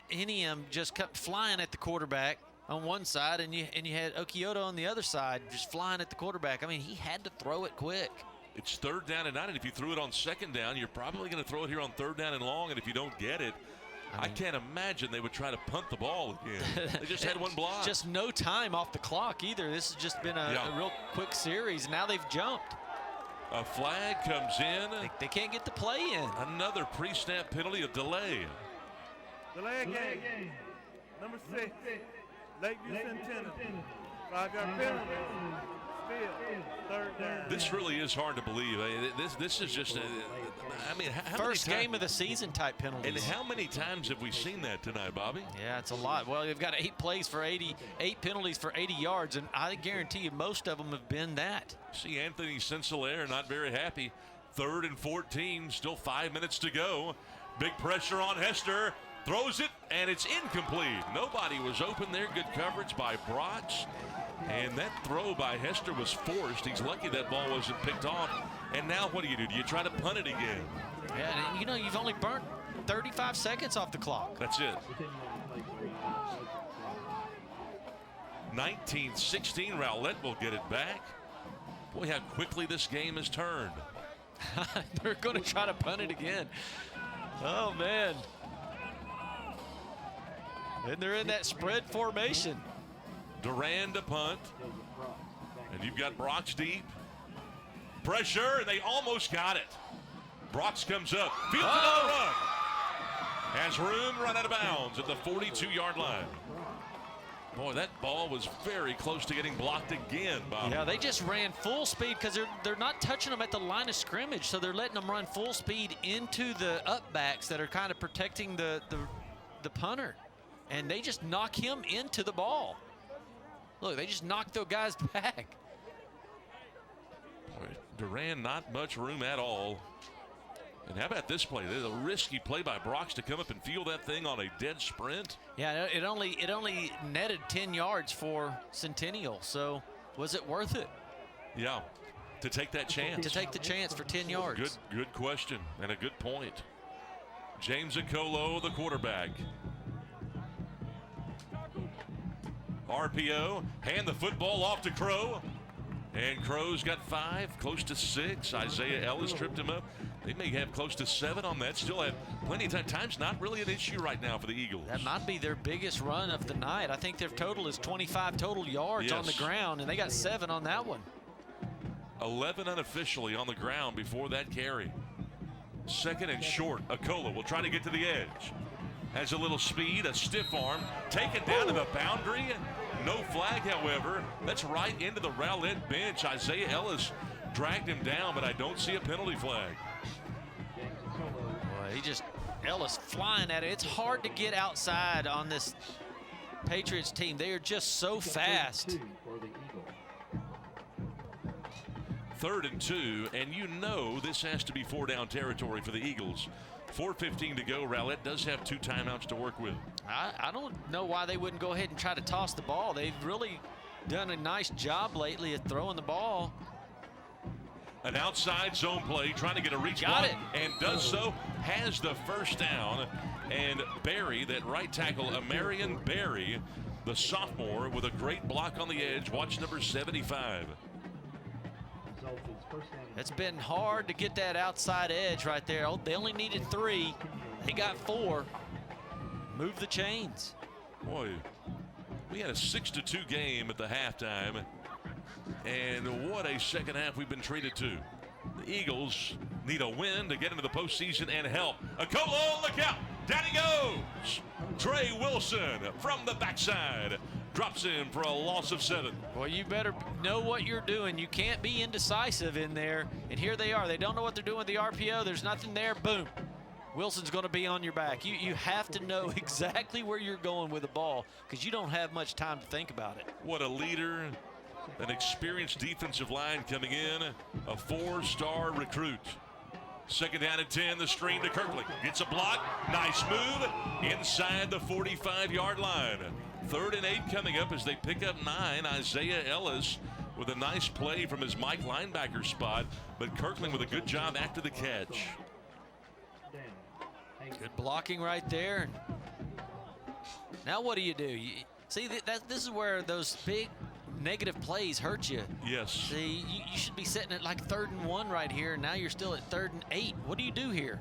Enium just kept flying at the quarterback on one side, and you had Okioto on the other side just flying at the quarterback. I mean, he had to throw it quick. It's 3rd down and 9, and if you threw it on 2nd down, you're probably going to throw it here on 3rd down and long, and if you don't get it, I can't imagine they would try to punt the ball again. They just had one block. Just no time off the clock either. This has just been a real quick series. Now they've jumped. A flag comes in. They can't get the play in. Another pre-snap penalty of delay. Delay game. Number 6, Lakeview Centennial. 5-yard penalty. Still 3rd down. This really is hard to believe. This is just, how First game of the season type penalties. And how many times have we seen that tonight, Bobby? Yeah, it's a lot. Well, they've got 8 penalties for 80 yards, and I guarantee you most of them have been that. See Anthony Sinclair not very happy. 3rd and 14, still 5 minutes to go. Big pressure on Hester. Throws it, and it's incomplete. Nobody was open there. Good coverage by Brox. And that throw by Hester was forced. He's lucky that ball wasn't picked off. And now what do? Do you try to punt it again? Yeah, and you've only burnt 35 seconds off the clock. That's it. 19-16, Rowlett will get it back. Boy, how quickly this game has turned. They're going to try to punt it again. Oh, man. And they're in that spread formation. Duran to punt. And you've got Brox deep. Pressure, and they almost got it. Brox comes up. Fields another run. Has room, run out of bounds at the 42-yard line. Boy, that ball was very close to getting blocked again, Bob. Yeah, they just ran full speed because they're not touching them at the line of scrimmage, so they're letting them run full speed into the upbacks that are kind of protecting the punter. And they just knock him into the ball. Look, they just knocked those guys back. Boy, Duran, not much room at all. And how about this play? There's a risky play by Brox to come up and field that thing on a dead sprint. Yeah, it only netted 10 yards for Centennial, so was it worth it? Yeah, to take that chance. To take the chance for 10 yards. Good question and a good point. James Okolo, the quarterback. RPO, hand the football off to Crow. And Crow's got 5, close to 6. Isaiah Ellis tripped him up. They may have close to 7 on that. Still have plenty of time. Time's not really an issue right now for the Eagles. That might be their biggest run of the night. I think their total is 25 total yards on the ground, and they got 7 on that one. 11 unofficially on the ground before that carry. 2nd and short. Okolo will try to get to the edge. Has a little speed, a stiff arm, taken down to the boundary. No flag, however. That's right into the Rowlett bench. Isaiah Ellis dragged him down, but I don't see a penalty flag. Boy, Ellis flying at it. It's hard to get outside on this Patriots team. They are just so fast. 3rd and 2, and you know this has to be 4-down territory for the Eagles. 4:15 to go. Rowlett does have 2 timeouts to work with. I don't know why they wouldn't go ahead and try to toss the ball. They've really done a nice job lately at throwing the ball. An outside zone play, trying to get a reach. Got it. And does so. Has the first down. And Barry, that right tackle, Amarian Barry, the sophomore, with a great block on the edge. Watch number 75. It's been hard to get that outside edge right there. They only needed 3. They got 4. Move the chains. Boy, we had a 6-2 game at the halftime. And what a second half we've been treated to. The Eagles need a win to get into the postseason and help. Okolo, look out. Down he goes. Trey Wilson from the backside. Drops in for a loss of 7. Well, you better know what you're doing. You can't be indecisive in there. And here they are. They don't know what they're doing with the RPO. There's nothing there. Boom. Wilson's going to be on your back. You have to know exactly where you're going with the ball because you don't have much time to think about it. What a leader. An experienced defensive line coming in. A 4-star recruit. 2nd down and 10, the screen to Kirkland. Gets a block. Nice move inside the 45-yard line. 3rd and 8 coming up as they pick up 9. Isaiah Ellis with a nice play from his Mike linebacker spot, but Kirkland with a good job after the catch. Good blocking right there. Now what do? See, this is where those big negative plays hurt you. Yes. See, you should be sitting at like 3rd and 1 right here, and now you're still at 3rd and 8. What do you do here?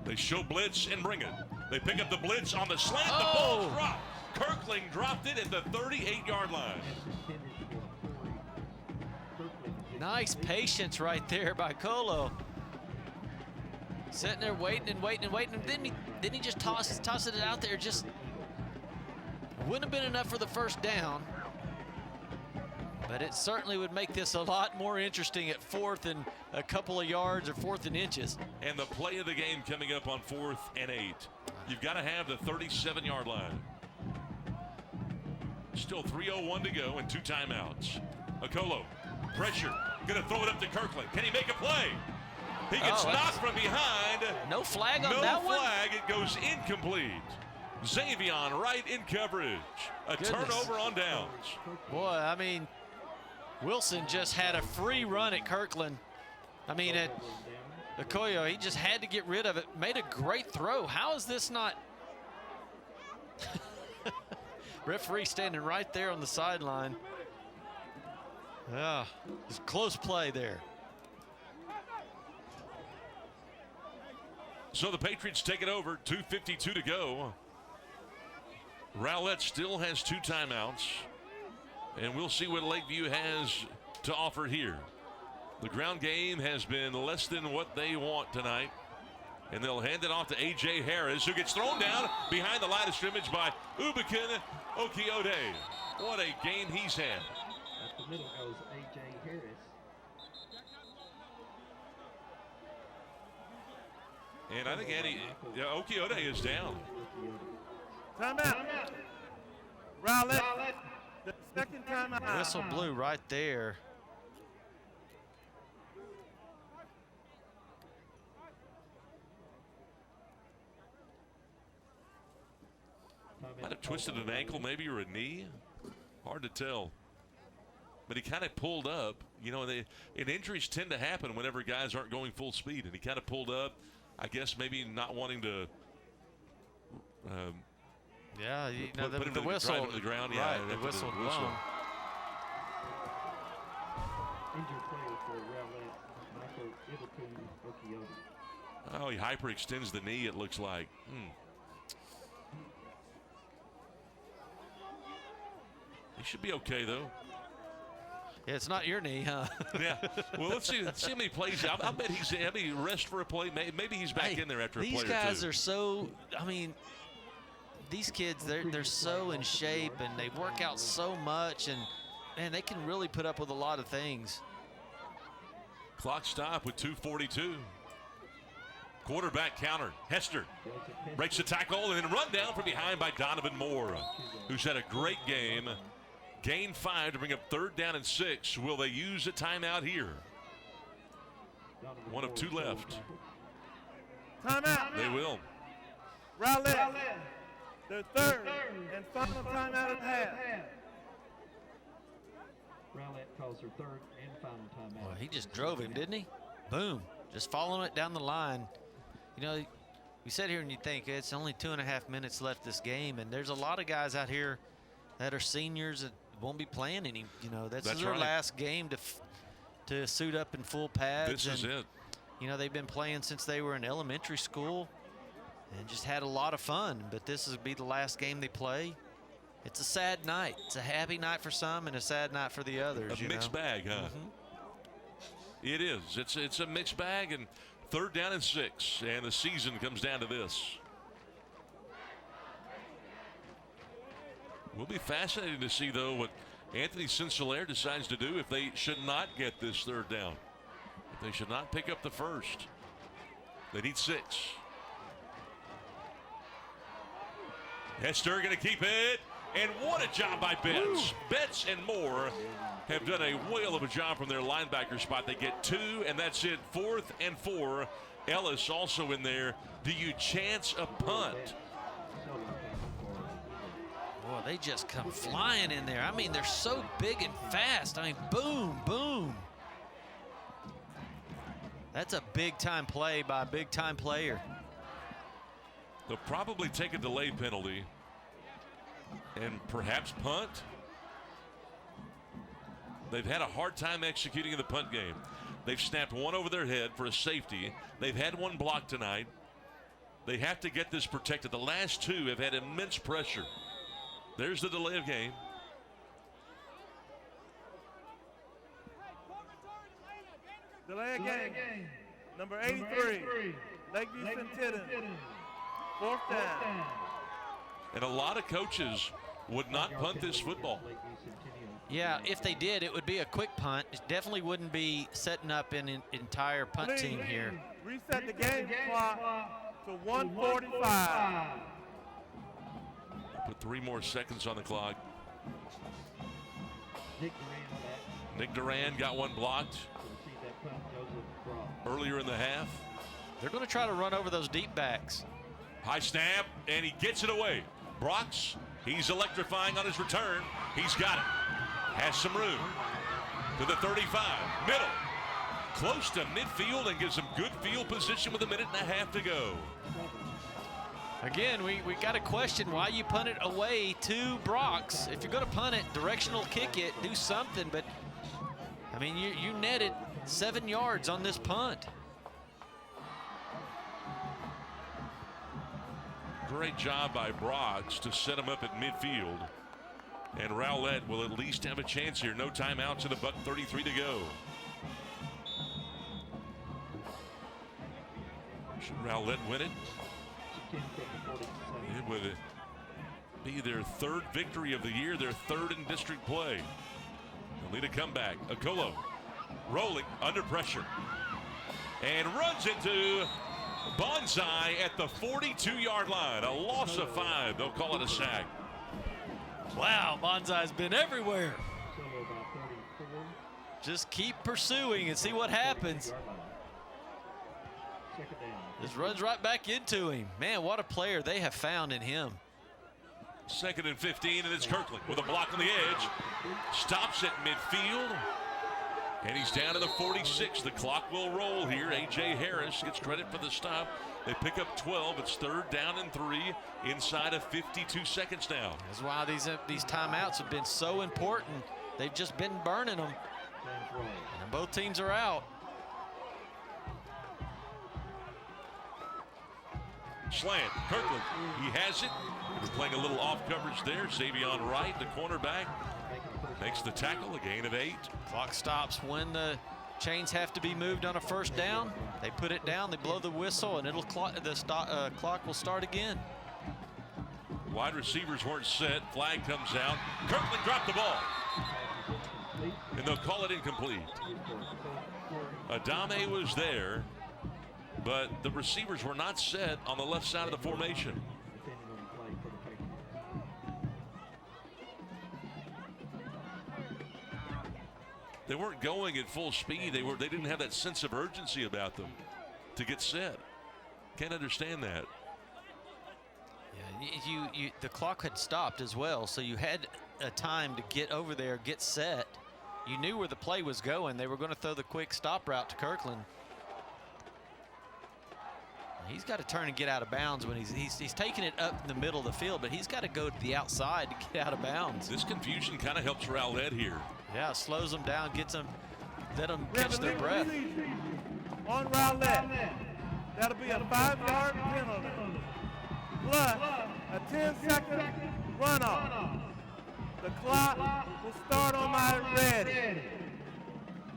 They show blitz and bring it. They pick up the blitz on the slant. Oh. The ball dropped. Kirkling dropped it at the 38-yard line. Nice patience right there by Colo. Sitting there waiting and waiting and waiting, and then he just tosses it out there. Just wouldn't have been enough for the first down, but it certainly would make this a lot more interesting at 4th and a couple of yards or 4th and inches. And the play of the game coming up on 4th and 8. You've got to have the 37-yard line. Still 3:01 to go and 2 timeouts. Okolo, pressure, gonna throw it up to Kirkland. Can he make a play? He gets knocked from behind. No flag on that one? No flag, it goes incomplete. Xavion right in coverage. A turnover on downs. Boy, I mean, Wilson just had a free run at Kirkland. I mean, at Okoye, he just had to get rid of it. Made a great throw. How is this not? Referee standing right there on the sideline. Yeah, it's a close play there. So the Patriots take it over, 2:52 to go. Rowlett still has 2 timeouts, and we'll see what Lakeview has to offer here. The ground game has been less than what they want tonight, and they'll hand it off to A.J. Harris, who gets thrown down behind the line of scrimmage by Ubikin Okiode. What a game he's had. At the middle goes A.J. Harris. And I think Okiode is down. Timeout. Rowlett, the second timeout. Whistle blew right there. Might have twisted an ankle maybe, or a knee. Hard to tell. But he kind of pulled up. You know, and injuries tend to happen whenever guys aren't going full speed. And he kind of pulled up, I guess maybe not wanting to yeah, you know, put him the whistle. Drive him to the ground. Right, Yeah, the whistle blown. Injured player for Rowlett, Michael Ibbotun Okiode. Oh, he hyperextends the knee, it looks like. He should be okay, though. Yeah, it's not your knee, huh? Yeah. Well, let's see how many plays. I bet he's rest for a play. Maybe he's back in there after a play or two. These guys are so, I mean, these kids, they're so in shape, and they work out so much, and man, they can really put up with a lot of things. Clock stop with 2:42. Quarterback counter. Hester breaks the tackle and then run down from behind by Donovan Moore, who's had a great game. Gain 5 to bring up 3rd down and 6. Will they use a timeout here? 1 of 2 left. Timeout. They will. Rowlett, their 3rd and final timeout of the half. Rowlett calls her 3rd and final timeout. Well, he just drove him, didn't he? Boom. Just following it down the line. You know, you sit here and you think it's only 2.5 minutes left this game, and there's a lot of guys out here that are seniors that won't be playing any. You know, that's their right. last game to suit up in full pads. This is it. You know, they've been playing since they were in elementary school and just had a lot of fun. But this will be the last game they play. It's a sad night. It's a happy night for some and a sad night for the others. A mixed bag, huh? It is. It's a mixed bag, and 3rd down and 6, and the season comes down to this. Will be fascinating to see, though, what Anthony Sincelair decides to do if they should not get this 3rd down. If they should not pick up the 1st. They need 6. Hester going to keep it. And what a job by Betts. Betts and Moore have done a whale of a job from their linebacker spot. They get 2, and that's it. 4th and 4. Ellis also in there. Do you chance a punt? Boy, they just come flying in there. I mean, they're so big and fast. I mean, boom, boom. That's a big-time play by a big-time player. They'll probably take a delay penalty and perhaps punt. They've had a hard time executing in the punt game. They've snapped one over their head for a safety. They've had one blocked tonight. They have to get this protected. The last two have had immense pressure. There's the delay of game. Delay of game. Number 83, Lakeview Centennial. 4th down. And a lot of coaches would not punt this football. Yeah, if they did, it would be a quick punt. It definitely wouldn't be setting up an entire punt team here. Reset the game clock to 1:45. Put 3 more seconds on the clock. Nick Duran got one blocked earlier in the half. They're going to try to run over those deep backs. High snap, and he gets it away. Brox, he's electrifying on his return. He's got it. Has some room. To the 35, middle. Close to midfield and gives him good field position with 1.5 minutes to go. Again, we got to question why you punt it away to Brox. If you're going to punt it, directional kick it, do something. But, I mean, you netted 7 yards on this punt. Great job by Brox to set him up at midfield. And Rowlett will at least have a chance here. No timeouts and $1:33 to go. Should Rowlett win it? It would be their 3rd victory of the year, their 3rd in district play. They'll need a comeback. Okolo rolling under pressure and runs into Bonsai at the 42-yard line. A loss of 5. They'll call it a sack. Wow, Bonsai's been everywhere. Just keep pursuing and see what happens. Just runs right back into him. Man, what a player they have found in him. 2nd and 15, and it's Kirkland with a block on the edge. Stops at midfield. And he's down to the 46. The clock will roll here. A.J. Harris gets credit for the stop. They pick up 12. It's 3rd down and 3 inside of 52 seconds now. That's why these timeouts have been so important. They've just been burning them. And both teams are out. Slant. Kirkland. He has it. We're playing a little off coverage there. Xavion Wright, the cornerback, makes the tackle. A gain of 8. Clock stops when the chains have to be moved on a 1st down. They put it down, they blow the whistle, and the clock will start again. Wide receivers weren't set. Flag comes out. Kirkland dropped the ball. And they'll call it incomplete. Adame was there, but the receivers were not set on the left side of the formation. They weren't going at full speed. They didn't have that sense of urgency about them to get set. Can't understand that. Yeah, the clock had stopped as well, so you had a time to get over there, get set. You knew where the play was going. They were going to throw the quick stop route to Kirkland. He's got to turn and get out of bounds when he's taking it up in the middle of the field, but he's got to go to the outside to get out of bounds. This confusion kind of helps Rowlett here. Yeah, slows them down, let them catch their breath. On Rowlett, that'll be a 5-yard penalty, plus a 10-second runoff. The clock will start on my ready.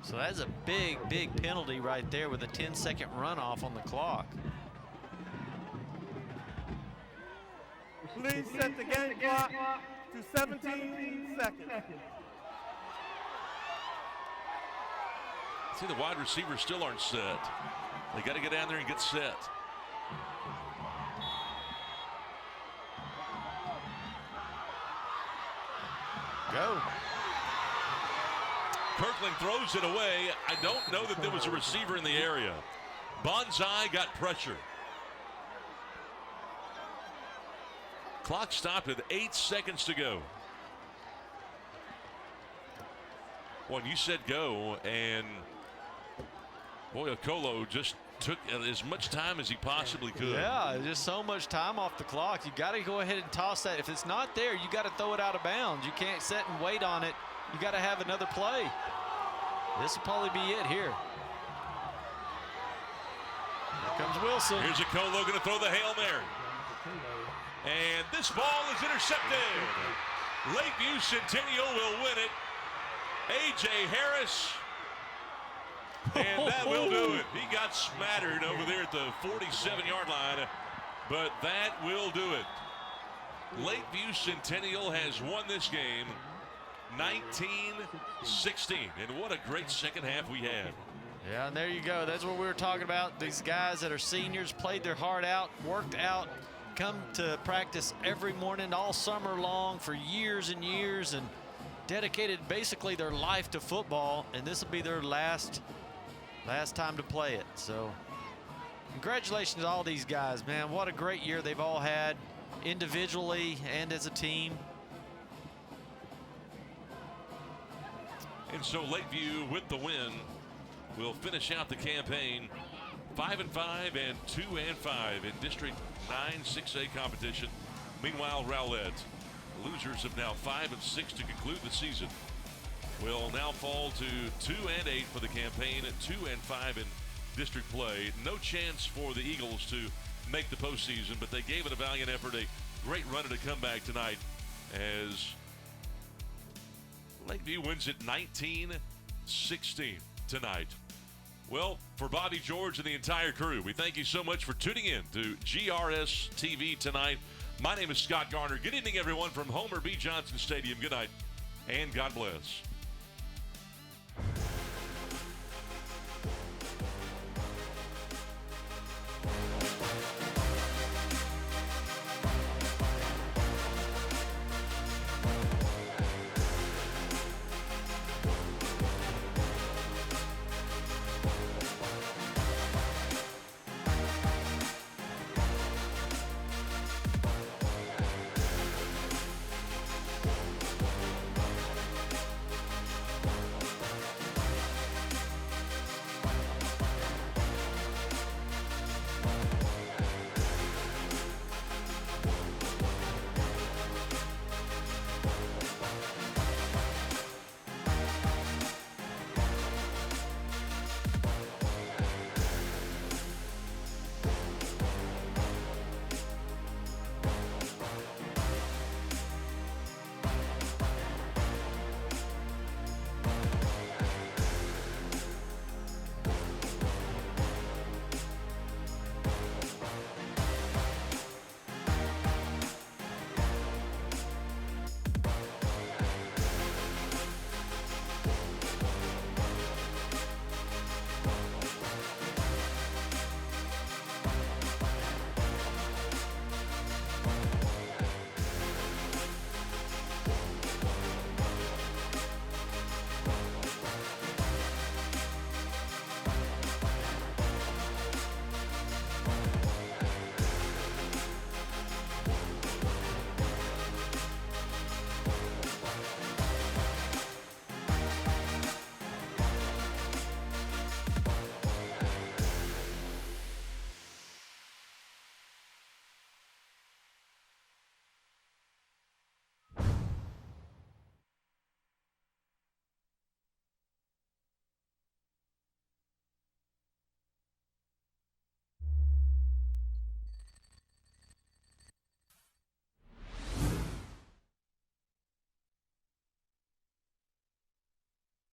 So that's a big, big penalty right there with a 10-second runoff on the clock. Please set the game clock to 17 seconds. See, the wide receivers still aren't set. They got to get down there and get set. Go. Kirkland throws it away. I don't know that there was a receiver in the area. Bonsai got pressure. Clock stopped with 8 seconds to go. Well, you said go, and boy, Okolo just took as much time as he possibly could. Yeah, just so much time off the clock. You got to go ahead and toss that. If it's not there, you got to throw it out of bounds. You can't sit and wait on it you got to have another play. This will probably be it here. Here comes Wilson. Here's Okolo going to throw the Hail Mary. And this ball is intercepted. Lakeview Centennial will win it. A.J. Harris. And that will do it. He got smattered over there at the 47-yard line, but that will do it. Lakeview Centennial has won this game 19-16, and what a great second half we had. Yeah, and there you go. That's what we were talking about. These guys that are seniors played their heart out, worked out, come to practice every morning all summer long for years and years, and dedicated basically their life to football, and this will be their last time to play it. So congratulations to all these guys, man. What a great year they've all had, individually and as a team. And so Lakeview, with the win, will finish out the campaign 5-5 and 2-5 in District 9 6A competition. Meanwhile, Rowlett, losers of now 5-6 to conclude the season, will now fall to 2-8 for the campaign, 2-5 in district play. No chance for the Eagles to make the postseason, but they gave it a valiant effort, a great run at a comeback tonight as Lakeview wins it 19-16 tonight. Well, for Bobby George and the entire crew, we thank you so much for tuning in to GRS TV tonight. My name is Scott Garner. Good evening, everyone, from Homer B. Johnson Stadium. Good night, and God bless.